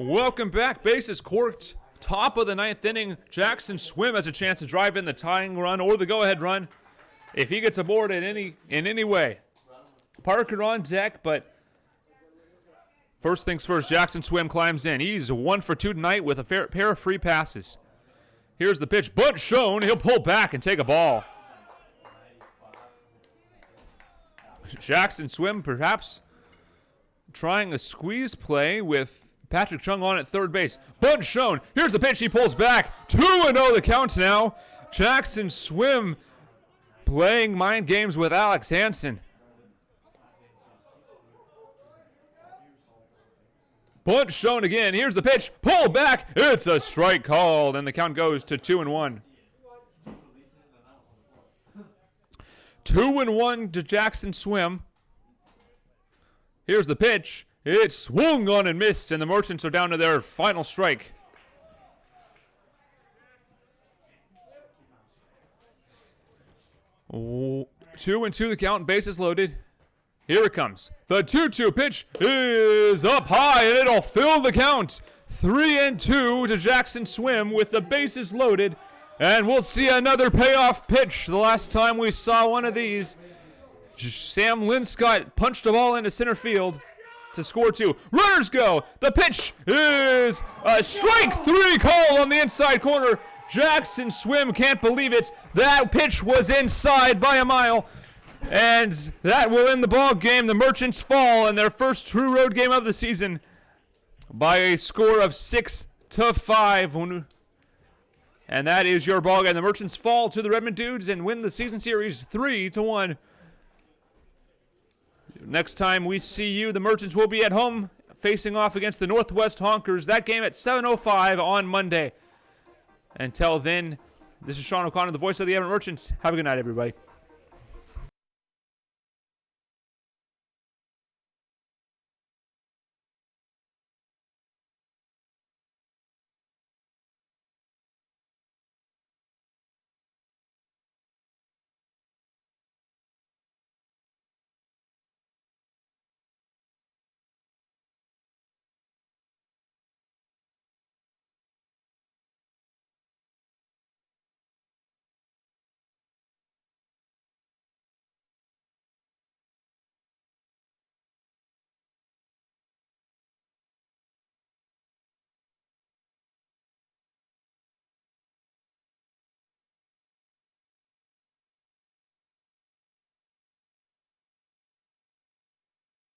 Welcome back. Bases corked. Top of the 9th inning. Jackson Swim has a chance to drive in the tying run or the go-ahead run if he gets aboard in any way. Parker on deck, but first things first, Jackson Swim climbs in. He's 1 for 2 tonight with a pair of free passes. Here's the pitch. Bunt shown. He'll pull back and take a ball. Jackson Swim perhaps trying a squeeze play with Patrick Chung on at third base. Bunt shown. Here's the pitch. He pulls back. 2-0 the count now. Jackson Swim playing mind games with Alex Hansen. Bunt shown again. Here's the pitch. Pull back. It's a strike called, and the count goes to 2-1. 2-1 to Jackson Swim. Here's the pitch. It swung on and missed, and the Merchants are down to their final strike. Oh, 2-2 the count, bases loaded. Here it comes. The 2-2 pitch is up high, and it'll fill the count. 3-2 to Jackson Swim with the bases loaded. And we'll see another payoff pitch. The last time we saw one of these, Sam Linscott punched the ball into center field to score 2. Runners go. The pitch is a strike 3 call on the inside corner. Jackson Swim can't believe it. That pitch was inside by a mile. And that will end the ball game. The Merchants fall in their first true road game of the season by a score of 6-5. And that is your ball game. The Merchants fall to the Redmond Dudes and win the season series 3-1. Next time we see you, the Merchants will be at home facing off against the Northwest Honkers. That game at 7:05 on Monday. Until then, this is Sean O'Connor, the voice of the Everett Merchants. Have a good night, everybody.